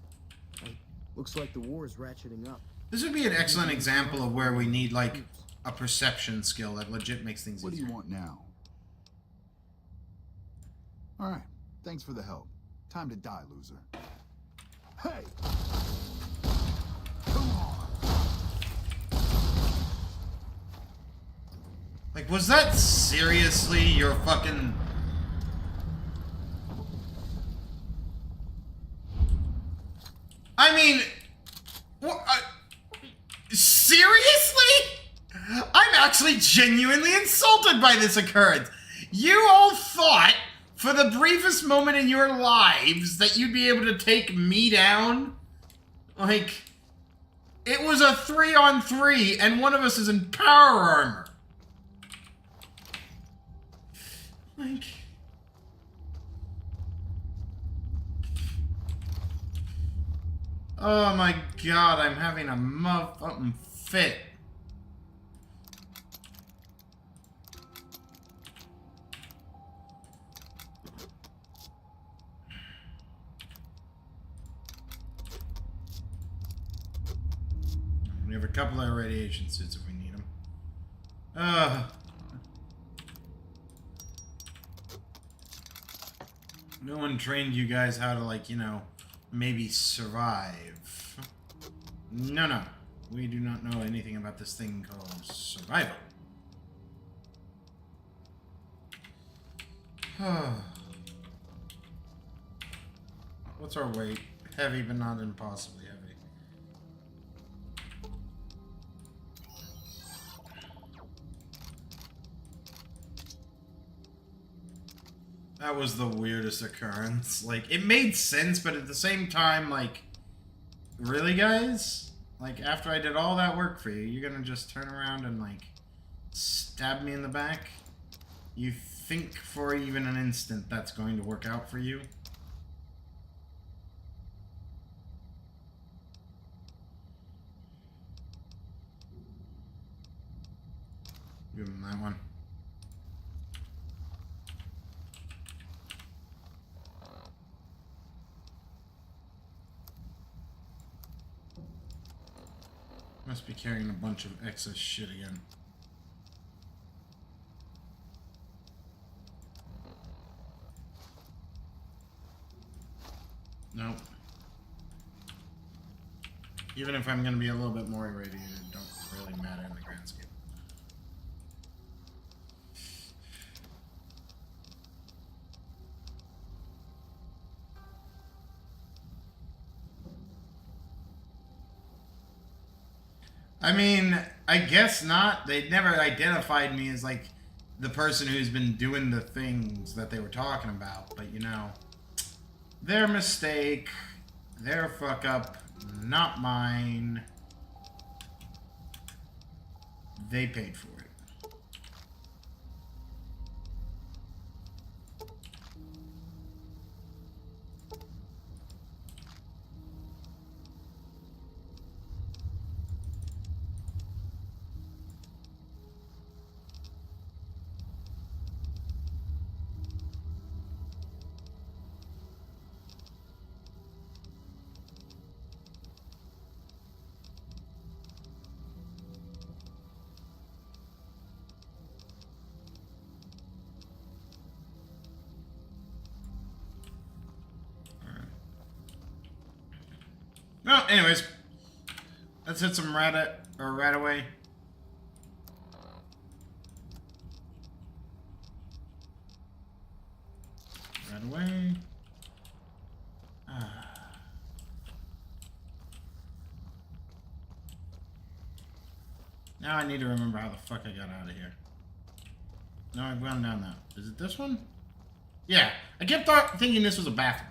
Looks like the war is ratcheting up. This would be an excellent example of where we need, like, a perception skill that legit makes things What do easier. you want now? Alright, thanks for the help. Time to die, loser. Hey! Come on! Like, was that seriously your fucking... I mean, seriously? I'm actually genuinely insulted by this occurrence. You all thought, for the briefest moment in your lives, that you'd be able to take me down? Like, it was a 3-on-3, and one of us is in power armor. Like... Oh my god, I'm having a motherfucking fit. We have a couple of radiation suits if we need them. No one trained you guys how to, like, you know, maybe survive. No. We do not know anything about this thing called survival. What's our weight? Heavy, but not impossibly heavy. That was the weirdest occurrence. Like, it made sense, but at the same time, like, really, guys? Like, after I did all that work for you, you're gonna just turn around and, like, stab me in the back? You think for even an instant that's going to work out for you? Give him that one. Must be carrying a bunch of excess shit again. Nope. Even if I'm going to be a little bit more irradiated, it don't really matter in the grand scheme. I mean, I guess not. They never identified me as, like, the person who's been doing the things that they were talking about. But, you know, their mistake, their fuck up, not mine. They paid for it. Well, anyways, let's hit some Radaway. Radaway. Now I need to remember how the fuck I got out of here. No, I've gone down that. Is it this one? Yeah, I kept thinking this was a bathroom.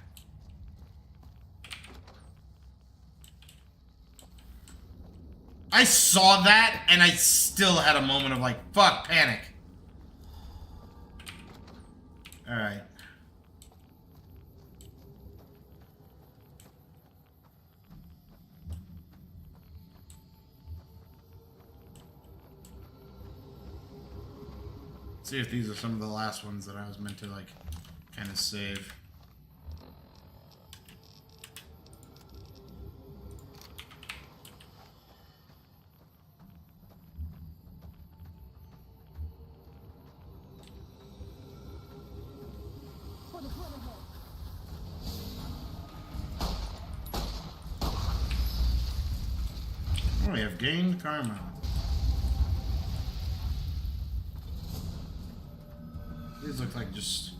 I saw that, and I still had a moment of, like, fuck, panic. Alright. See if these are some of the last ones that I was meant to, like, kind of save. Oh, we have gained karma. These look like just...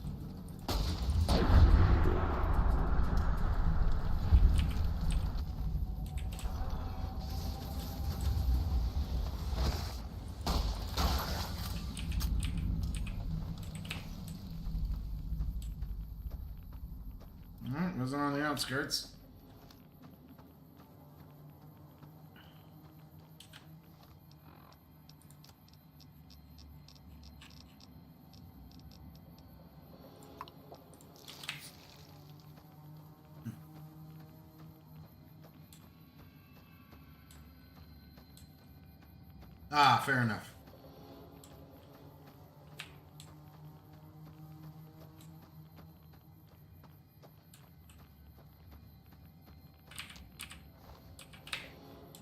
wasn't on the outskirts. Ah, fair enough.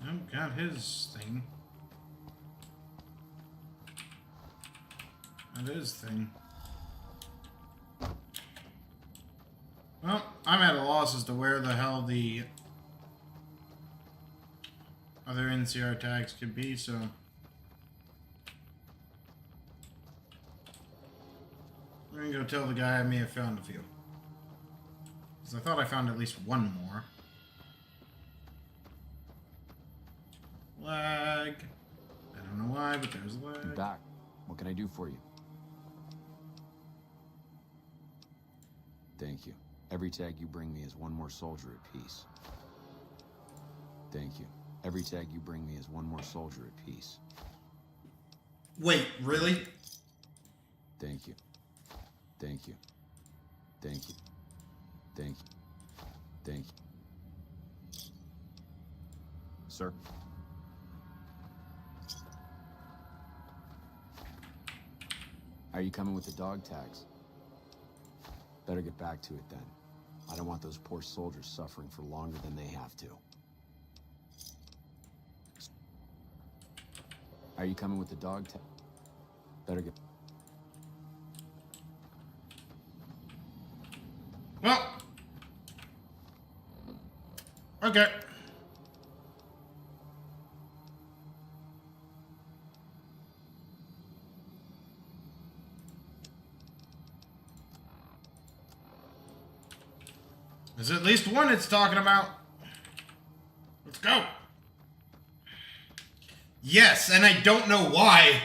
Oh, got his thing. That is thing. Well, I'm at a loss as to where the hell the other NCR tags could be, so... I'm gonna go tell the guy I may have found a few. Because I thought I found at least one more. Lag. I don't know why, but there's a lag. I'm back. What can I do for you? Thank you. Every tag you bring me is one more soldier at peace. Thank you. Every tag you bring me is one more soldier at peace. Wait, really? Thank you. Thank you. Thank you. Thank you. Thank you. Sir? Are you coming with the dog tags? Better get back to it then. I don't want those poor soldiers suffering for longer than they have to. Are you coming with the dog tag? Better get... Well. Okay. There's at least one it's talking about. Let's go. Yes, and I don't know why.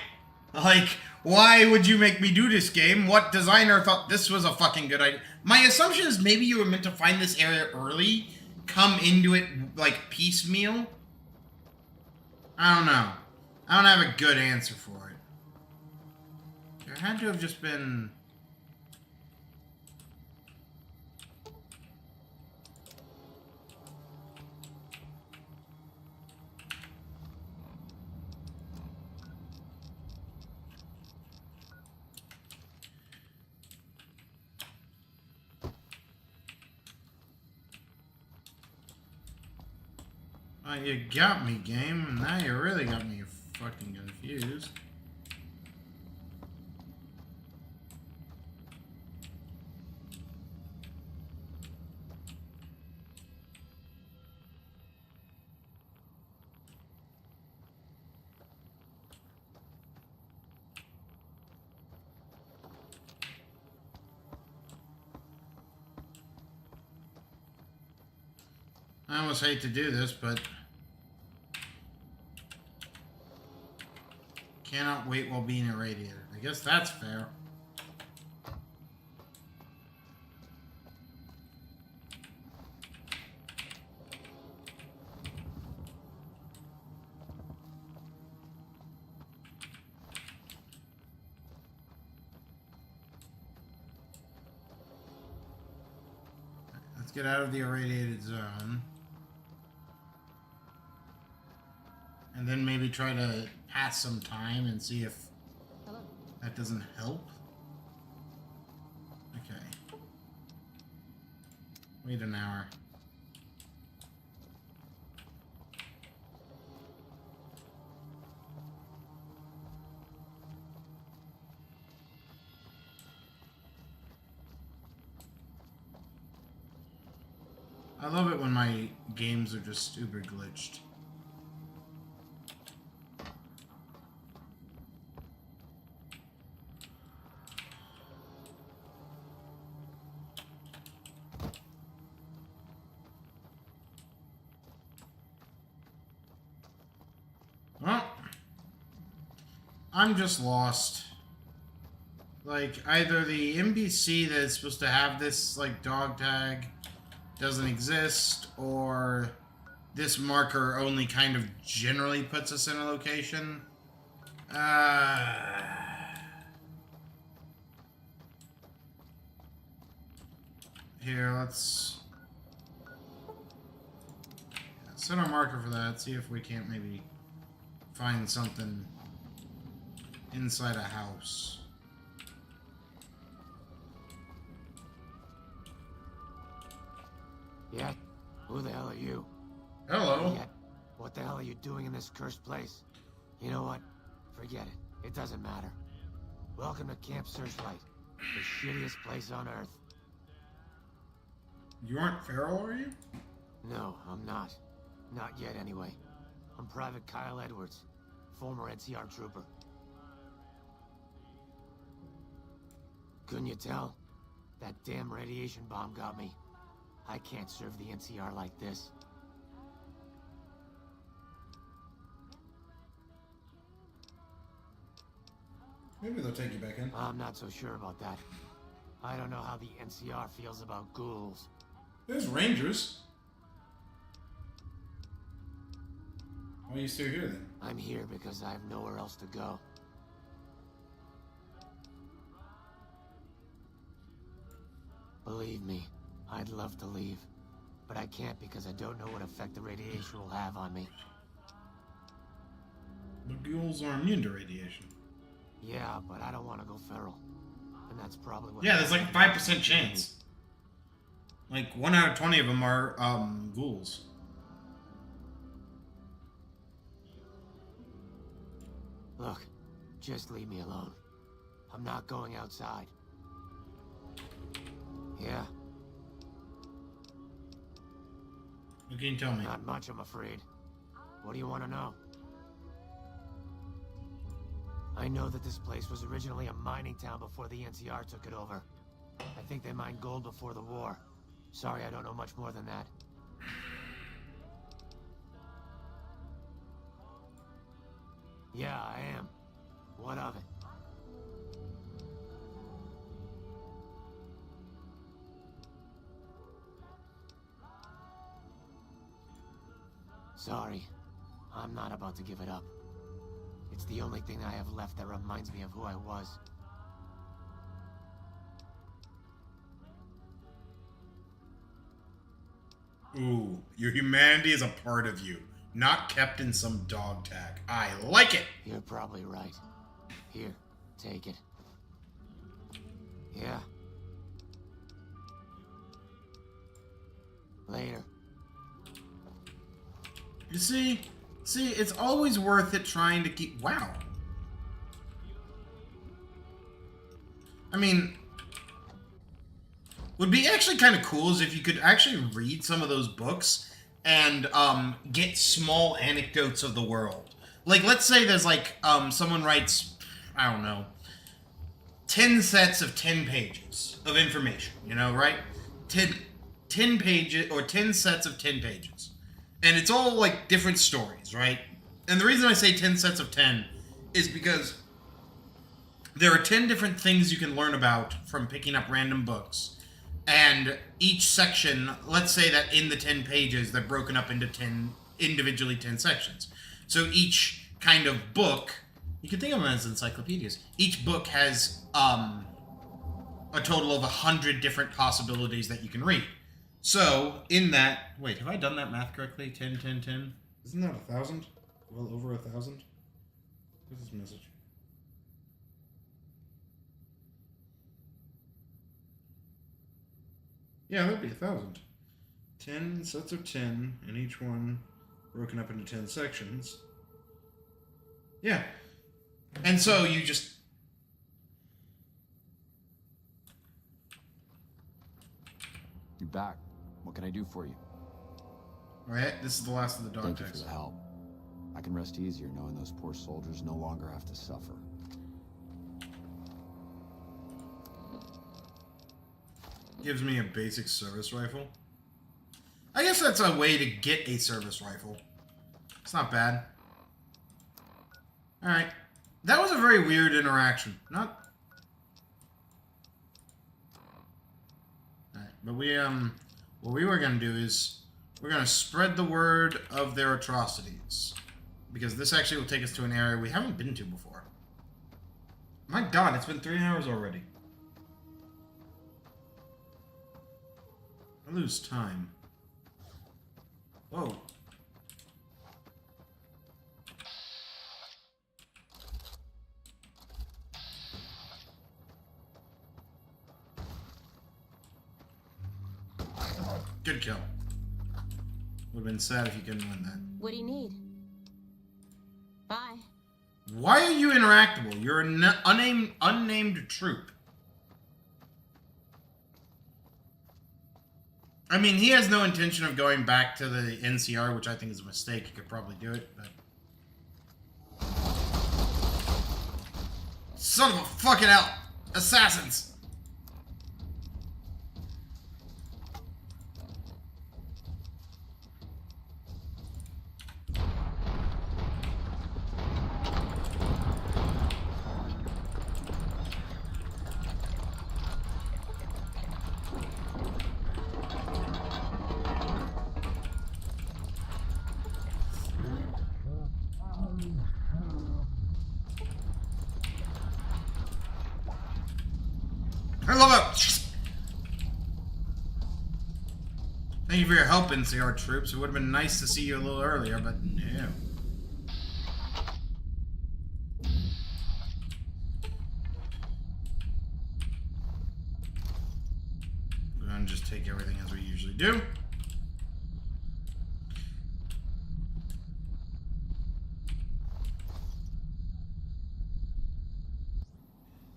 Like, why would you make me do this game? What designer thought this was a fucking good idea? My assumption is maybe you were meant to find this area early, come into it, like, piecemeal. I don't know. I don't have a good answer for it. There had to have just been... you got me, game. Now you really got me fucking confused. I almost hate to do this, but... Cannot wait while being irradiated. I guess that's fair. Let's get out of the irradiated zone. And then maybe try to pass some time and see if that doesn't help. Okay. Wait an hour. I love it when my games are just super glitched. Well, I'm just lost. Like, either the NPC that is supposed to have this, like, dog tag doesn't exist, or this marker only kind of generally puts us in a location. Here, let's set our marker for that. See if we can't maybe find something inside a house. Yet? Who the hell are you? Hello. Yet? What the hell are you doing in this cursed place? You know what? Forget it. It doesn't matter. Welcome to Camp Searchlight, the shittiest place on Earth. You aren't Farrell, are you? No, I'm not. Not yet, anyway. I'm Private Kyle Edwards, former NCR trooper. Couldn't you tell? That damn radiation bomb got me. I can't serve the NCR like this. Maybe they'll take you back in. I'm not so sure about that. I don't know how the NCR feels about ghouls. There's Rangers. Why are you still here then? I'm here because I have nowhere else to go. Believe me, I'd love to leave, but I can't because I don't know what effect the radiation will have on me. The ghouls are immune to radiation. Yeah, but I don't want to go feral. And that's probably what... Yeah, there's like a 5% chance. Like 1 out of 20 of them are ghouls. Look, just leave me alone. I'm not going outside. Yeah, What can you tell me? not much, I'm afraid. What do you want to know? I know that this place was originally a mining town before the NCR took it over. I think they mined gold before the war. Sorry, I don't know much more than that. Yeah, I am. What of it? Sorry, I'm not about to give it up. It's the only thing I have left that reminds me of who I was. Ooh, your humanity is a part of you, not kept in some dog tag. I like it! You're probably right. Here, take it. Yeah. Later. You see, it's always worth it trying to keep... Wow. I mean, would be actually kind of cool is if you could actually read some of those books and get small anecdotes of the world. Like, let's say there's like, someone writes, I don't know, 10 sets of 10 pages of information, you know, right? 10 pages, or 10 sets of 10 pages. And it's all, like, different stories, right? And the reason I say 10 sets of 10 is because there are 10 different things you can learn about from picking up random books. And each section, let's say that in the 10 pages, they're broken up into 10, individually 10 sections. So each kind of book, you can think of them as encyclopedias. Each book has a total of 100 different possibilities that you can read. So, in that... Wait, have I done that math correctly? 10, 10, 10? Isn't that 1,000? Well, over 1,000? What's this message? Yeah, that'd be 1,000. 10 sets of 10, and each one broken up into 10 sections. Yeah. And so you just... You're back. What can I do for you? Alright, this is the last of the dog Thank you tags. for the help. I can rest easier knowing those poor soldiers no longer have to suffer. Gives me a basic service rifle. I guess that's a way to get a service rifle. It's not bad. Alright. That was a very weird interaction. Not... Alright, but what we were going to do is we're going to spread the word of their atrocities. Because this actually will take us to an area we haven't been to before. My God, it's been 3 hours already. I lose time. Whoa. Good kill. Would have been sad if you couldn't win that. What do you need? Bye. Why are you interactable? You're an unnamed troop. I mean, he has no intention of going back to the NCR, which I think is a mistake. He could probably do it, but... Son of a fucking hell! Assassins! I love it! Thank you for your help, NCR troops. It would have been nice to see you a little earlier, but no. We're gonna just take everything as we usually do.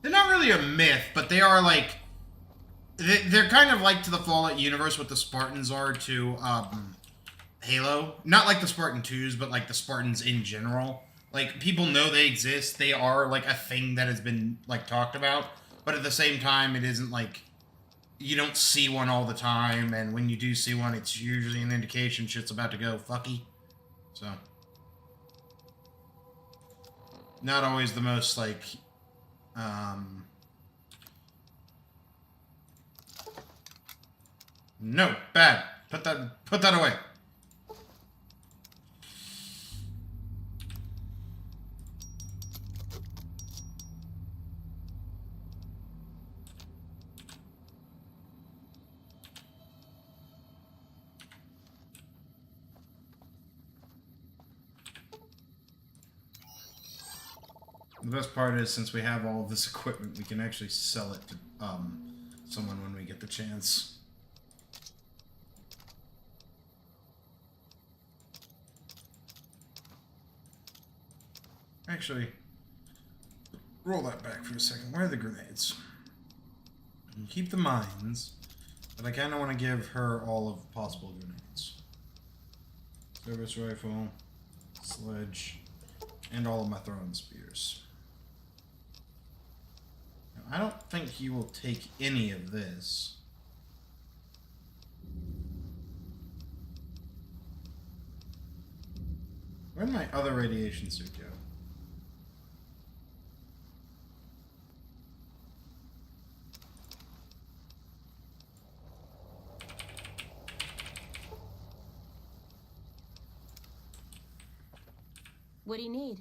They're not really a myth, but they are like... They're kind of like to the Fallout universe what the Spartans are to Halo. Not like the Spartan 2s, but like the Spartans in general. Like, people know they exist. They are like a thing that has been like talked about. But at the same time, it isn't like... You don't see one all the time, and when you do see one, it's usually an indication shit's about to go fucky. So... Not always the most, like... No, bad. Put that away. The best part is, since we have all of this equipment, we can actually sell it to someone when we get the chance. Actually, roll that back for a second. Where are the grenades? And keep the mines, but I kind of want to give her all of the possible grenades. Service rifle, sledge, and all of my throwing spears. I don't think you will take any of this. Where'd my other radiation suit go? What do you need?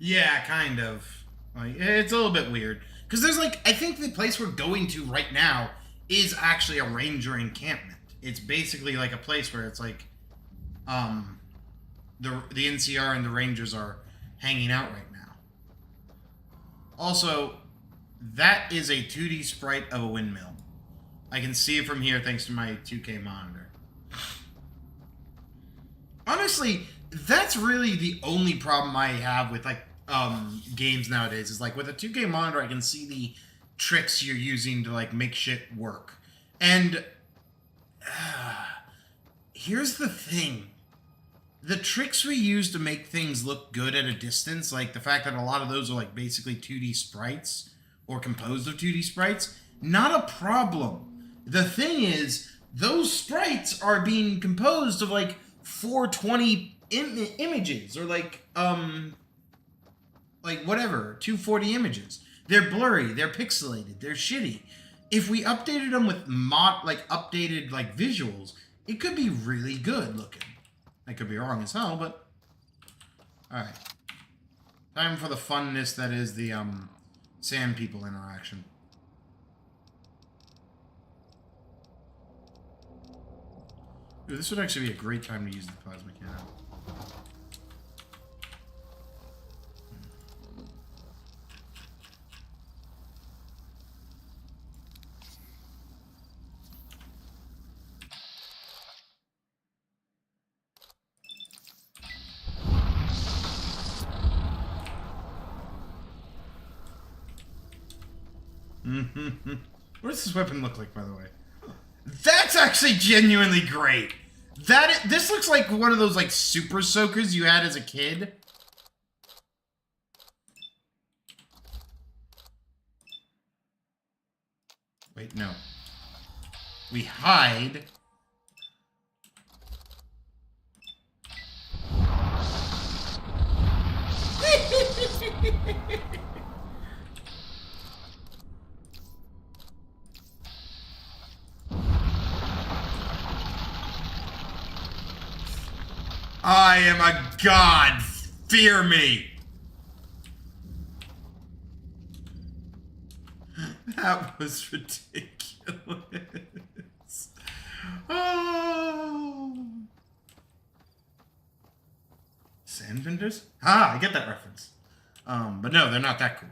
Yeah, kind of. Like, it's a little bit weird. Because there's like, I think the place we're going to right now is actually a ranger encampment. It's basically like a place where it's like, the NCR and the rangers are hanging out right now. Also, that is a 2D sprite of a windmill. I can see it from here thanks to my 2K monitor. Honestly, that's really the only problem I have with like games nowadays, is like with a 2K monitor I can see the tricks you're using to like make shit work. And here's the thing. The tricks we use to make things look good at a distance, like the fact that a lot of those are like basically 2D sprites or composed of 2D sprites, not a problem. The thing is, those sprites are being composed of like 420 images or like whatever 240 images. They're blurry, they're pixelated, they're shitty. If we updated them with updated like visuals, it could be really good looking. I could be wrong as hell, but all right. Time for the funness that is the sand people interaction. Ooh, this would actually be a great time to use the plasma cannon. What does this weapon look like, by the way? That's actually genuinely great. This looks like one of those like super soakers you had as a kid. Wait, no. We hide. I am a god. Fear me. That was ridiculous. Oh. Sandbenders? Ah, I get that reference. But no, they're not that cool.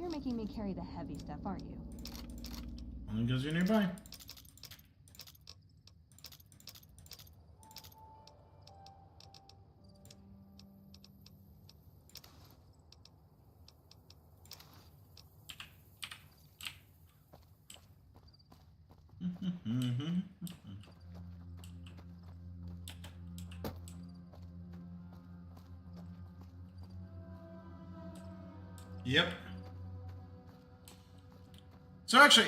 You're making me carry the heavy stuff, aren't you? Only because you're nearby. Yep. So actually,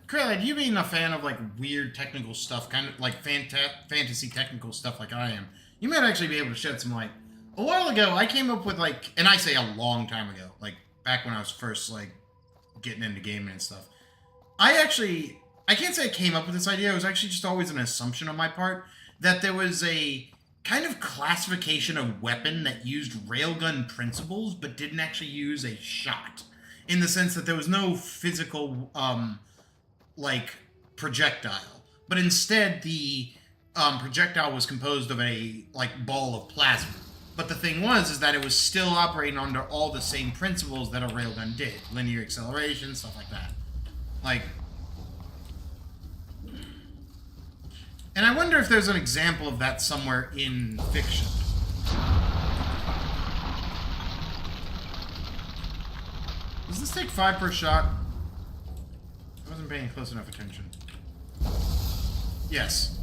Krayla, you being a fan of like weird technical stuff, kind of like fantasy technical stuff like I am, you might actually be able to shed some light. A while ago, I came up with like, and I say a long time ago, like back when I was first like getting into gaming and stuff. I can't say I came up with this idea. It was actually just always an assumption on my part that there was a kind of classification of weapon that used railgun principles but didn't actually use a shot. In the sense that there was no physical, like, projectile. But instead, the projectile was composed of a, like, ball of plasma. But the thing is that it was still operating under all the same principles that a railgun did. Linear acceleration, stuff like that. Like... And I wonder if there's an example of that somewhere in fiction. Does this take 5 per shot? I wasn't paying close enough attention. Yes.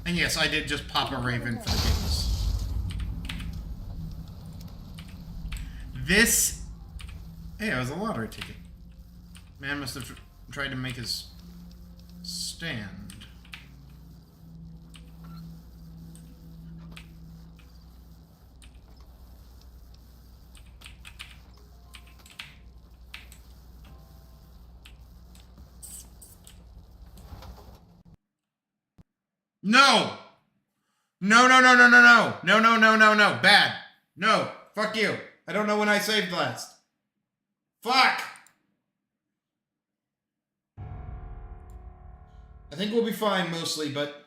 And yes, I did just pop a raven for the giggles. This... Hey, it was a lottery ticket. Man must have tried to make his stand. No! No, no, no, no, no, no. No, no, no, no, no. Bad. No. Fuck you. I don't know when I saved last. Fuck! I think we'll be fine mostly, but...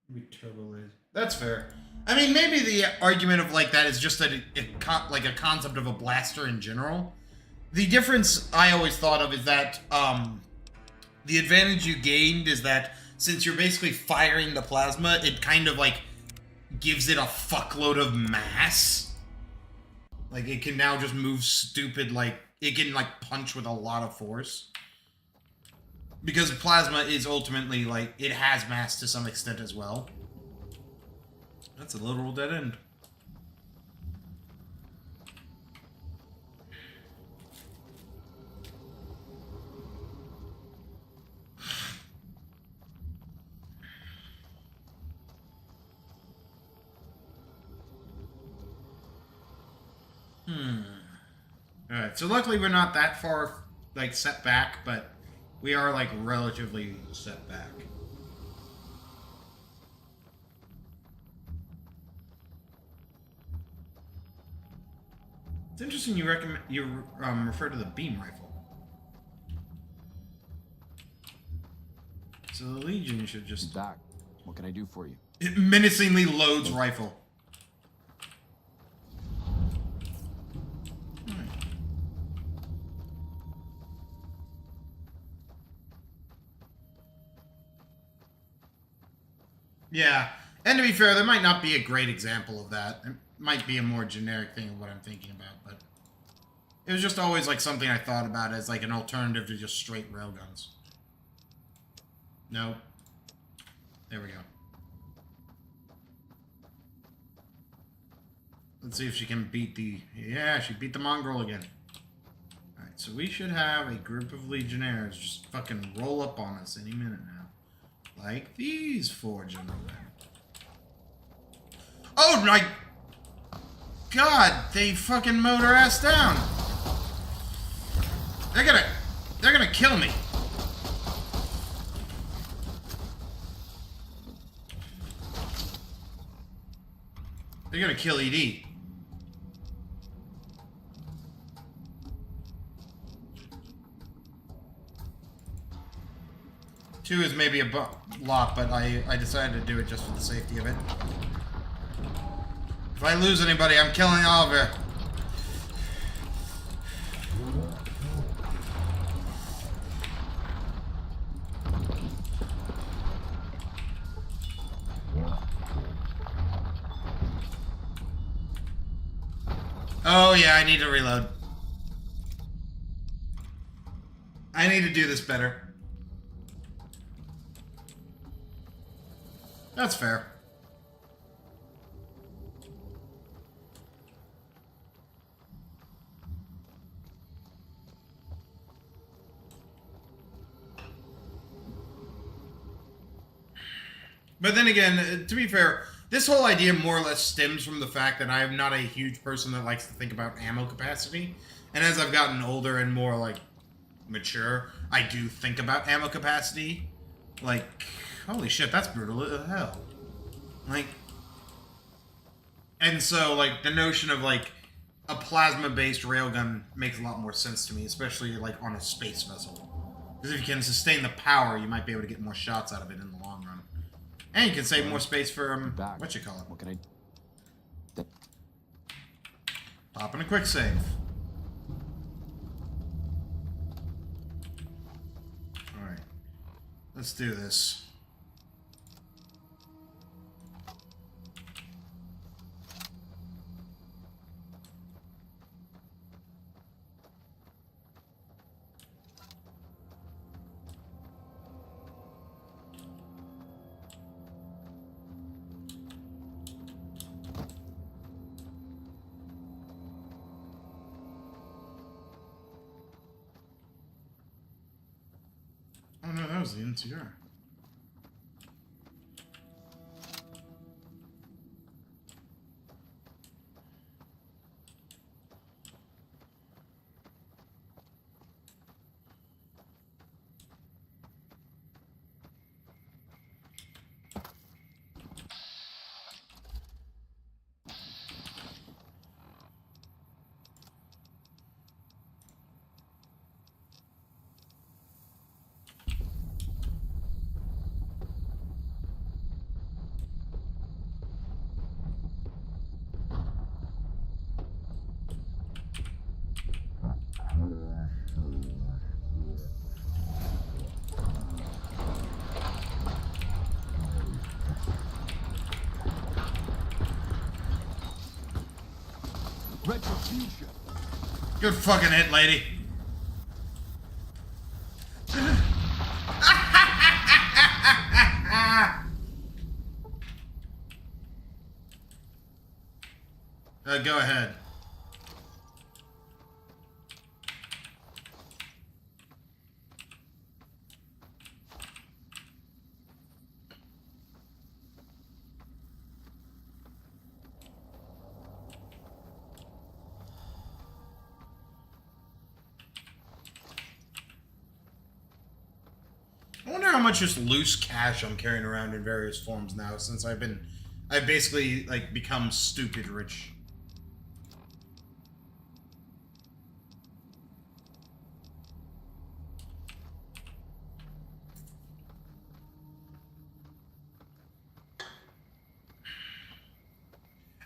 Maybe turbo laser. That's fair. I mean, maybe the argument of like that is just that like a concept of a blaster in general. The difference I always thought of is that the advantage you gained is that since you're basically firing the plasma, it kind of like gives it a fuckload of mass. Like it can now just move stupid, like it can like punch with a lot of force. Because plasma is ultimately like, it has mass to some extent as well. That's a literal dead end. Alright, so luckily we're not that far, like, set back, but we are, like, relatively set back. It's interesting you refer to the beam rifle. So the Legion should just... Back. What can I do for you? It menacingly loads rifle. Yeah, and to be fair, there might not be a great example of that. It might be a more generic thing of what I'm thinking about, but it was just always like something I thought about as like an alternative to just straight railguns. No. There we go. Let's see if she can beat the... Yeah, she beat the mongrel again. Alright, so we should have a group of legionnaires just fucking roll up on us any minute now. Like these four gentlemen. Oh my God! They fucking mowed her ass down. They're gonna kill me. They're gonna kill ED. Two is maybe a lot, but I decided to do it just for the safety of it. If I lose anybody, I'm killing Oliver. Oh yeah, I need to reload. I need to do this better. That's fair. But then again, to be fair, this whole idea more or less stems from the fact that I am not a huge person that likes to think about ammo capacity. And as I've gotten older and more, like, mature, I do think about ammo capacity. Like, holy shit, that's brutal as hell. Like, and so, like, the notion of, like, a plasma-based railgun makes a lot more sense to me, especially, like, on a space vessel. Because if you can sustain the power, you might be able to get more shots out of it in the long run. And you can save more space for, what you call it? What can I... Pop in a quick save. Alright. Let's do this. Oh no, that was the NCR. Good fucking hit, lady. Go ahead. I wonder how much just loose cash I'm carrying around in various forms now since I've basically like become stupid rich.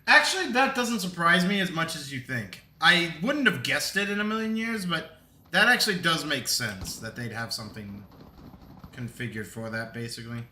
Actually, that doesn't surprise me as much as you think. I wouldn't have guessed it in a million years, but that actually does make sense that they'd have something configured for that, basically.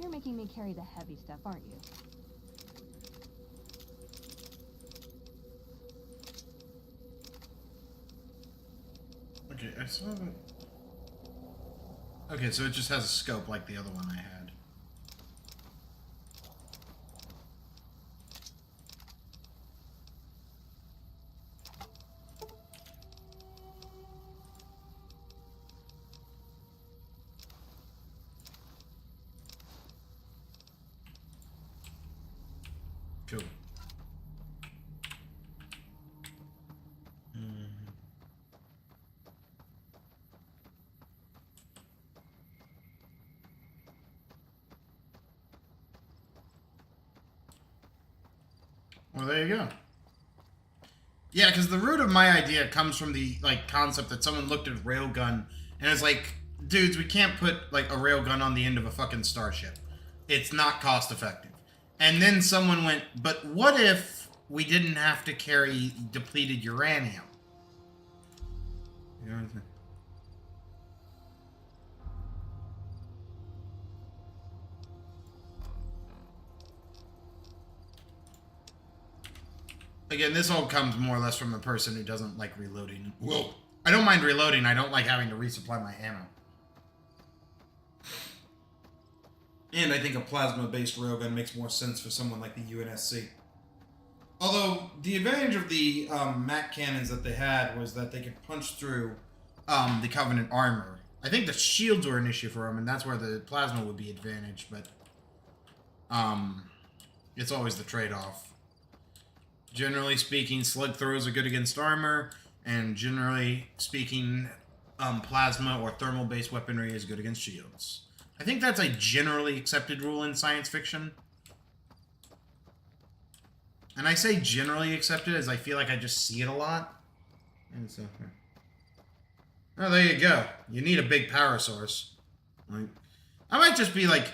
You're making me carry the heavy stuff, aren't you? Okay, I saw that. Okay, so it just has a scope like the other one I had. Cool. Well, there you go. Yeah, because the root of my idea comes from the like concept that someone looked at railgun and it's like, dudes, we can't put like a railgun on the end of a fucking starship. It's not cost effective. And then someone went, but what if we didn't have to carry depleted uranium? You know what I'm saying? Again, this all comes more or less from the person who doesn't like reloading. Whoa. I don't mind reloading. I don't like having to resupply my ammo. And I think a plasma-based railgun makes more sense for someone like the UNSC. Although, the advantage of the MAC cannons that they had was that they could punch through the Covenant armor. I think the shields were an issue for them, and that's where the plasma would be advantage, but it's always the trade-off. Generally speaking, slug throws are good against armor, and generally speaking, plasma or thermal-based weaponry is good against shields. I think that's a generally accepted rule in science fiction. And I say generally accepted as I feel like I just see it a lot. And so, oh, there you go. You need a big power source. Like, I might just be like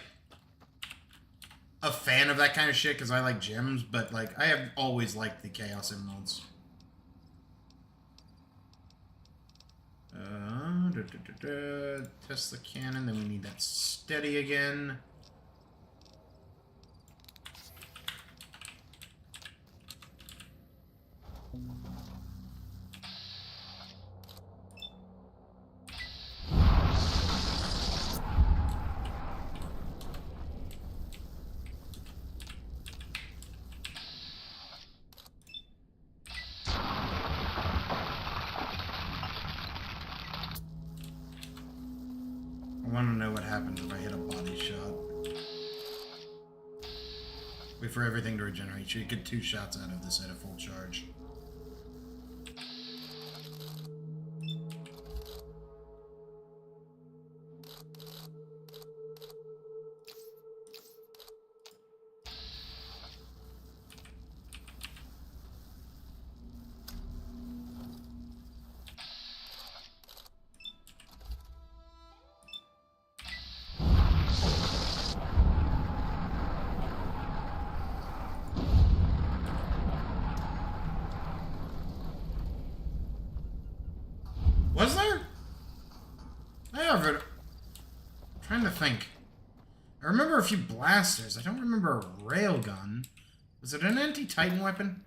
a fan of that kind of shit because I like gems, but like I have always liked the Chaos Emeralds. Test the cannon, then we need that steady again. I want to know what happens if I hit a body shot. Wait for everything to regenerate. You get 2 shots out of this at a full charge. Was there? I ever... Trying to think. I remember a few blasters. I don't remember a railgun. Was it an anti-Titan weapon?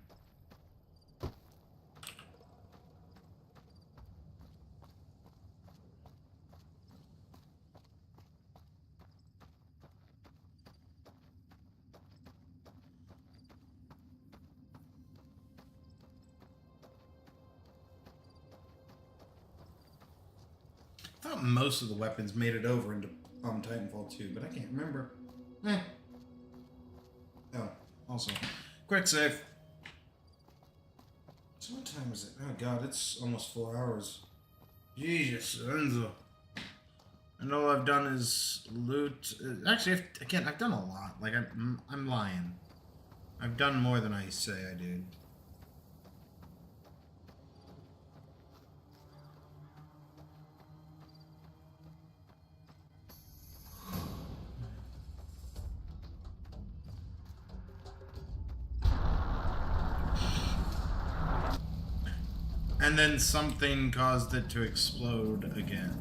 I thought most of the weapons made it over into Titanfall 2, but I can't remember. Oh, also, quick save. So what time is it? Oh god, it's almost 4 hours. Jesus, Enzo. And all I've done is loot. Actually, again, I've done a lot. Like, I'm lying. I've done more than I say I did. And then something caused it to explode again.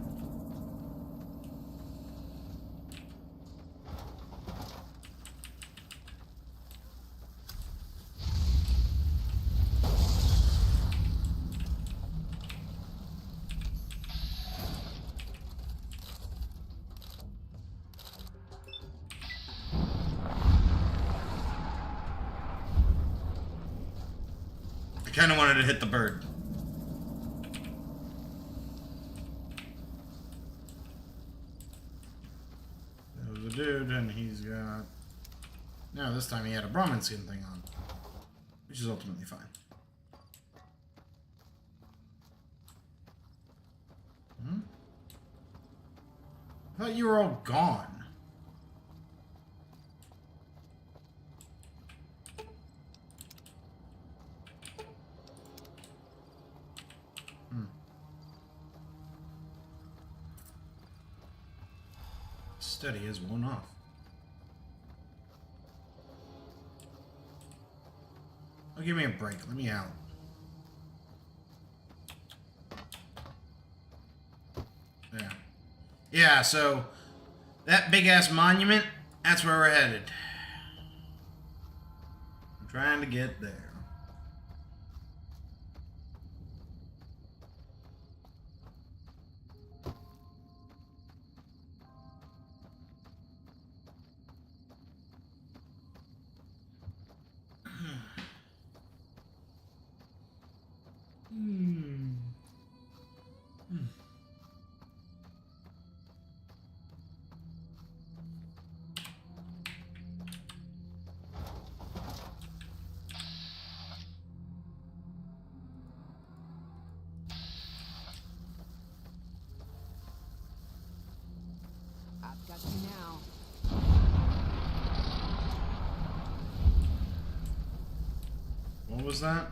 I kind of wanted to hit the bird. Dude, and he's got... No, this time he had a Brahmin skin thing on. Which is ultimately fine. I thought you were all gone. Steady is one off. Oh, give me a break. Let me out. Yeah. Yeah, so that big ass monument, that's where we're headed. I'm trying to get there. I've got you now. What was that?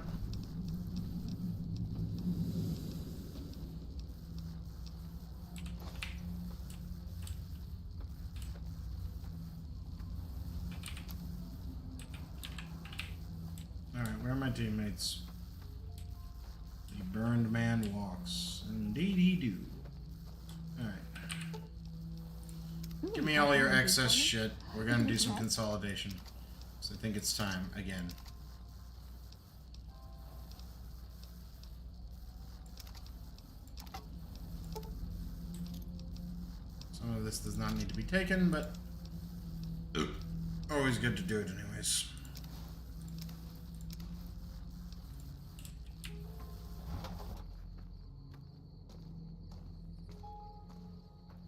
Alright, where are my teammates? The burned man walks. Indeed he do. Alright. Give me all your excess shit. We're gonna do some consolidation. So I think it's time again. Some of this does not need to be taken, but always good to do it anyways.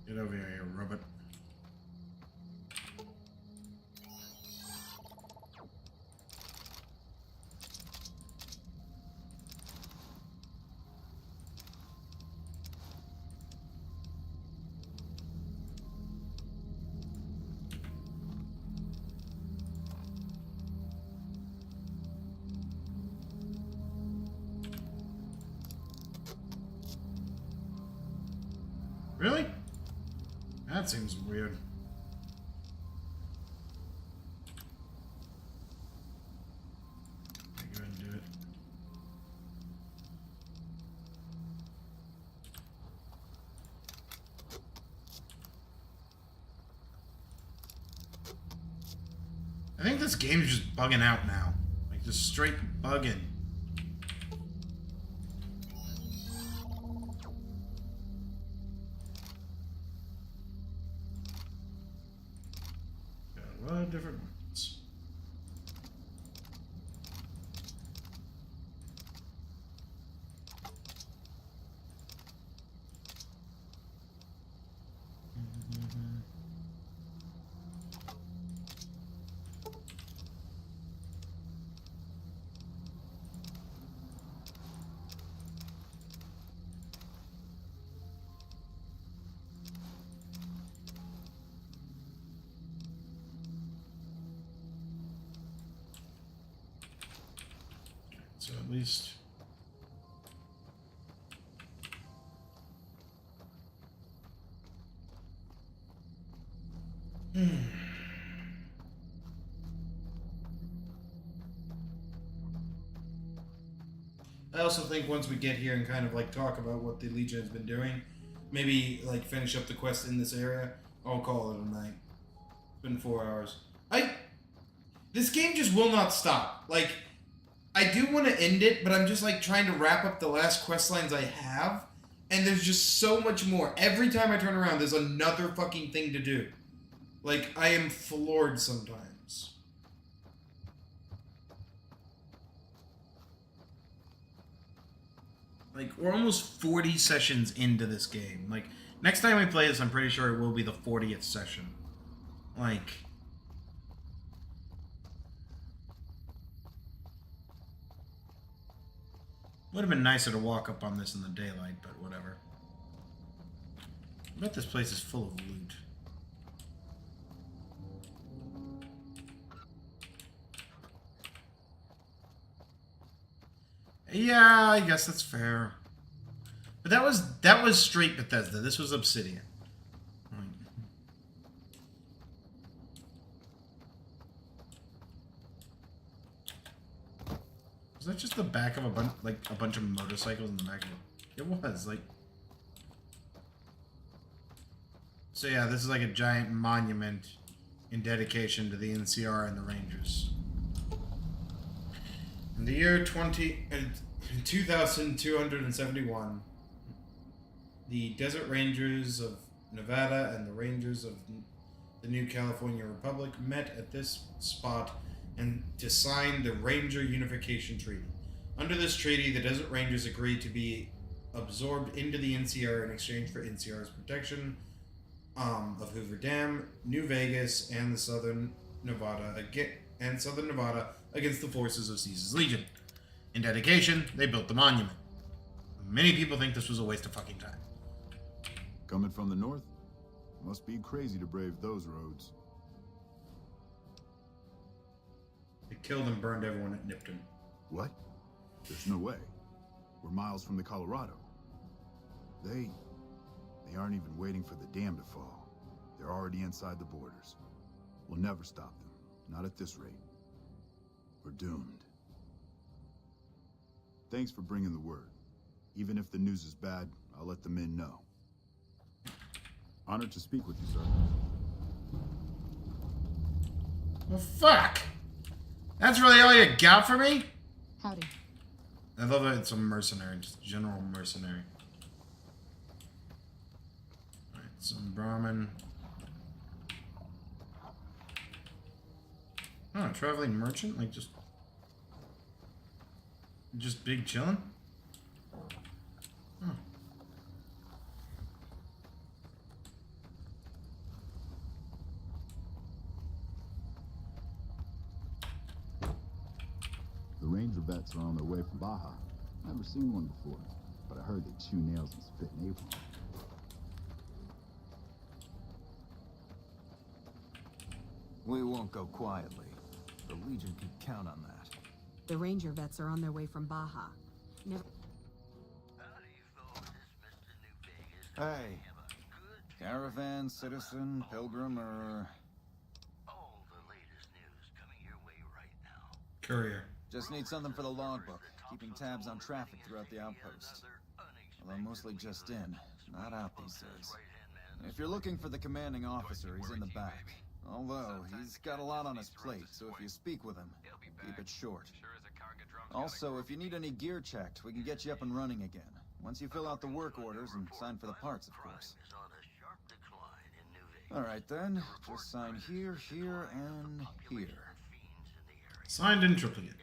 Get over here, you robot. Really? That seems weird. Okay, go ahead and do it. this game is just bugging out now. Like, just straight bugging. Got a lot of different ones. So at least I also think once we get here and kind of like talk about what the Legion has been doing, maybe like finish up the quest in this area, I'll call it a night. It's been 4 hours. This game just will not stop. Like, I do want to end it, but I'm just like trying to wrap up the last quest lines I have, and there's just so much more. Every time I turn around, there's another fucking thing to do. Like, I am floored sometimes. Like, we're almost 40 sessions into this game. Like, next time we play this, I'm pretty sure it will be the 40th session. Like... Would have been nicer to walk up on this in the daylight, but whatever. I bet this place is full of loot. Yeah, I guess that's fair. But that was straight Bethesda. This was Obsidian. Was that just the back of a bunch of motorcycles in the back of it? It was like. So yeah, this is like a giant monument in dedication to the NCR and the Rangers. In the year 2271, the Desert Rangers of Nevada and the Rangers of the New California Republic met at this spot and to sign the Ranger Unification Treaty. Under this treaty, the Desert Rangers agreed to be absorbed into the NCR in exchange for NCR's protection of Hoover Dam, New Vegas, and the Southern Nevada against the forces of Caesar's Legion. In dedication, they built the monument. Many people think this was a waste of fucking time. Coming from the north? Must be crazy to brave those roads. They killed and burned everyone at Nipton. What? There's no way. We're miles from the Colorado. They aren't even waiting for the dam to fall. They're already inside the borders. We'll never stop them. Not at this rate. We're doomed. Thanks for bringing the word. Even if the news is bad, I'll let the men know. Honored to speak with you, sir. Well, fuck! That's really all you got for me? Howdy. I love that it's a mercenary, just a general mercenary. Alright, some Brahmin. Oh, traveling merchant? Like, just big chillin'? Oh. The Ranger vets are on their way from Baja. Never seen one before, but I heard they chew nails and spit napalm. We won't go quietly. The Legion can count on that. The Ranger vets are on their way from Baja. Never. Hey. Caravan, citizen, pilgrim, or... All the latest news coming your way right now. Courier. Just need something for the logbook, keeping tabs on traffic throughout the outpost. Although mostly just in, not out these days. If you're looking for the commanding officer, he's in the back. Although, he's got a lot on his plate, so if you speak with him, keep it short. Also, if you need any gear checked, we can get you up and running again. Once you fill out the work orders and sign for the parts, of course. Alright then, just sign here, here, and here. Signed in triplicate.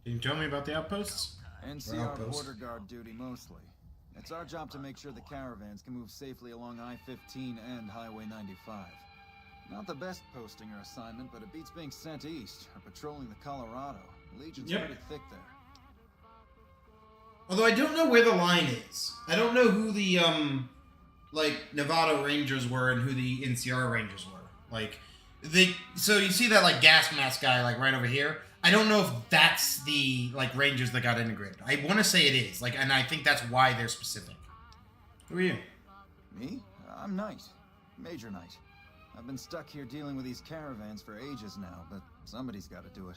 Can you tell me about the outposts? NCR border guard duty mostly. It's our job to make sure the caravans can move safely along I-15 and Highway 95. Not the best posting or assignment, but it beats being sent east or patrolling the Colorado. Legion's pretty thick there. Although I don't know where the line is. I don't know who the like Nevada Rangers were and who the NCR Rangers were. Like so you see that like gas mask guy like right over here? I don't know if that's the like Rangers that got integrated. I want to say it is. Like, and I think that's why they're specific. Who are you? Me? I'm Knight. Major Knight. I've been stuck here dealing with these caravans for ages now, but somebody's got to do it.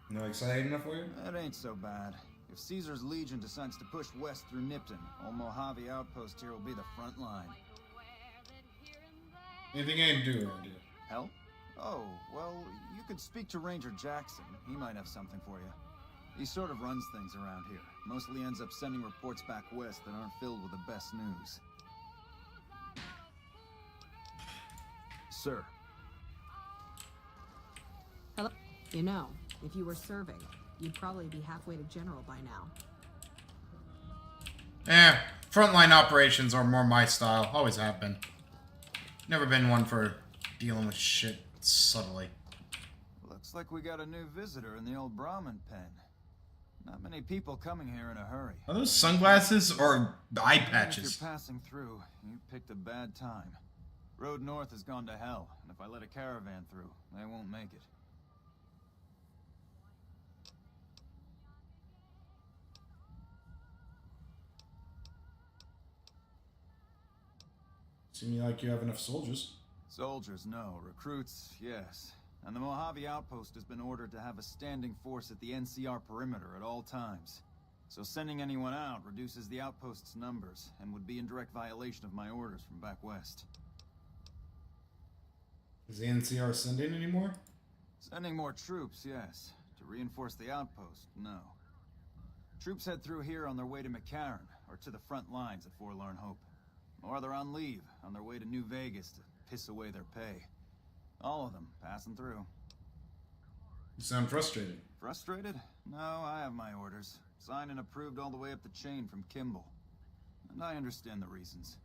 No exciting enough for you? That ain't so bad. If Caesar's Legion decides to push west through Nipton, old Mojave Outpost here will be the front line. Anything I can do around here? Help? Oh, well, you could speak to Ranger Jackson. He might have something for you. He sort of runs things around here. Mostly ends up sending reports back west that aren't filled with the best news. Sir. Hello? You know, if you were serving, you'd probably be halfway to General by now. Frontline operations are more my style. Always have been. Never been one for dealing with shit subtly. Looks like we got a new visitor in the old Brahmin pen. Not many people coming here in a hurry. Are those sunglasses or eye patches? If you're passing through, you picked a bad time. Road north has gone to hell, and if I let a caravan through, they won't make it. Seem like you have enough soldiers. Soldiers, no. Recruits, yes. And the Mojave Outpost has been ordered to have a standing force at the NCR perimeter at all times. So sending anyone out reduces the outpost's numbers, and would be in direct violation of my orders from back west. Is the NCR sending any more? Sending more troops, yes. To reinforce the outpost, no. Troops head through here on their way to McCarran, or to the front lines at Forlorn Hope. Or they're on leave, on their way to New Vegas to piss away their pay. All of them passing through. You sound frustrated. Frustrated? No, I have my orders. Signed and approved all the way up the chain from Kimball. And I understand the reasons.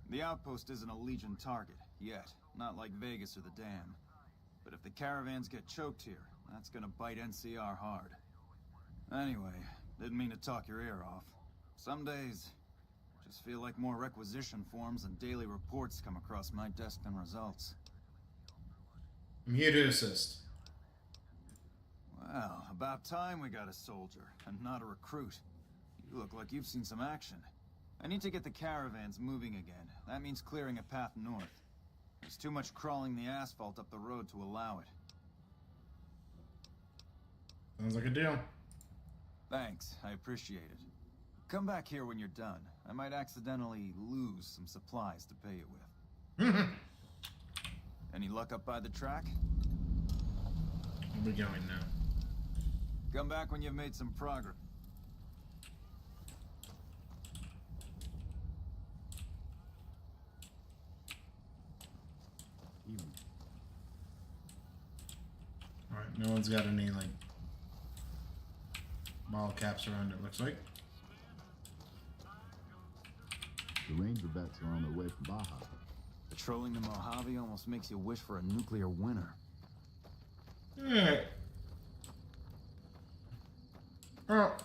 The outpost isn't a Legion target, yet. Not like Vegas or the Dam. But if the caravans get choked here, that's gonna bite NCR hard. Anyway, didn't mean to talk your ear off. Some days, just feel like more requisition forms and daily reports come across my desk than results. I'm here to assist. Well, about time we got a soldier, and not a recruit. You look like you've seen some action. I need to get the caravans moving again. That means clearing a path north. There's too much crawling the asphalt up the road to allow it. Sounds like a deal. Thanks, I appreciate it. Come back here when you're done. I might accidentally lose some supplies to pay you with. Any luck up by the track? Where we going now? Come back when you've made some progress. Alright, no one's got any, like, bottle caps around it, looks like. The Ranger vets are on their way from Baja. Patrolling the Mojave almost makes you wish for a nuclear winter. Alright. Well,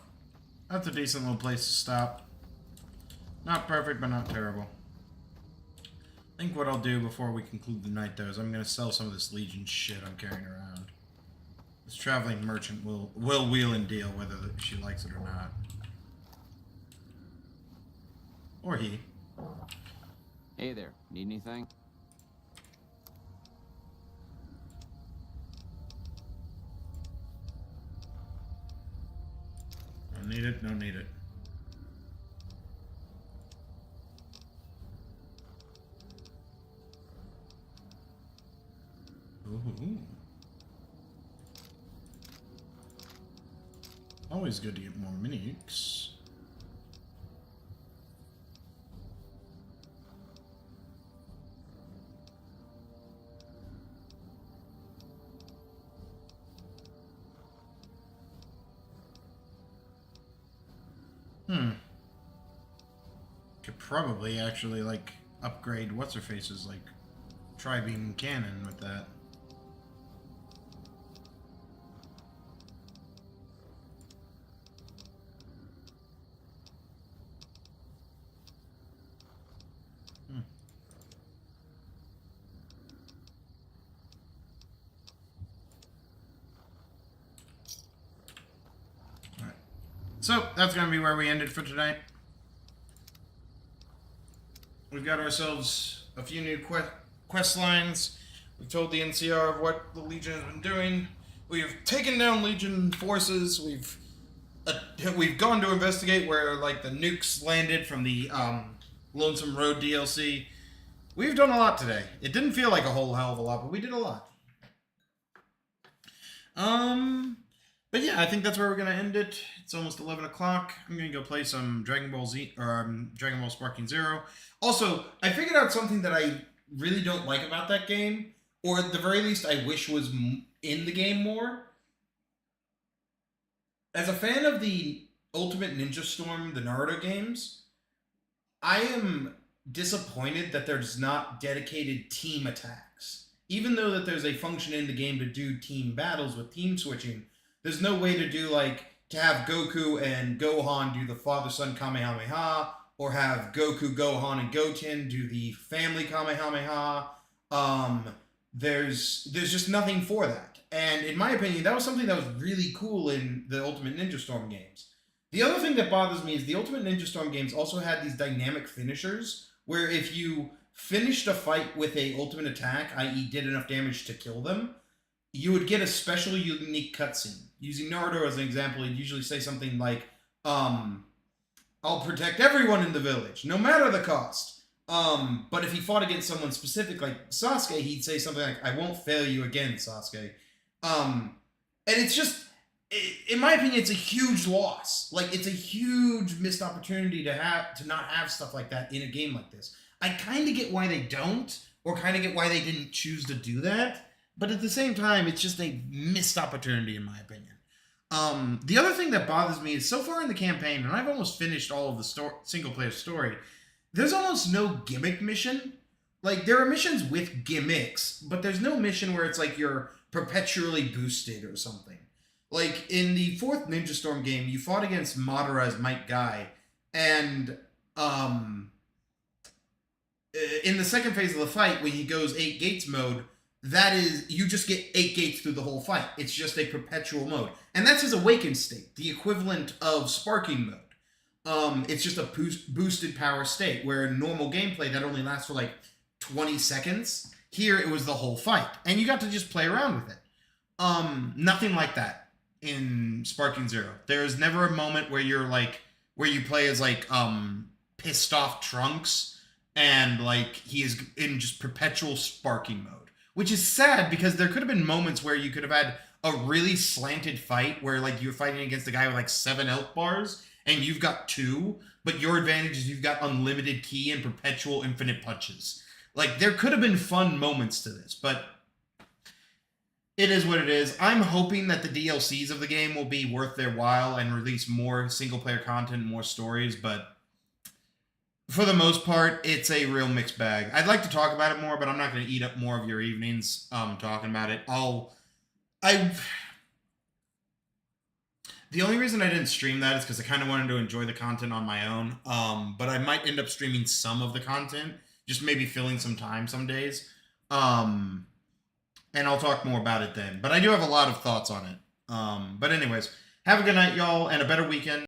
that's a decent little place to stop. Not perfect, but not terrible. I think what I'll do before we conclude the night, though, is I'm going to sell some of this Legion shit I'm carrying around. This traveling merchant will wheel and deal whether she likes it or not. Or he. Hey there, need anything? Don't need it, don't need it. Ooh. Always good to get more mini-nukes. Could probably actually, like, upgrade what's-her-face's, like, tri-beam cannon with that. Alright. So, that's going to be where we ended for tonight. We've got ourselves a few new quest lines. We've told the NCR of what the Legion has been doing. We've taken down Legion forces. We've gone to investigate where, like, the nukes landed from the Lonesome Road DLC. We've done a lot today. It didn't feel like a whole hell of a lot, but we did a lot. But yeah, I think that's where we're gonna end it. It's almost 11 o'clock. I'm gonna go play some Dragon Ball Z or Dragon Ball Sparking Zero. Also, I figured out something that I really don't like about that game, or at the very least, I wish was in the game more. As a fan of the Ultimate Ninja Storm, the Naruto games, I am disappointed that there's not dedicated team attacks. Even though that there's a function in the game to do team battles with team switching, there's no way to do, like, to have Goku and Gohan do the father-son Kamehameha, or have Goku, Gohan, and Goten do the family Kamehameha. There's just nothing for that. And in my opinion, that was something that was really cool in the Ultimate Ninja Storm games. The other thing that bothers me is the Ultimate Ninja Storm games also had these dynamic finishers, where if you finished a fight with a ultimate attack, i.e. did enough damage to kill them, you would get a special unique cutscene. Using Naruto as an example, he'd usually say something like, I'll protect everyone in the village, no matter the cost. But if he fought against someone specific like Sasuke, he'd say something like, I won't fail you again, Sasuke. And it's just, in my opinion, it's a huge loss. Like, it's a huge missed opportunity to not have stuff like that in a game like this. I kind of get why they don't, or kind of get why they didn't choose to do that. But at the same time, it's just a missed opportunity, in my opinion. The other thing that bothers me is so far in the campaign, and I've almost finished all of the single-player story, there's almost no gimmick mission. Like, there are missions with gimmicks, but there's no mission where it's like you're perpetually boosted or something. Like, in the 4th Ninja Storm game, you fought against Madara as Might Guy, and, in the second phase of the fight, when he goes 8 gates mode, that is, you just get 8 gates through the whole fight. It's just a perpetual mode. And that's his awakened state, the equivalent of sparking mode. It's just a boosted power state, where in normal gameplay, that only lasts for like 20 seconds. Here, it was the whole fight. And you got to just play around with it. Nothing like that in Sparking Zero. There's never a moment where you're like, where you play as like, pissed off Trunks, and like, he is in just perpetual sparking mode. Which is sad, because there could have been moments where you could have had a really slanted fight where, like, you're fighting against a guy with, like, 7 health bars, and you've got 2, but your advantage is you've got unlimited ki and perpetual infinite punches. Like, there could have been fun moments to this, but it is what it is. I'm hoping that the DLCs of the game will be worth their while and release more single-player content, more stories, but for the most part, it's a real mixed bag. I'd like to talk about it more, but I'm not going to eat up more of your evenings talking about it. The only reason I didn't stream that is because I kind of wanted to enjoy the content on my own. But I might end up streaming some of the content, just maybe filling some time some days. and I'll talk more about it then. But I do have a lot of thoughts on it. But anyways, have a good night, y'all, and a better weekend.